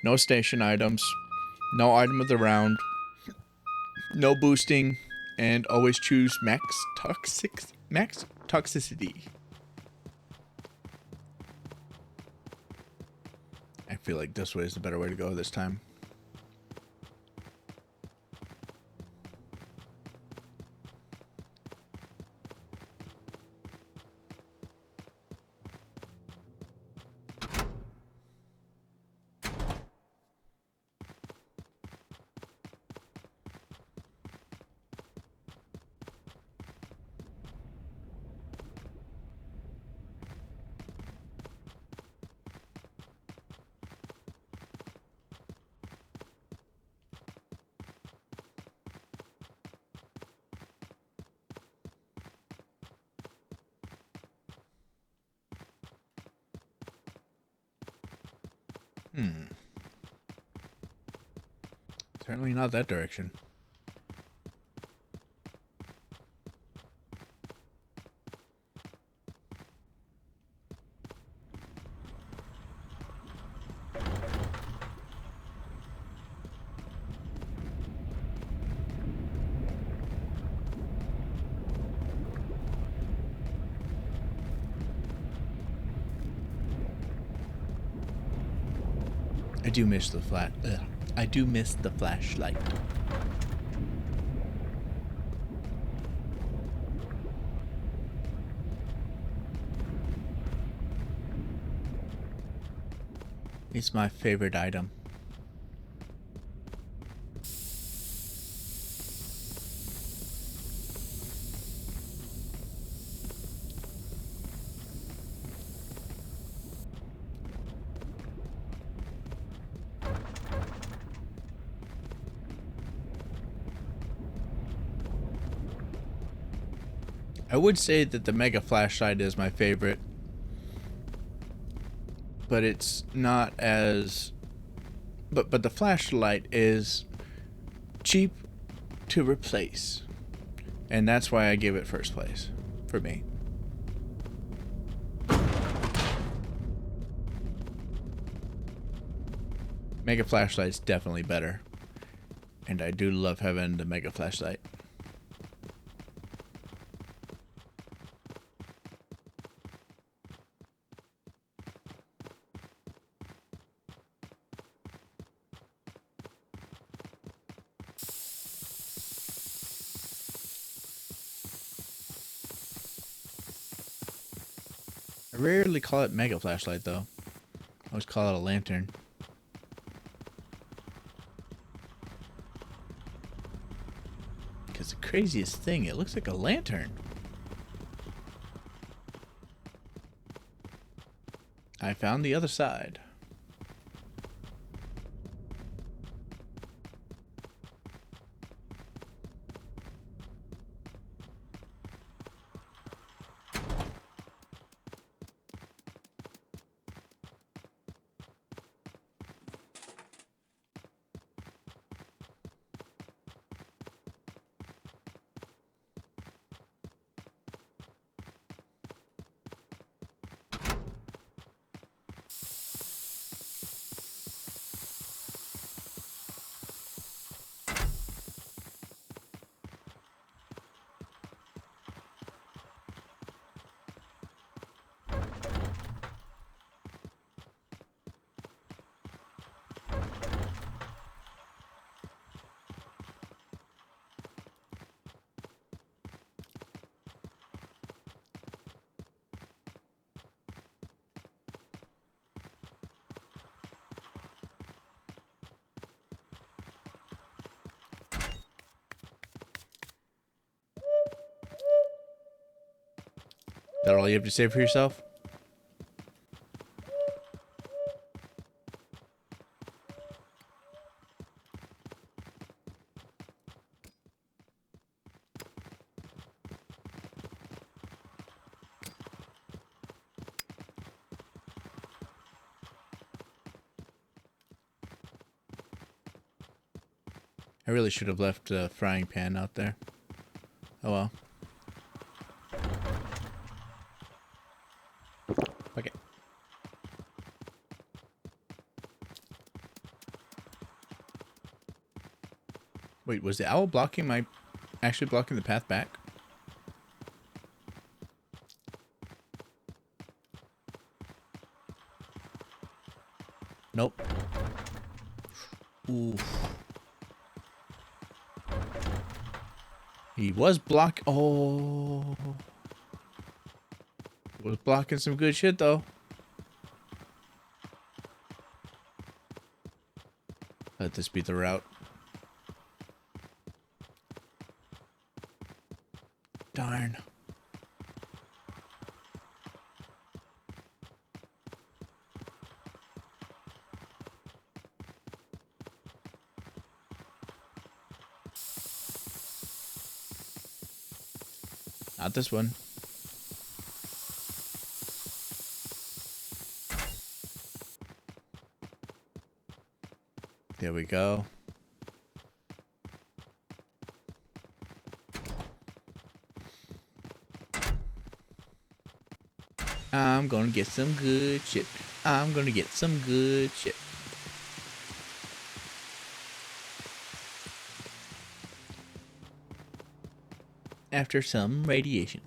no station items, no item of the round, no boosting, and always choose max toxicity. I feel like this way is the better way to go this time. Certainly not that direction. I do miss the flat. I do miss the flashlight. It's my favorite item. I would say that the mega flashlight is my favorite, but it's not as but the flashlight is cheap to replace, and that's why I give it first place for me. Mega flashlight's definitely better, and I do love having the mega flashlight. I rarely call it mega flashlight though. I always call it a lantern. Because the craziest thing, it looks like a lantern. I found the other side. That all you have to say for yourself? I really should have left the frying pan out there. Oh well. Okay. Wait, was the owl blocking my... actually blocking the path back? Nope. Oof. He was oh. Was blocking some good shit though. Let this be the route. Darn. Not this one. There we go. I'm gonna get some good shit. I'm gonna get some good shit. After some radiation.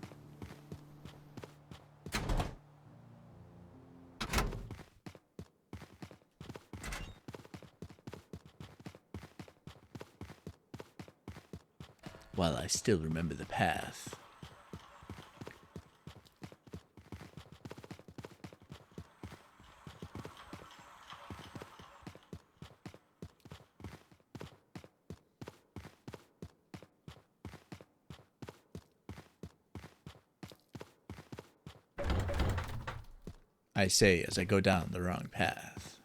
While I still remember the path. I say as I go down the wrong path.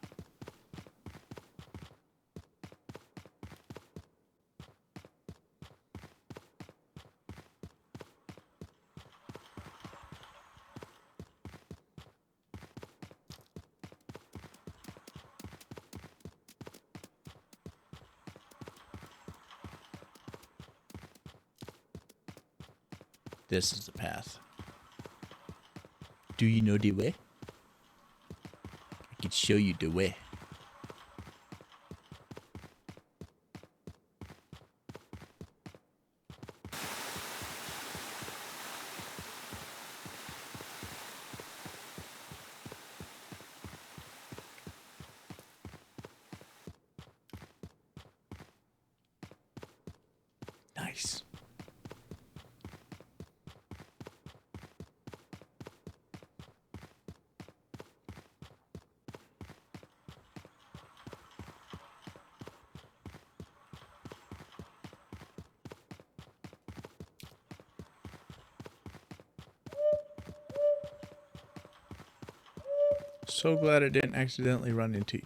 This is the path. Do you know the way? I can show you the way. Nice. So glad I didn't accidentally run into you.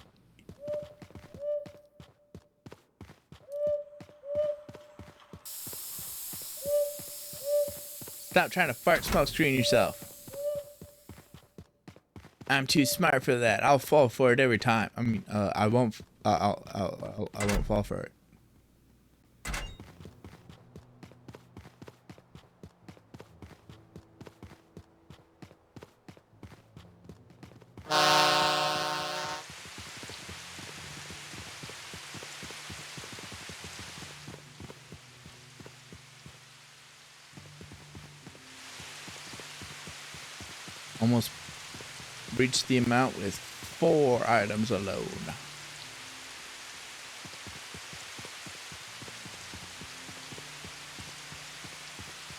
Stop trying to fart smoke screen yourself. I'm too smart for that. I'll fall for it every time. I mean, I won't. I won't fall for it. Almost reached the amount with 4 items alone.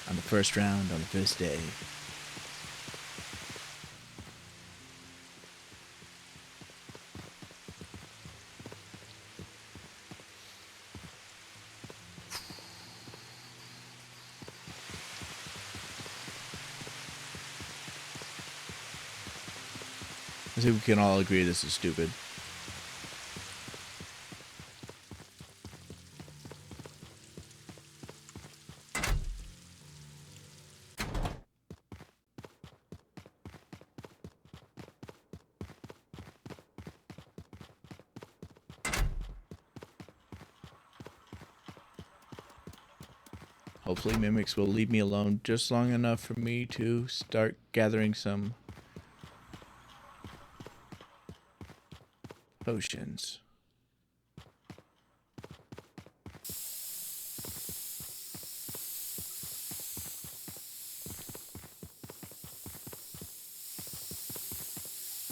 On the first round, on the first day. I think we can all agree this is stupid. Hopefully Mimics will leave me alone just long enough for me to start gathering some potions.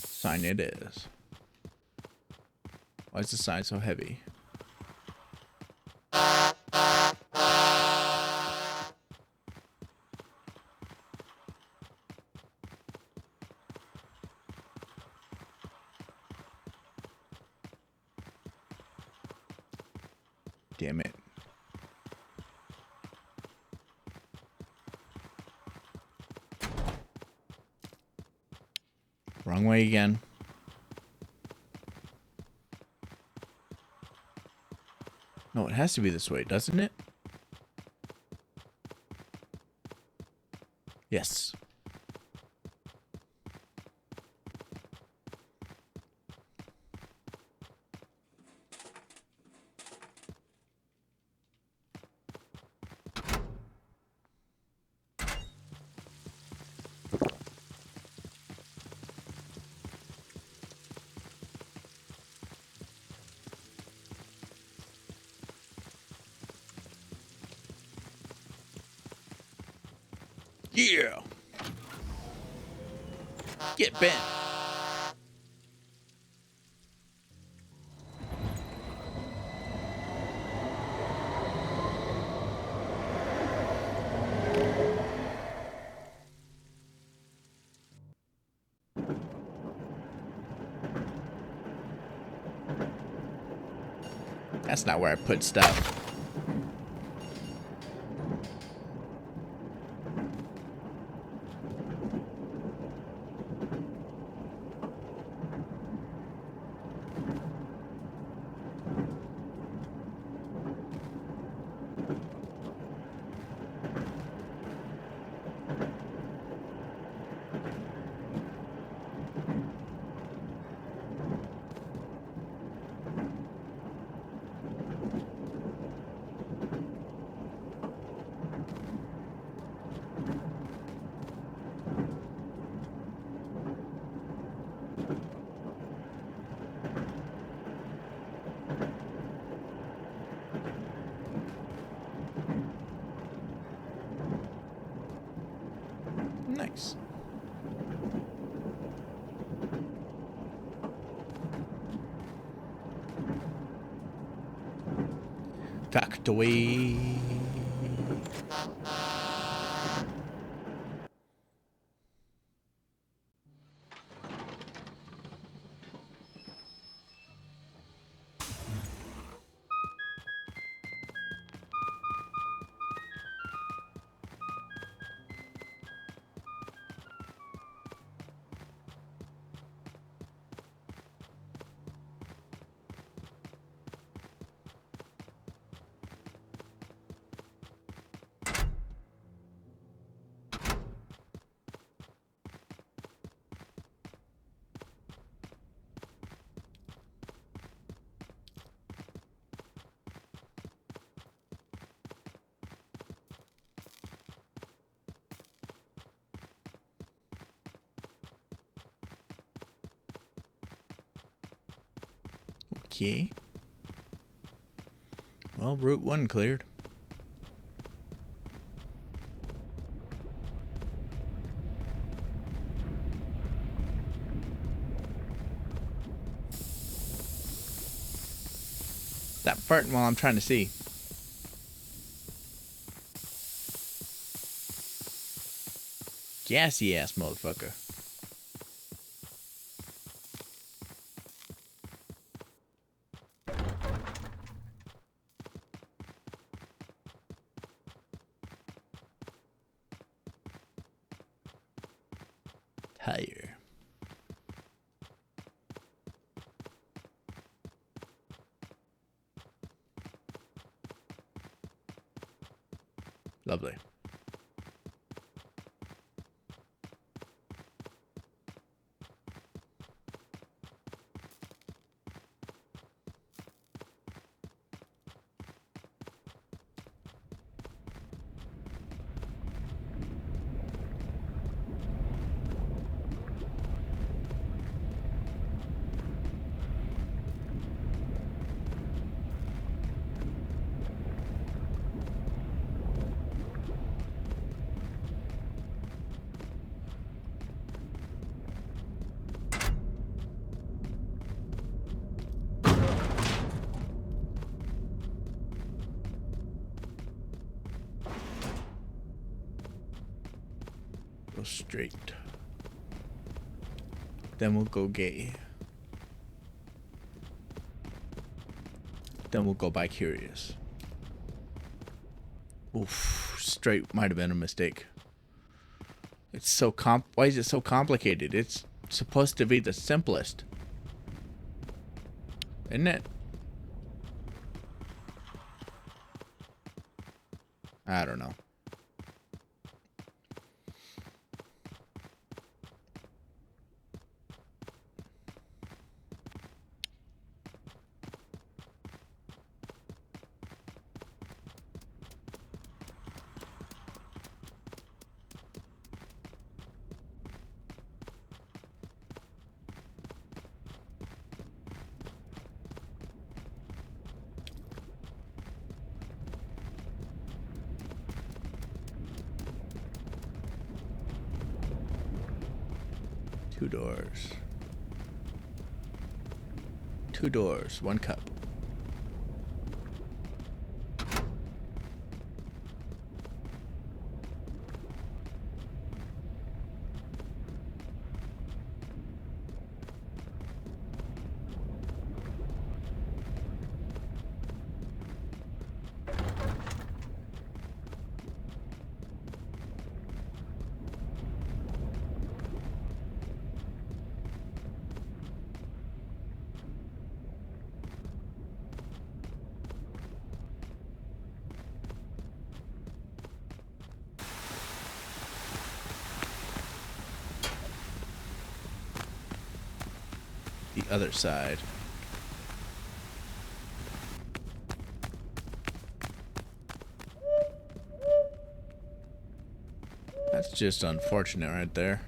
Sign it is. Why is the sign so heavy? Damn it. Wrong way again. No, it has to be this way, doesn't it? Yes. Yeah. Get bent. That's not where I put stuff. Nice. Tucked away. Okay. Well, Route 1 cleared. Stop farting while I'm trying to see. Gassy ass motherfucker. Tire. Lovely. Go straight. Then we'll go gay. Then we'll go by curious. Oof, straight might have been a mistake. It's so why is it so complicated? It's supposed to be the simplest. Isn't it? I don't know. Two doors. Two doors, one cup. The other side. That's just unfortunate right there.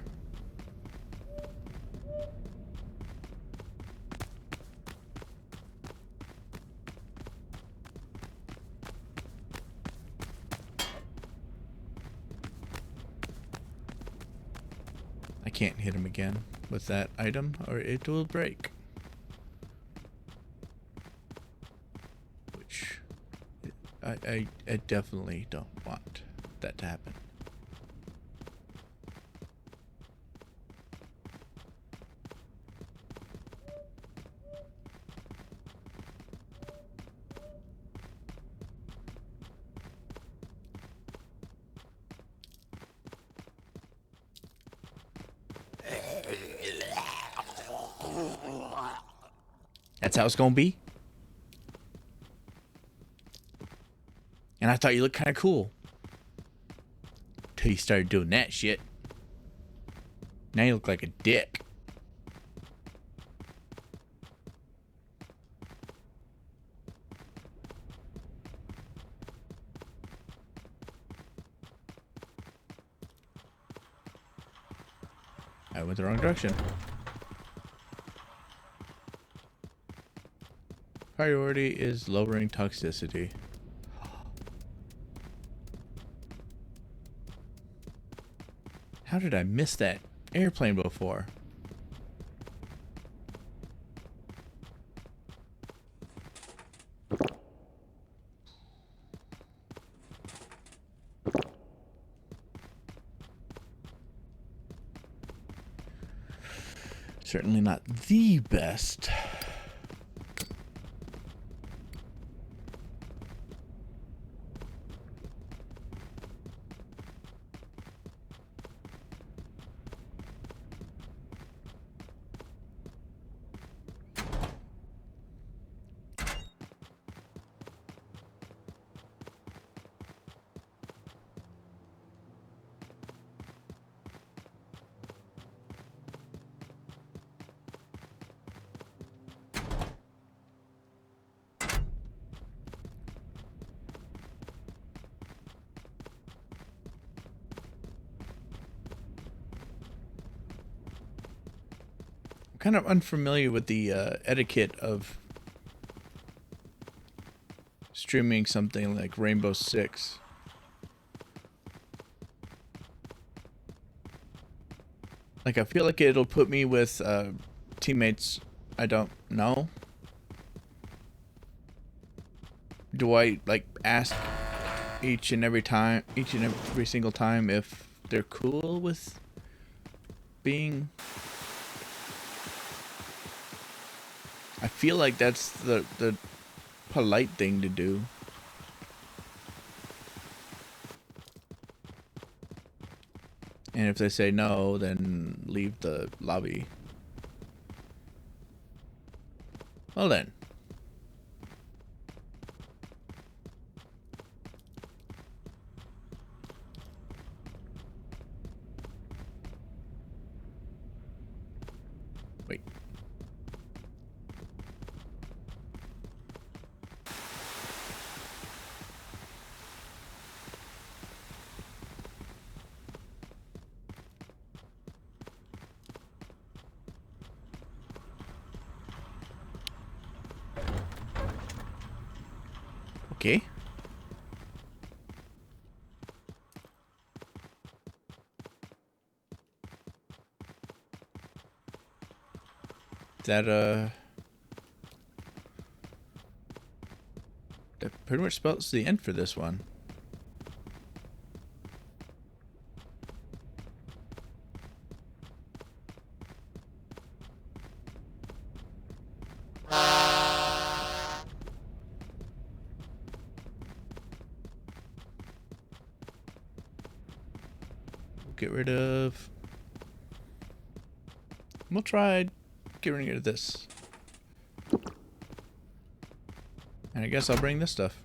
I can't hit him again with that item or it will break. Which I definitely don't want that to happen. That's how it's gonna be. And I thought you looked kind of cool. Till you started doing that shit. Now you look like a dick. I went the wrong direction. Priority is lowering toxicity. How did I miss that airplane before? Certainly not the best. Kind of unfamiliar with the etiquette of streaming something like Rainbow Six. Like, I feel like it'll put me with teammates I don't know. Do I, like, ask each and every single time if they're cool with being... I feel like that's the polite thing to do. And if they say no, then leave the lobby. Well then. Wait. Okay. that pretty much spells the end for this one. Get rid of. We'll try getting rid of this. And I guess I'll bring this stuff.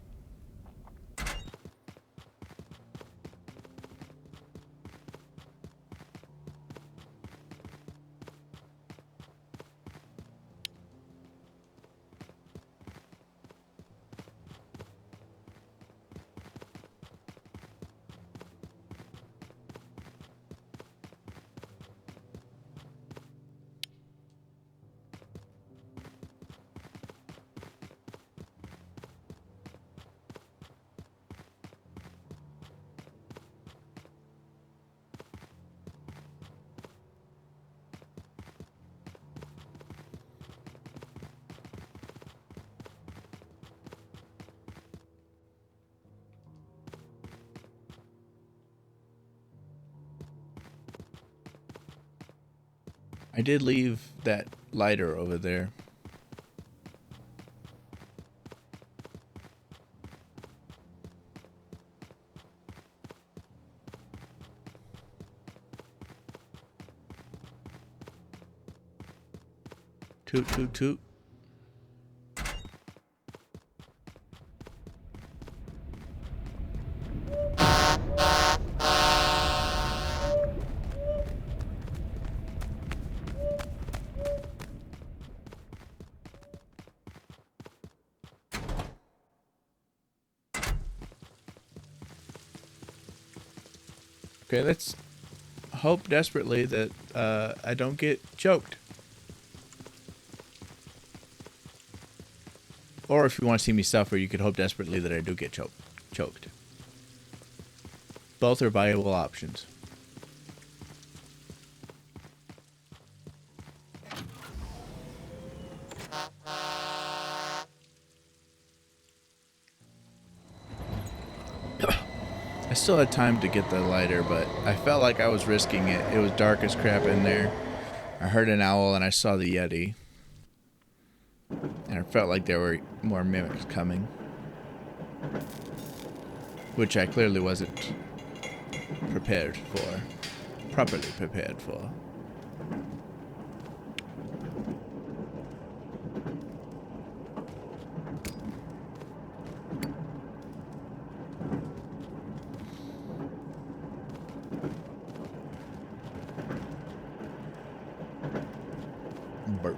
I did leave that lighter over there. Toot, toot, toot. Okay, let's hope desperately that I don't get choked. Or if you want to see me suffer, you could hope desperately that I do get choked. Both are viable options. I still had time to get the lighter, but I felt like I was risking it. It was dark as crap in there. I heard an owl and I saw the Yeti. And I felt like there were more mimics coming. Which I clearly wasn't prepared for. Properly prepared for. Burp.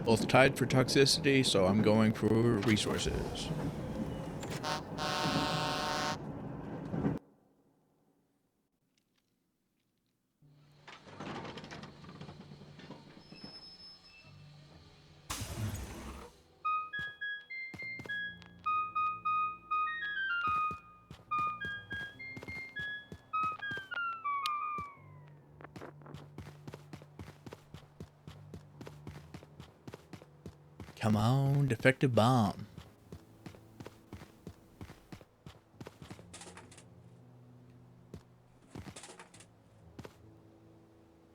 Both tied for toxicity, so I'm going for resources. Come on, defective bomb.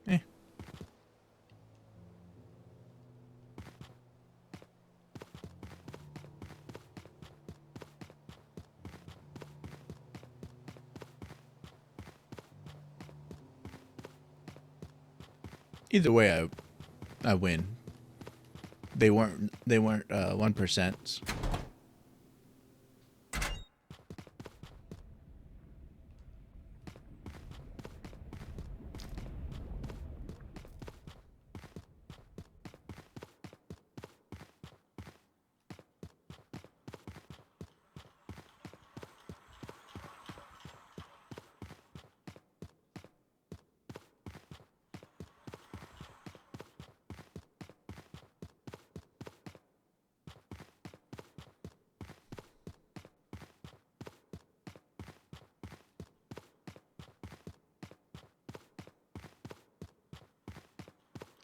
Eh. Either way, I win. They weren't 1%.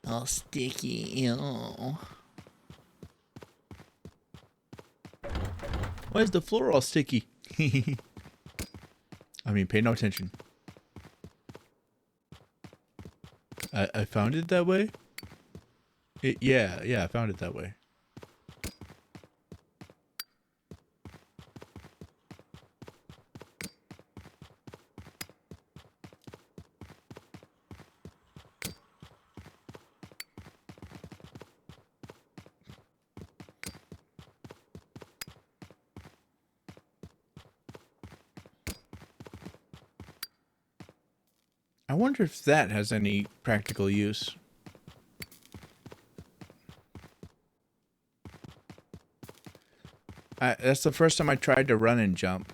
All sticky. Ew. Why is the floor all sticky? I mean, pay no attention. I found it that way? Yeah, I found it that way. I wonder if that has any practical use. That's the first time I tried to run and jump.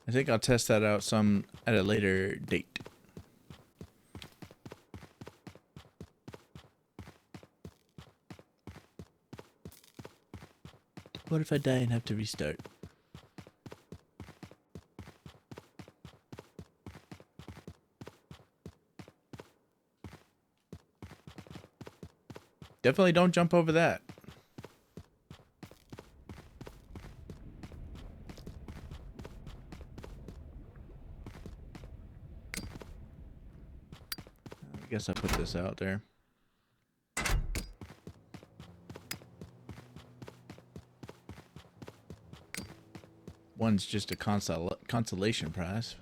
I think I'll test that out some at a later date. What if I die and have to restart? Definitely don't jump over that. I guess I'll put this out there. One's just a consolation prize.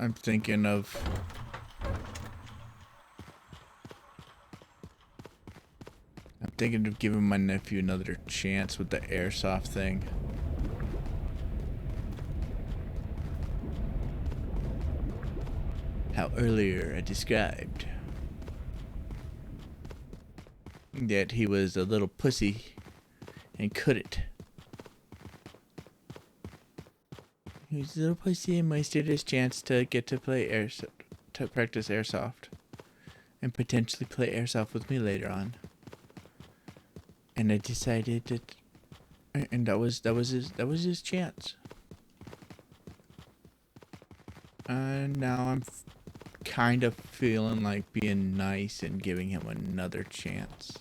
I'm thinking of giving my nephew another chance with the airsoft thing. How earlier I described that he was a little pussy and couldn't. He was a little pussy and wasted his chance to get to play to practice airsoft, and potentially play airsoft with me later on. And I decided that, and that was his chance. And now I'm kind of feeling like being nice and giving him another chance.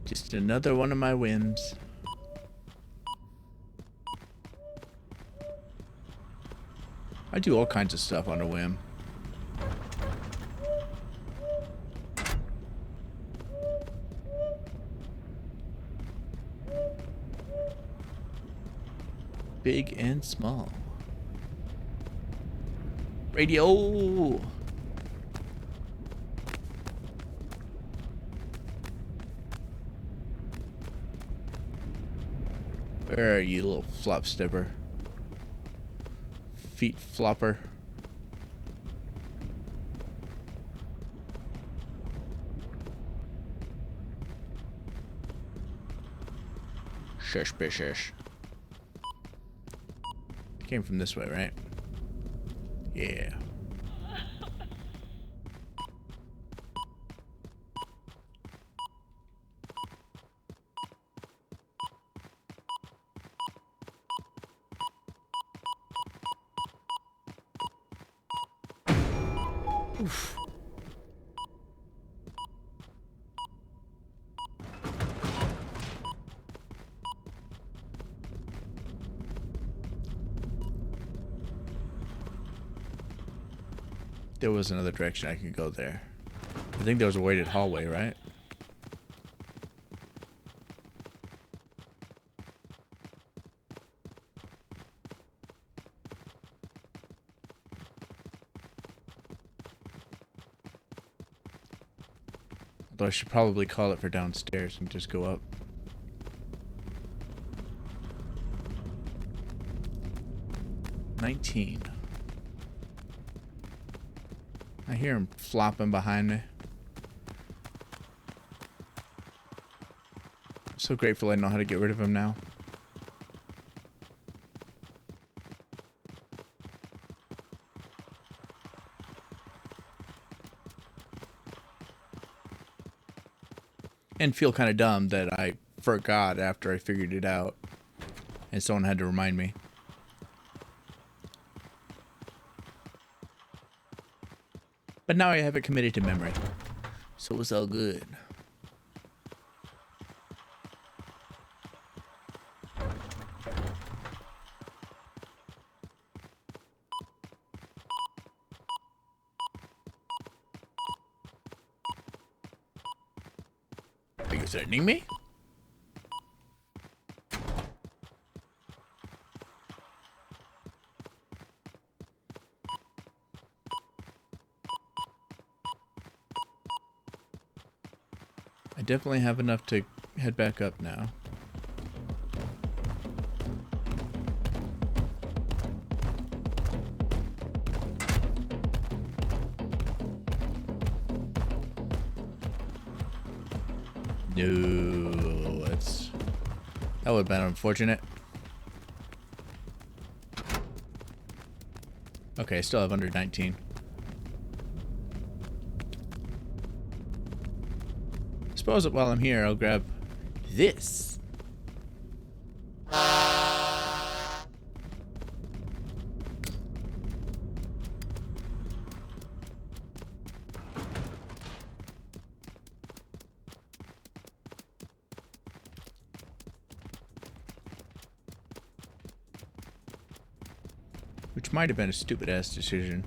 Just another one of my whims. I do all kinds of stuff on a whim. Big and small. Radio! Where are you, little flop stepper? Feet flopper. Suspicious. Came from this way, right? Yeah. Oof. there was another direction I could go there. I think there was a weighted hallway, right? Although I should probably call it for downstairs and just go up. $19. I hear him flopping behind me. I'm so grateful I know how to get rid of him now. And feel kind of dumb that I forgot after I figured it out. And someone had to remind me. But now I have it committed to memory. So it's all good. Are you threatening me? I definitely have enough to head back up now. No, that would have been unfortunate. Okay, I still have under 19. Suppose that while I'm here, I'll grab this. Which might have been a stupid-ass decision.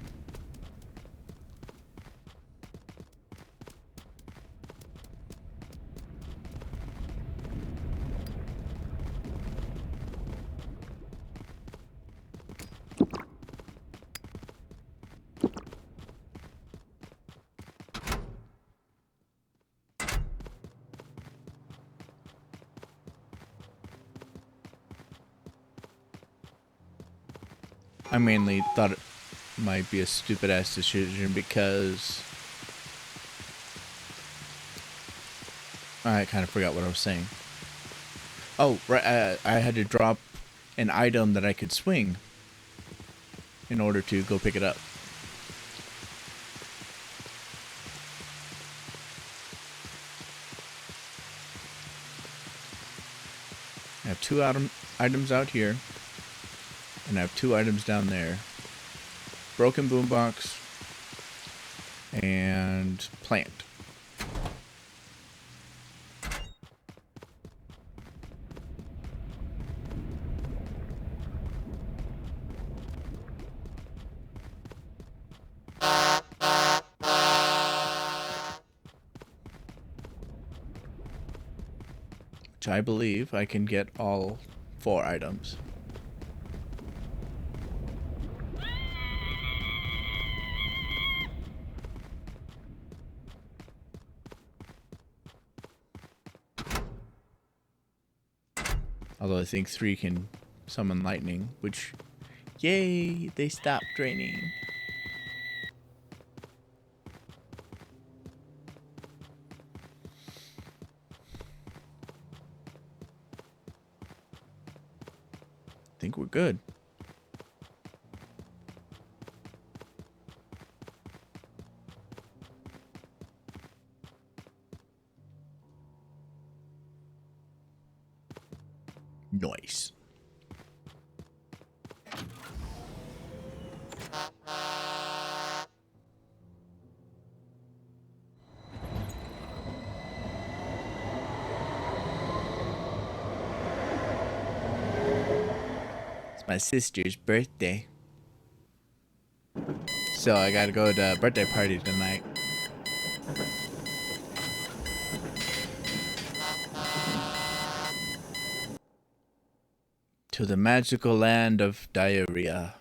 I mainly thought it might be a stupid-ass decision because I kind of forgot what I was saying. Oh, right, I had to drop an item that I could swing in order to go pick it up. I have two items out here. And I have two items down there. Broken boombox and plant. Which I believe I can get all 4 items. Although I think 3 can summon lightning, which, yay, they stopped draining. I think we're good. Nice. It's my sister's birthday. So I gotta go to a birthday party tonight. To the magical land of diarrhea.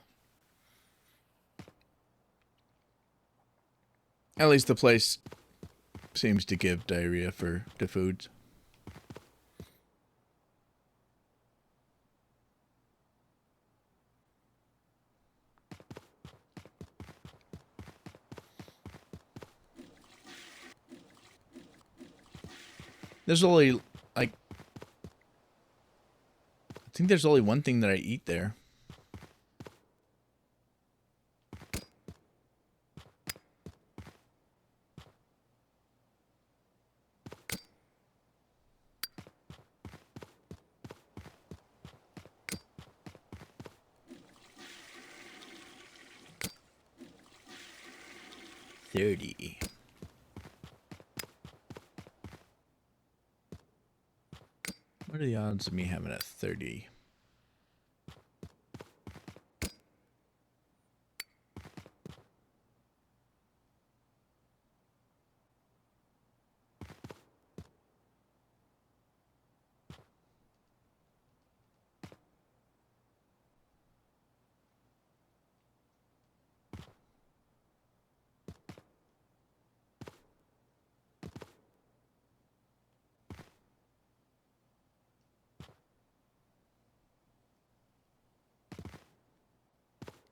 At least the place seems to give diarrhea for the foods. There's only, like, I think there's only one thing that I eat there. $30. What are the odds of me having a 30?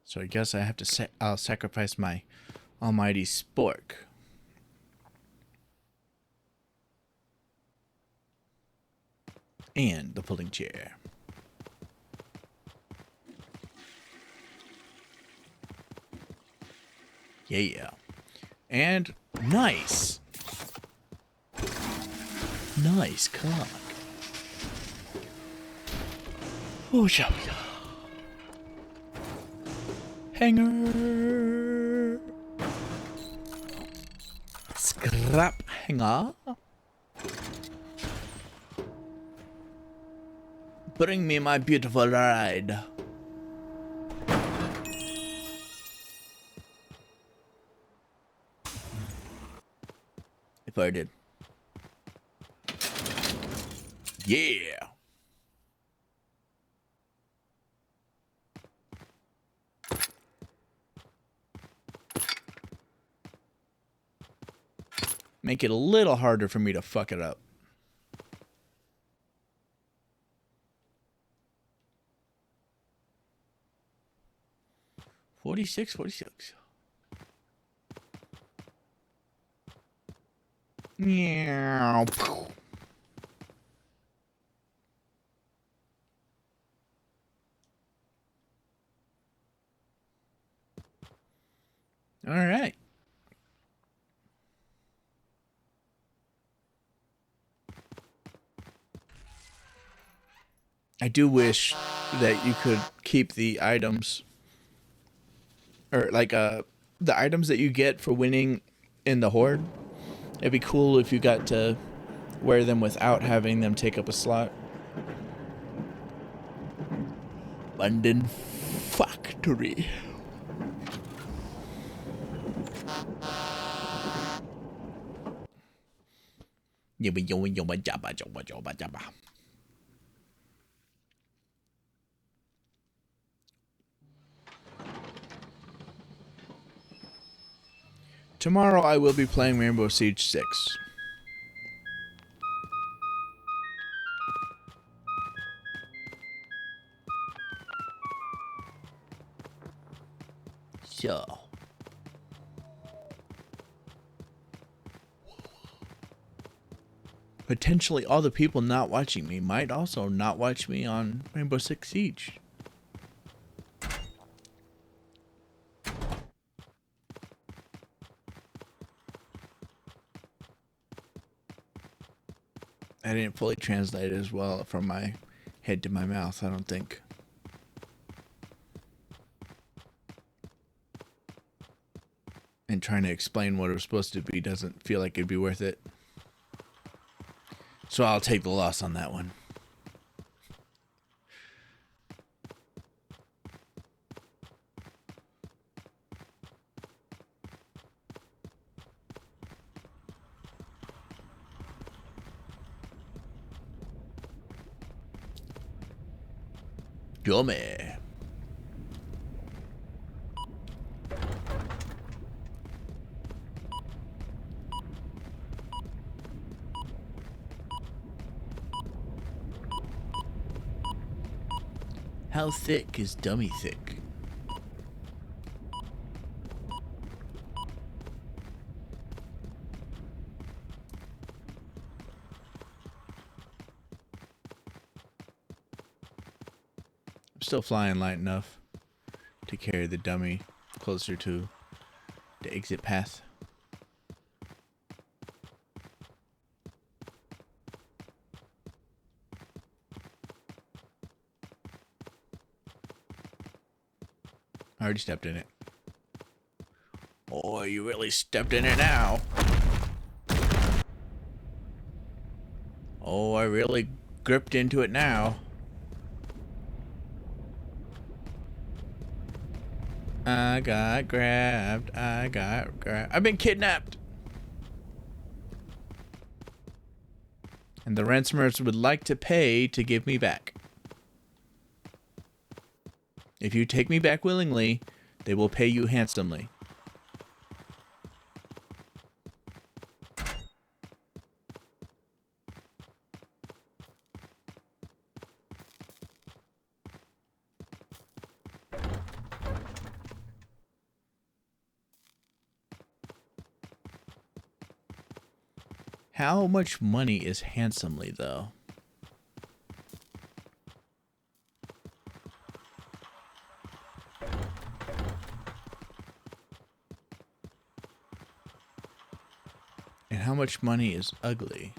So I guess I have to I'll sacrifice my almighty spork. And the pulling chair. Yeah. And nice. Nice cock. Oh, shall we go? Hanger. Scrap hanger. Bring me my beautiful ride. If I did. Yeah. Make it a little harder for me to fuck it up. $46. Yeah. All right. I do wish that you could keep the items, or like the items that you get for winning in the horde. It'd be cool if you got to wear them without having them take up a slot. London Factory. Jabba. Tomorrow I will be playing Rainbow Siege 6. So. Potentially all the people not watching me might also not watch me on Rainbow Six Siege. I didn't fully translate it as well from my head to my mouth, I don't think. And trying to explain what it was supposed to be doesn't feel like it'd be worth it. So I'll take the loss on that one. Dummy. How thick is dummy thick? I'm still flying light enough to carry the dummy closer to the exit path. I already stepped in it. Oh, you really stepped in it now. Oh, I really gripped into it now. I got grabbed. I've been kidnapped. And the ransomers would like to pay to give me back. If you take me back willingly, they will pay you handsomely. How much money is handsomely, though? And how much money is ugly?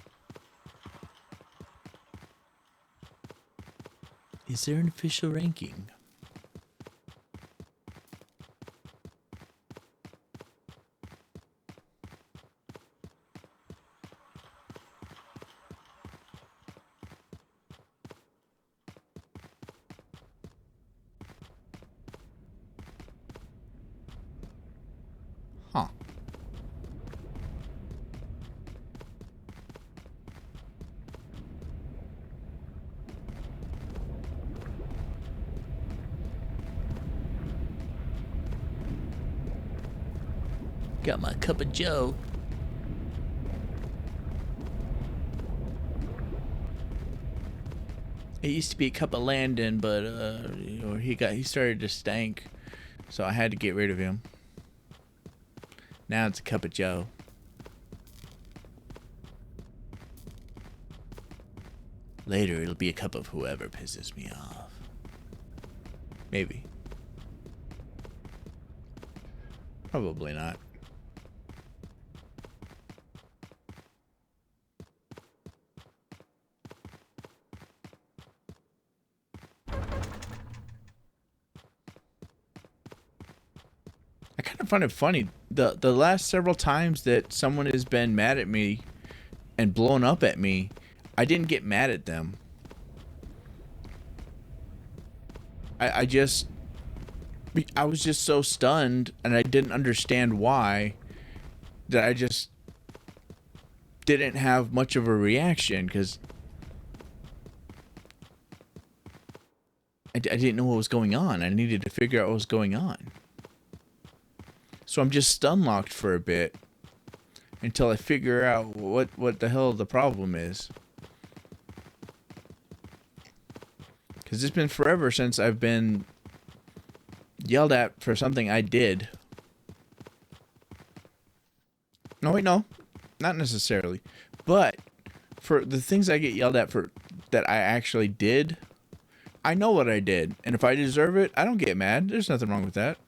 Is there an official ranking? Huh. Got my cup of joe. It used to be a cup of Landon, but he started to stank, so I had to get rid of him. Now it's a cup of joe. Later it'll be a cup of whoever pisses me off. Maybe. Probably not. I kind of find it funny. The last several times that someone has been mad at me and blown up at me, I didn't get mad at them. I was just so stunned, and I didn't understand why, that I just didn't have much of a reaction, because I didn't know what was going on. I needed to figure out what was going on. So I'm just stun locked for a bit until I figure out what the hell the problem is. Because it's been forever since I've been yelled at for something I did. No, wait, no. Not necessarily. But for the things I get yelled at for that I actually did, I know what I did. And if I deserve it, I don't get mad. There's nothing wrong with that.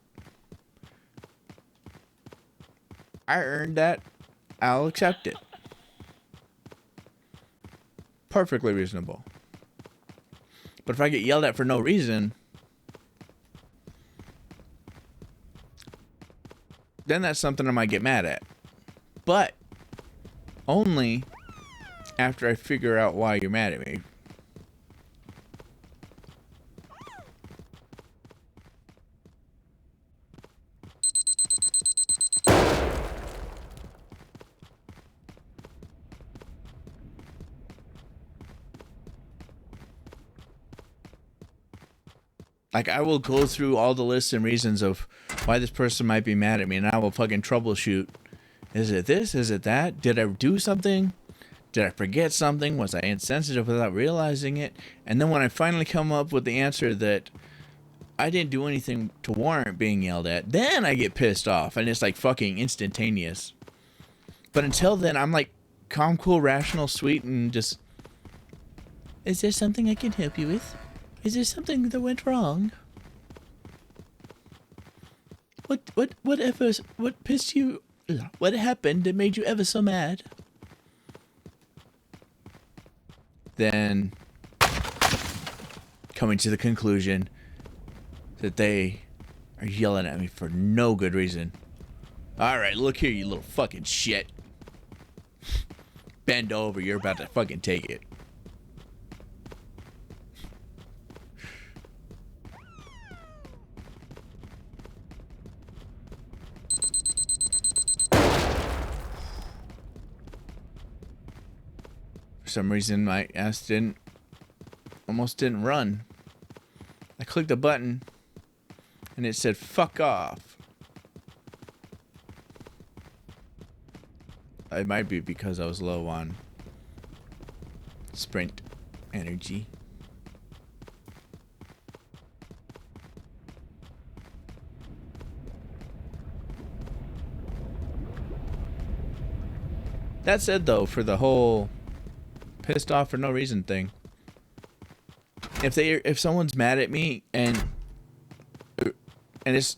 I earned that. I'll accept it. Perfectly reasonable. But if I get yelled at for no reason, then that's something I might get mad at. But only after I figure out why you're mad at me. Like, I will go through all the lists and reasons of why this person might be mad at me, and I will fucking troubleshoot. Is it this? Is it that? Did I do something? Did I forget something? Was I insensitive without realizing it? And then when I finally come up with the answer that I didn't do anything to warrant being yelled at, then I get pissed off, and it's like fucking instantaneous. But until then, I'm like calm, cool, rational, sweet, and just... Is there something I can help you with? Is there something that went wrong? What pissed you? What happened that made you ever so mad? Then coming to the conclusion that they are yelling at me for no good reason. All right, look here, you little fucking shit. Bend over, you're about to fucking take it. For some reason, my ass almost didn't run. I clicked the button, and it said, fuck off. It might be because I was low on sprint energy. That said, though, for the whole pissed off for no reason thing, if someone's mad at me and it's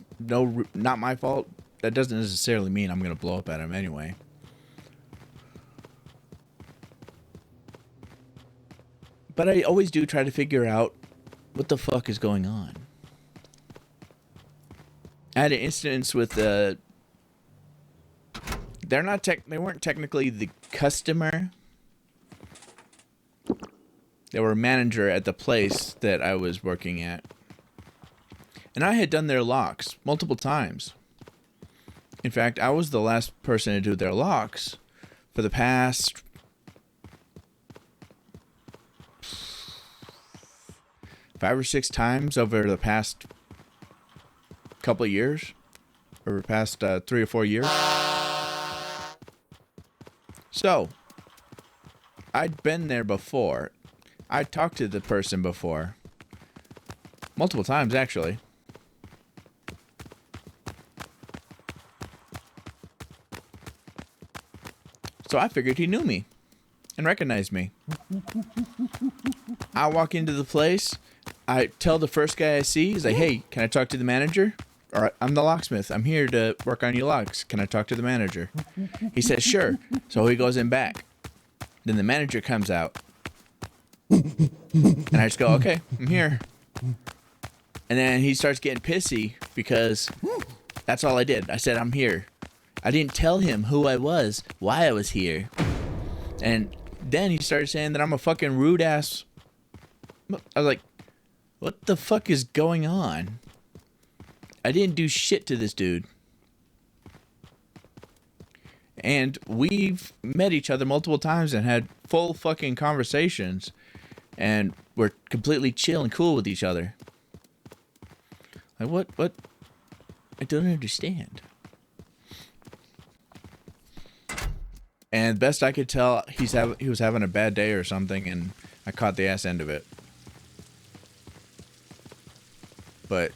not my fault, that doesn't necessarily mean I'm gonna blow up at them anyway. But I always do try to figure out what the fuck is going on. I had an instance with they weren't technically the customer. They were a manager at the place that I was working at. And I had done their locks multiple times. In fact, I was the last person to do their locks for the past 5 or 6 times over the past couple of years. Over the past 3 or 4 years. So, I'd been there before. I talked to the person before. Multiple times, actually. So I figured he knew me and recognized me. I walk into the place. I tell the first guy I see, he's like, hey, can I talk to the manager? All right, I'm the locksmith. I'm here to work on your locks. Can I talk to the manager? He says, sure. So he goes in back. Then the manager comes out. And I just go, okay, I'm here. And then he starts getting pissy because that's all I did. I said, I'm here. I didn't tell him who I was, why I was here. And then he started saying that I'm a fucking rude ass. I was like, what the fuck is going on? I didn't do shit to this dude. And we've met each other multiple times and had full fucking conversations. And we're completely chill and cool with each other. Like, what? I don't understand. And best I could tell, he was having a bad day or something, and I caught the ass end of it. But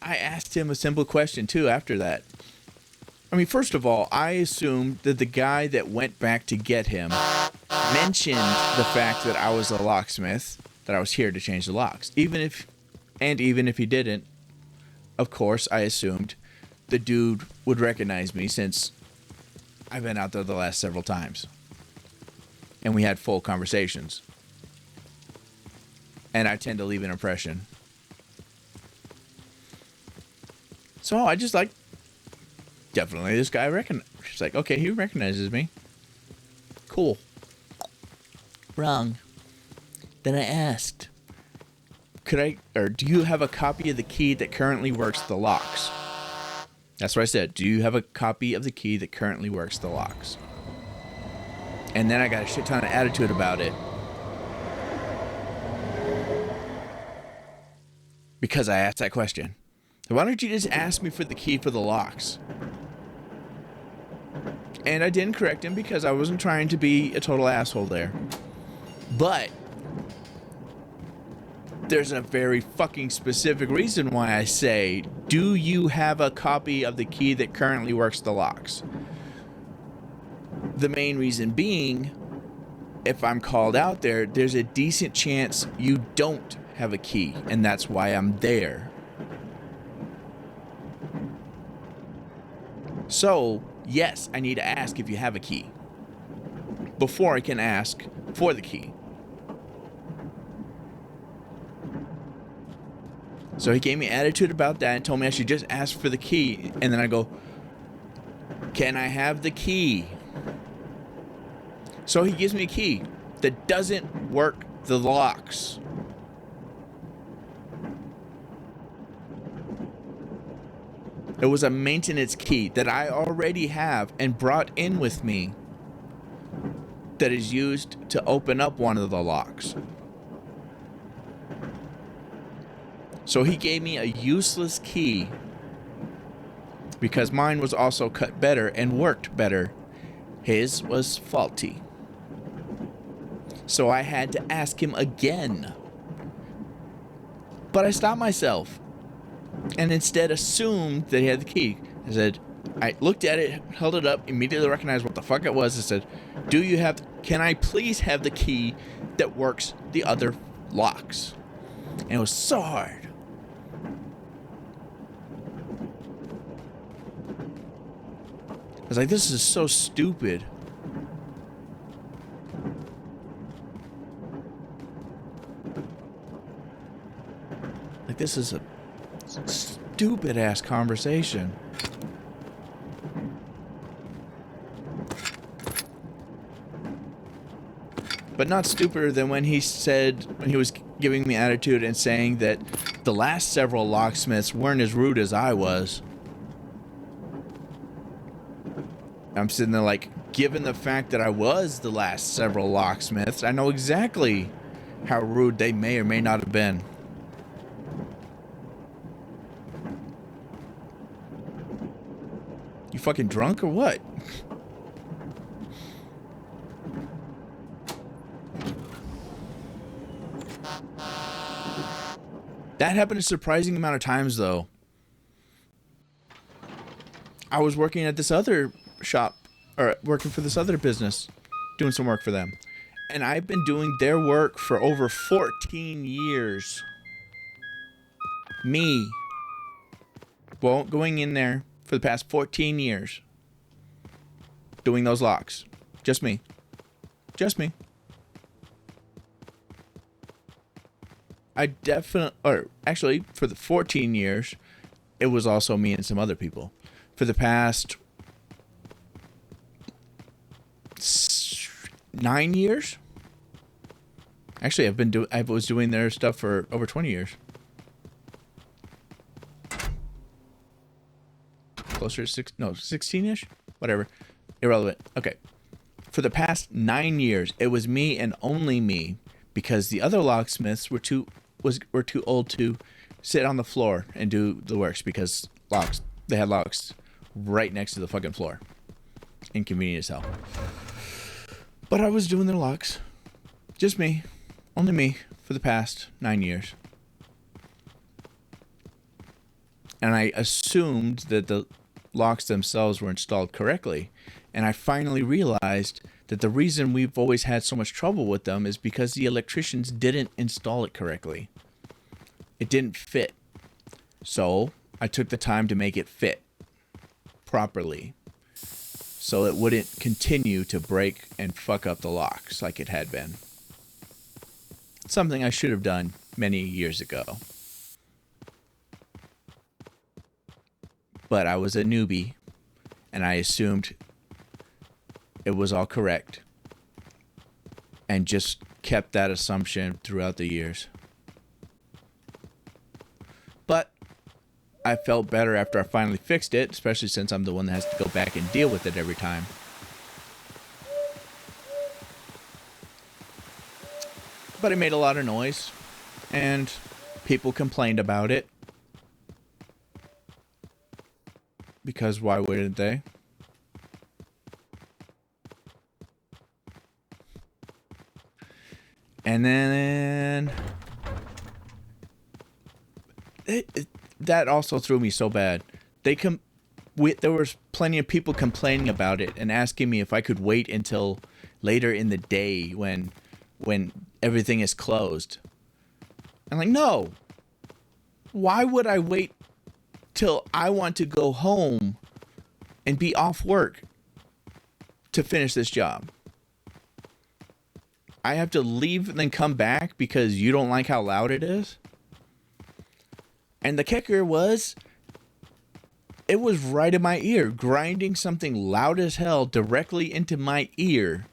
I asked him a simple question, too, after that. I mean, first of all, I assumed that the guy that went back to get him mentioned the fact that I was a locksmith, that I was here to change the locks. Even if he didn't, of course, I assumed the dude would recognize me since I've been out there the last several times. And we had full conversations. And I tend to leave an impression. So I just like, definitely this guy she's like, okay, he recognizes me. Cool. Wrong. Then I asked, do you have a copy of the key that currently works the locks? That's what I said. Do you have a copy of the key that currently works the locks? And then I got a shit ton of attitude about it. because I asked that question. So why don't you just ask me for the key for the locks? And I didn't correct him because I wasn't trying to be a total asshole there. But there's a very fucking specific reason why I say, do you have a copy of the key that currently works the locks? The main reason being, if I'm called out there, there's a decent chance you don't have a key, and that's why I'm there. So, yes, I need to ask if you have a key before I can ask for the key. So he gave me attitude about that and told me I should just ask for the key. And then I go, can I have the key? So he gives me a key that doesn't work the locks. It was a maintenance key that I already have and brought in with me that is used to open up one of the locks. So he gave me a useless key because mine was also cut better and worked better. His was faulty. So I had to ask him again. But I stopped myself and instead assumed that he had the key. I looked at it, held it up, immediately recognized what the fuck it was. I said, can I please have the key that works the other locks? And it was so hard. I was like, this is so stupid. Like, this is a stupid ass conversation. But not stupider than when he was giving me attitude and saying that the last several locksmiths weren't as rude as I was. I'm sitting there like, given the fact that I was the last several locksmiths, I know exactly how rude they may or may not have been. You fucking drunk or what? That happened a surprising amount of times, though. I was working at this other shop, or working for this other business, doing some work for them. And I've been doing their work for over 14 years. Me. Well, going in there for the past 14 years. Doing those locks. Just me. Just me. Actually, for the 14 years, it was also me and some other people. For the past 9 years? Actually, I was doing their stuff for over 20 years. Closer to 16-ish? Whatever. Irrelevant. Okay. For the past 9 years, it was me and only me, because the other locksmiths were too old to sit on the floor and do the works, because they had locks right next to the fucking floor. Inconvenient as hell. But I was doing their locks. Just me. Only me for the past 9 years. And I assumed that the locks themselves were installed correctly. And I finally realized that the reason we've always had so much trouble with them is because the electricians didn't install it correctly. It didn't fit. So I took the time to make it fit properly, so it wouldn't continue to break and fuck up the locks like it had been. Something I should have done many years ago. But I was a newbie, and I assumed it was all correct, and just kept that assumption throughout the years. But I felt better after I finally fixed it, especially since I'm the one that has to go back and deal with it every time. But it made a lot of noise, and People complained about it. Because why wouldn't they? And then that also threw me so bad. There was plenty of people complaining about it and asking me if I could wait until later in the day when everything is closed. I'm like, no. Why would I wait till I want to go home and be off work to finish this job? I have to leave and then come back because you don't like how loud it is? And the kicker was, it was right in my ear, grinding something loud as hell directly into my ear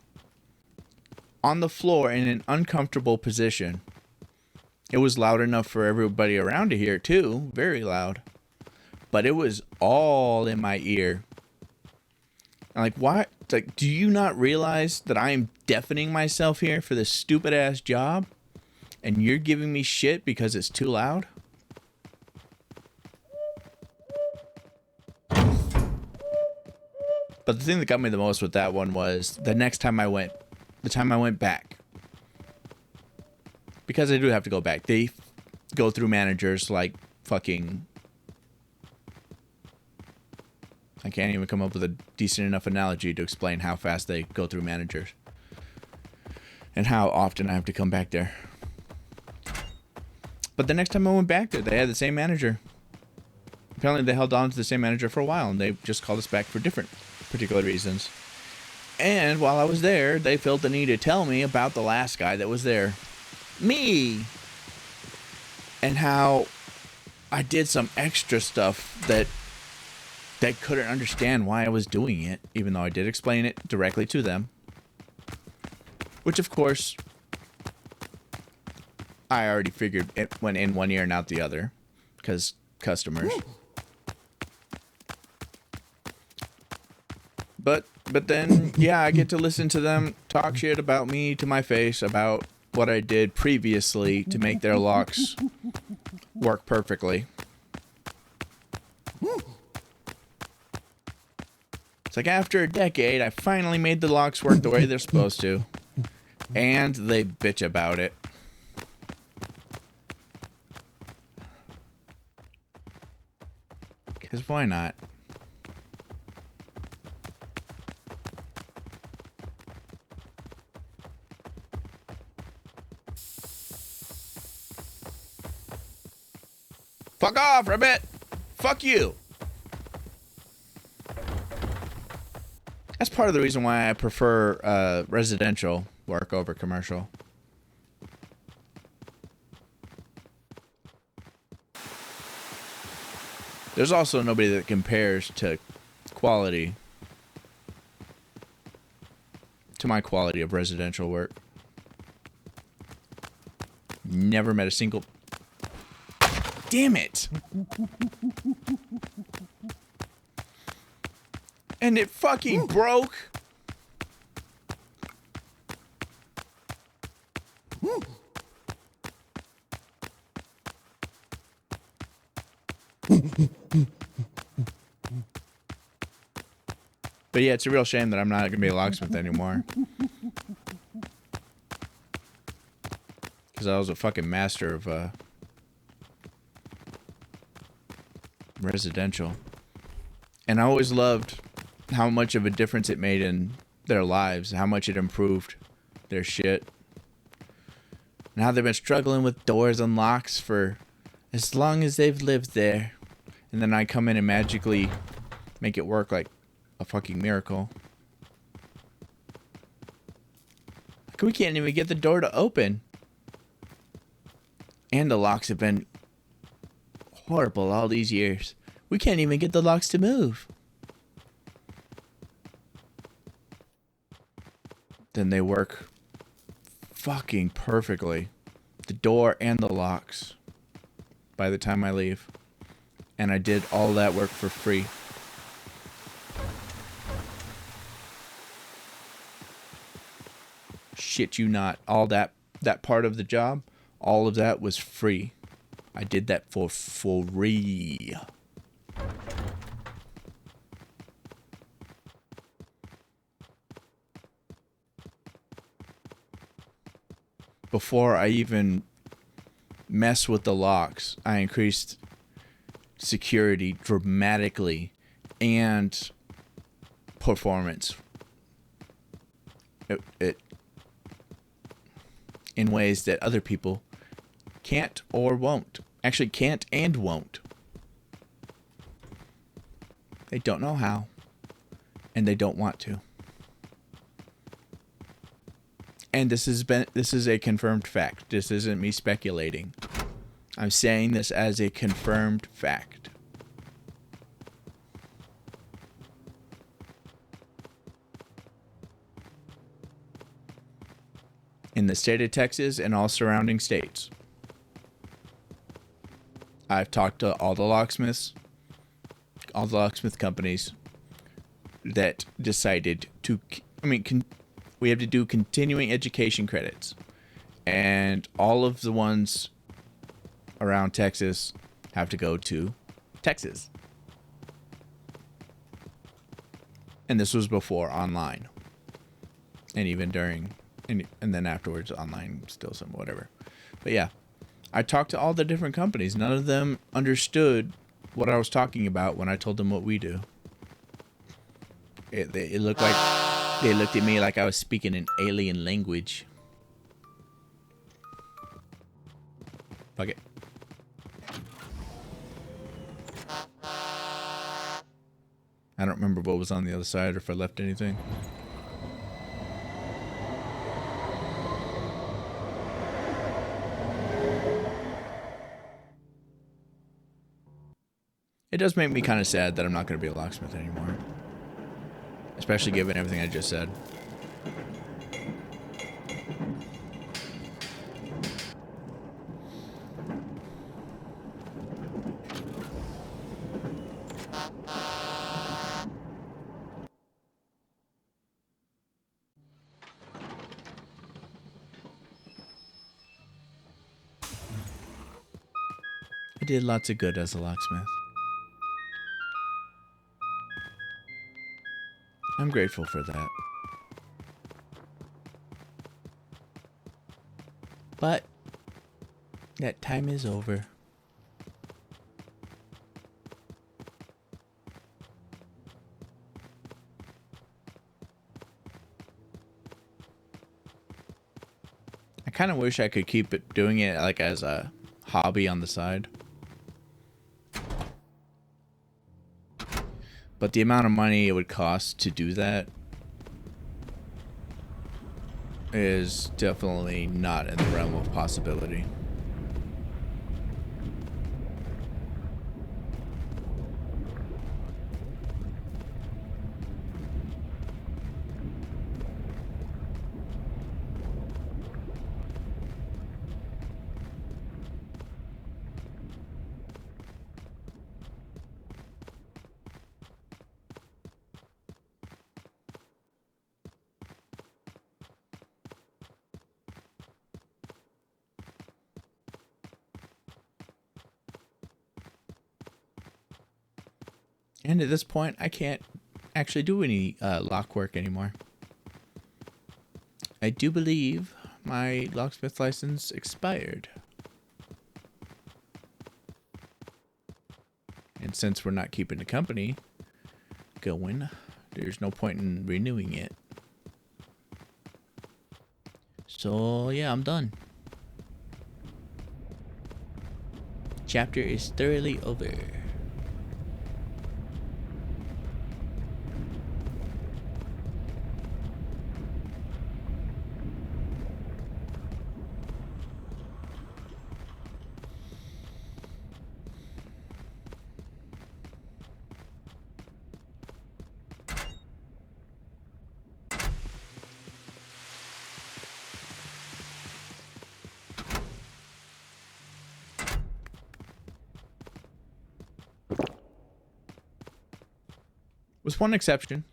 on the floor in an uncomfortable position. It was loud enough for everybody around to hear too, very loud. But it was all in my ear. I'm like, why? It's like, do you not realize that I am deafening myself here for this stupid ass job? And you're giving me shit because it's too loud? But the thing that got me the most with that one was the time I went back. Because I do have to go back. They go through managers like fucking... I can't even come up with a decent enough analogy to explain how fast they go through managers. And how often I have to come back there. But the next time I went back there, they had the same manager. Apparently they held on to the same manager for a while, and they just called us back for different particular reasons. And while I was there, they felt the need to tell me about the last guy that was there. Me! And how I did some extra stuff that they couldn't understand why I was doing it, even though I did explain it directly to them. Which, of course, I already figured it went in one ear and out the other, because customers. But then, yeah, I get to listen to them talk shit about me to my face about what I did previously to make their locks work perfectly. It's like after a decade, I finally made the locks work the way they're supposed to. And they bitch about it. Because why not? Fuck off, Rabbit! Fuck you! That's part of the reason why I prefer residential work over commercial. There's also nobody that compares to quality, to my quality of residential work. Never met a single... Damn it! And it fucking broke! But yeah, it's a real shame that I'm not going to be a locksmith anymore. Because I was a fucking master of residential. And I always loved how much of a difference it made in their lives, how much it improved their shit. And how they've been struggling with doors and locks for as long as they've lived there. And then I come in and magically make it work like a fucking miracle. Like, we can't even get the door to open. And the locks have been horrible all these years. We can't even get the locks to move. Then they work fucking perfectly. The door and the locks. By the time I leave. And I did all that work for free. Shit you not. All that part of the job, all of that was free. I did that for free. Before I even mess with the locks, I increased security dramatically and performance. It in ways that other people can't or won't. Actually, can't and won't. They don't know how, and they don't want to. And this is a confirmed fact. This isn't me speculating. I'm saying this as a confirmed fact. In the state of Texas and all surrounding states. I've talked to all the locksmiths, all the locksmith companies that decided to, we have to do continuing education credits. And all of the ones around Texas have to go to Texas. And this was before online. And even during, and then afterwards online, still some whatever. But yeah, I talked to all the different companies. None of them understood what I was talking about when I told them what we do. It looked like they looked at me like I was speaking an alien language. Fuck it. I don't remember what was on the other side or if I left anything. It does make me kind of sad that I'm not going to be a locksmith anymore. Especially given everything I just said. I did lots of good as a locksmith. I'm grateful for that. But that time is over. I kind of wish I could keep doing it like as a hobby on the side. But the amount of money it would cost to do that is definitely not in the realm of possibility. And at this point, I can't actually do any lock work anymore. I do believe my locksmith license expired. And since we're not keeping the company going, there's no point in renewing it. So yeah, I'm done. Chapter is thoroughly over. With one exception.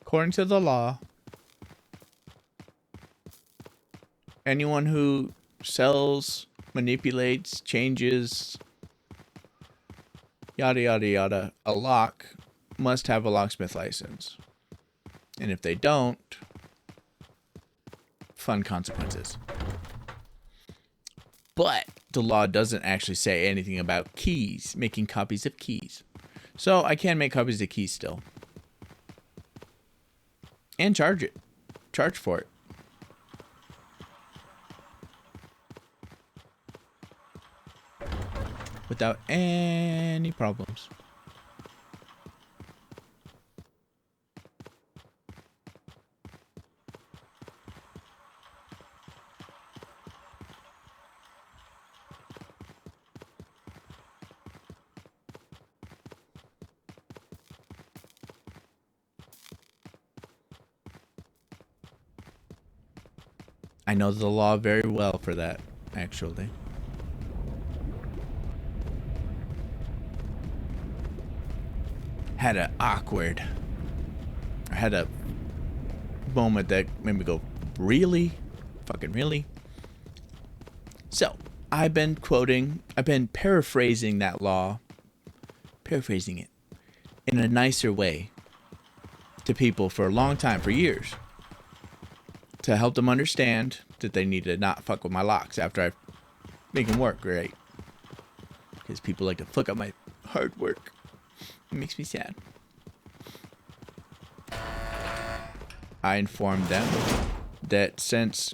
According to the law, anyone who sells, manipulates, changes, yada yada yada, a lock must have a locksmith license. And if they don't, fun consequences. But the law doesn't actually say anything about keys, making copies of keys. So I can make copies of keys still. And charge for it. Without any problems. I know the law very well for that, actually. Had a moment that made me go, really? Fucking really? So, I've been paraphrasing that law, paraphrasing it in a nicer way to people for a long time, for years, to help them understand that they need to not fuck with my locks after I make them work right. Because people like to fuck up my hard work. It makes me sad. I informed them that since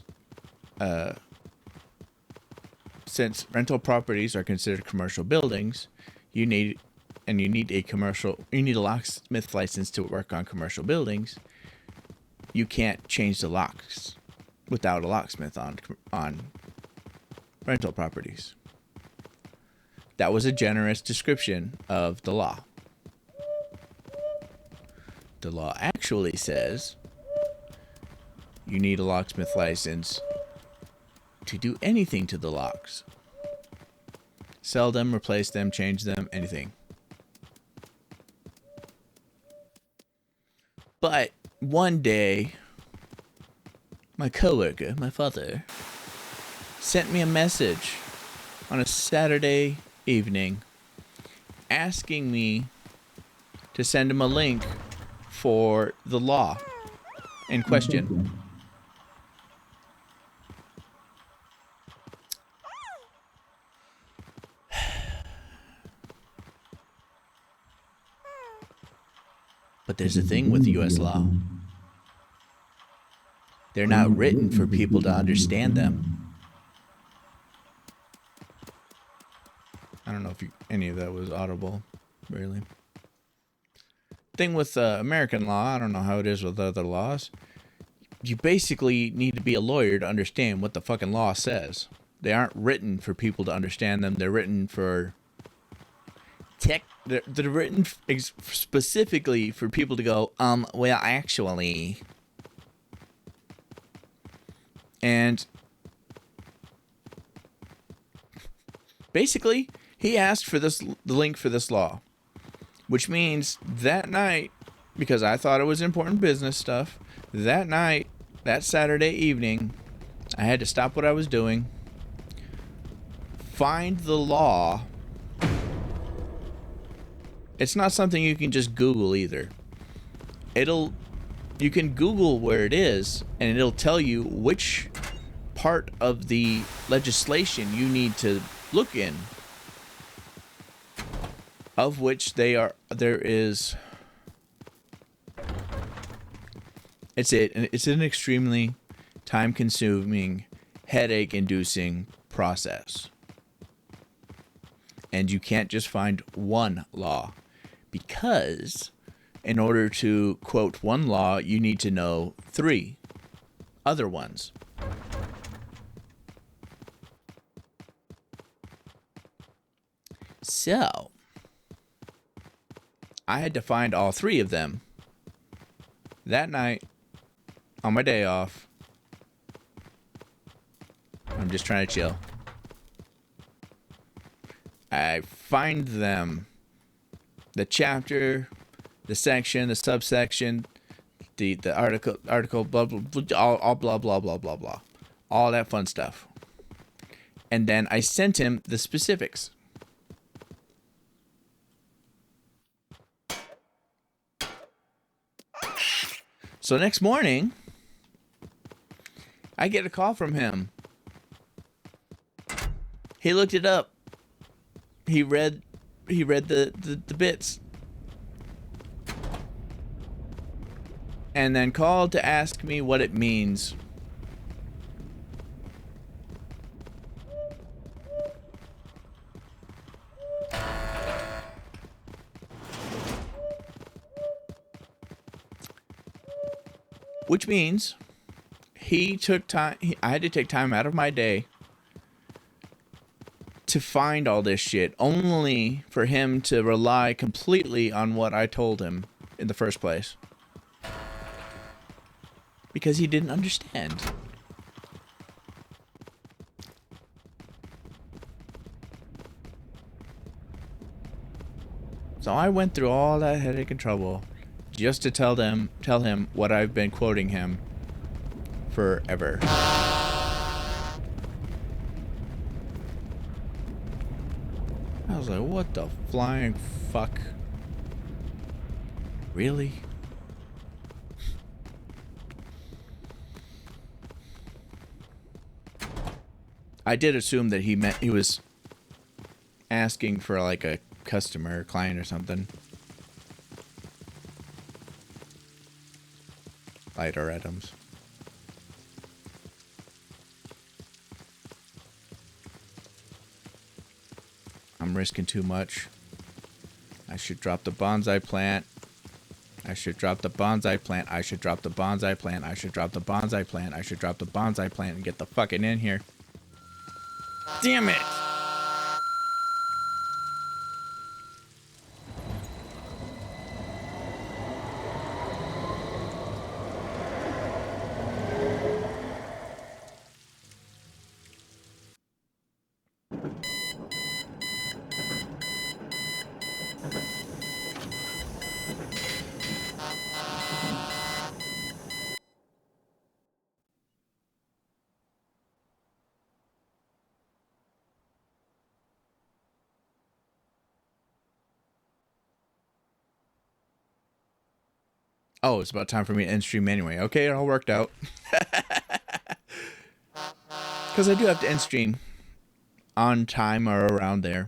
rental properties are considered commercial buildings, you need a locksmith license to work on commercial buildings. You can't change the locks without a locksmith on rental properties. That was a generous description of the law. The law actually says you need a locksmith license to do anything to the locks. Sell them, replace them, change them, anything. But one day, my coworker, my father, sent me a message on a Saturday evening asking me to send him a link for the law in question. But there's a thing with U.S. law. They're not written for people to understand them. I don't know if any of that was audible, really. Thing with American law, I don't know how it is with other laws. You basically need to be a lawyer to understand what the fucking law says. They aren't written for people to understand them. They're written for They're written specifically for people to go, well, actually. And basically, he asked for the link for this law, which means that night, because I thought it was important business stuff, that night, that Saturday evening, I had to stop what I was doing, find the law. It's not something you can just Google either. You can Google where it is, and it'll tell you which part of the legislation you need to look in. Of which there is. It's an extremely time-consuming, headache-inducing process. And you can't just find one law. Because in order to quote one law, you need to know 3 other ones. So, I had to find all 3 of them that night on my day off. I'm just trying to chill. I find them. The chapter, the section, the subsection, the article, blah blah blah, all blah blah blah blah blah, all that fun stuff. And then I sent him the specifics. So next morning, I get a call from him. He looked it up. He read the bits. And then called to ask me what it means. Which means he took time. I had to take time out of my day to find all this shit, only for him to rely completely on what I told him in the first place. Because he didn't understand. So I went through all that headache and trouble just to tell him what I've been quoting him forever. I was like, what the flying fuck? Really? I did assume that he was asking for like a customer or client or something. Lighter items. I'm risking too much. I should drop the bonsai plant. I should drop the bonsai plant. I should drop the bonsai plant. I should drop the bonsai plant. I should drop the bonsai plant and get the fucking in here. Damn it! Oh, it's about time for me to end stream anyway. Okay, it all worked out. Because I do have to end stream on time or around there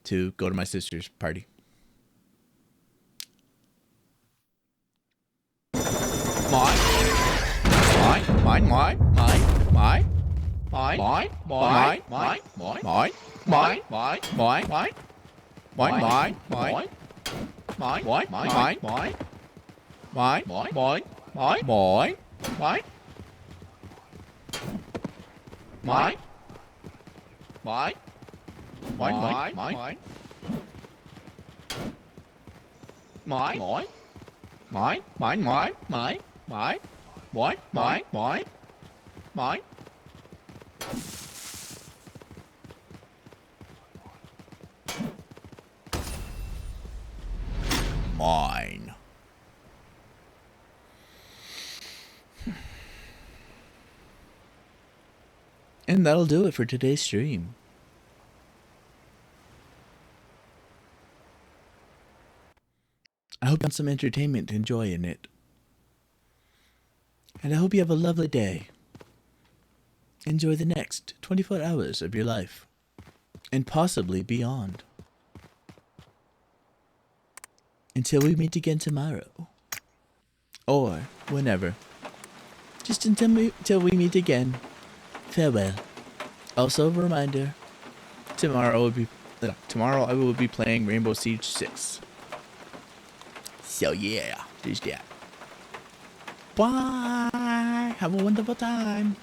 to go to my sister's party. Mine. And that'll do it for today's stream. I hope you found some entertainment to enjoy in it. And I hope you have a lovely day. Enjoy the next 24 hours of your life. And possibly beyond. Until we meet again tomorrow. Or whenever. Just until we meet again. Farewell. Also a reminder, tomorrow I will be playing Rainbow Siege 6. So yeah, there's that. Bye. Have a wonderful time.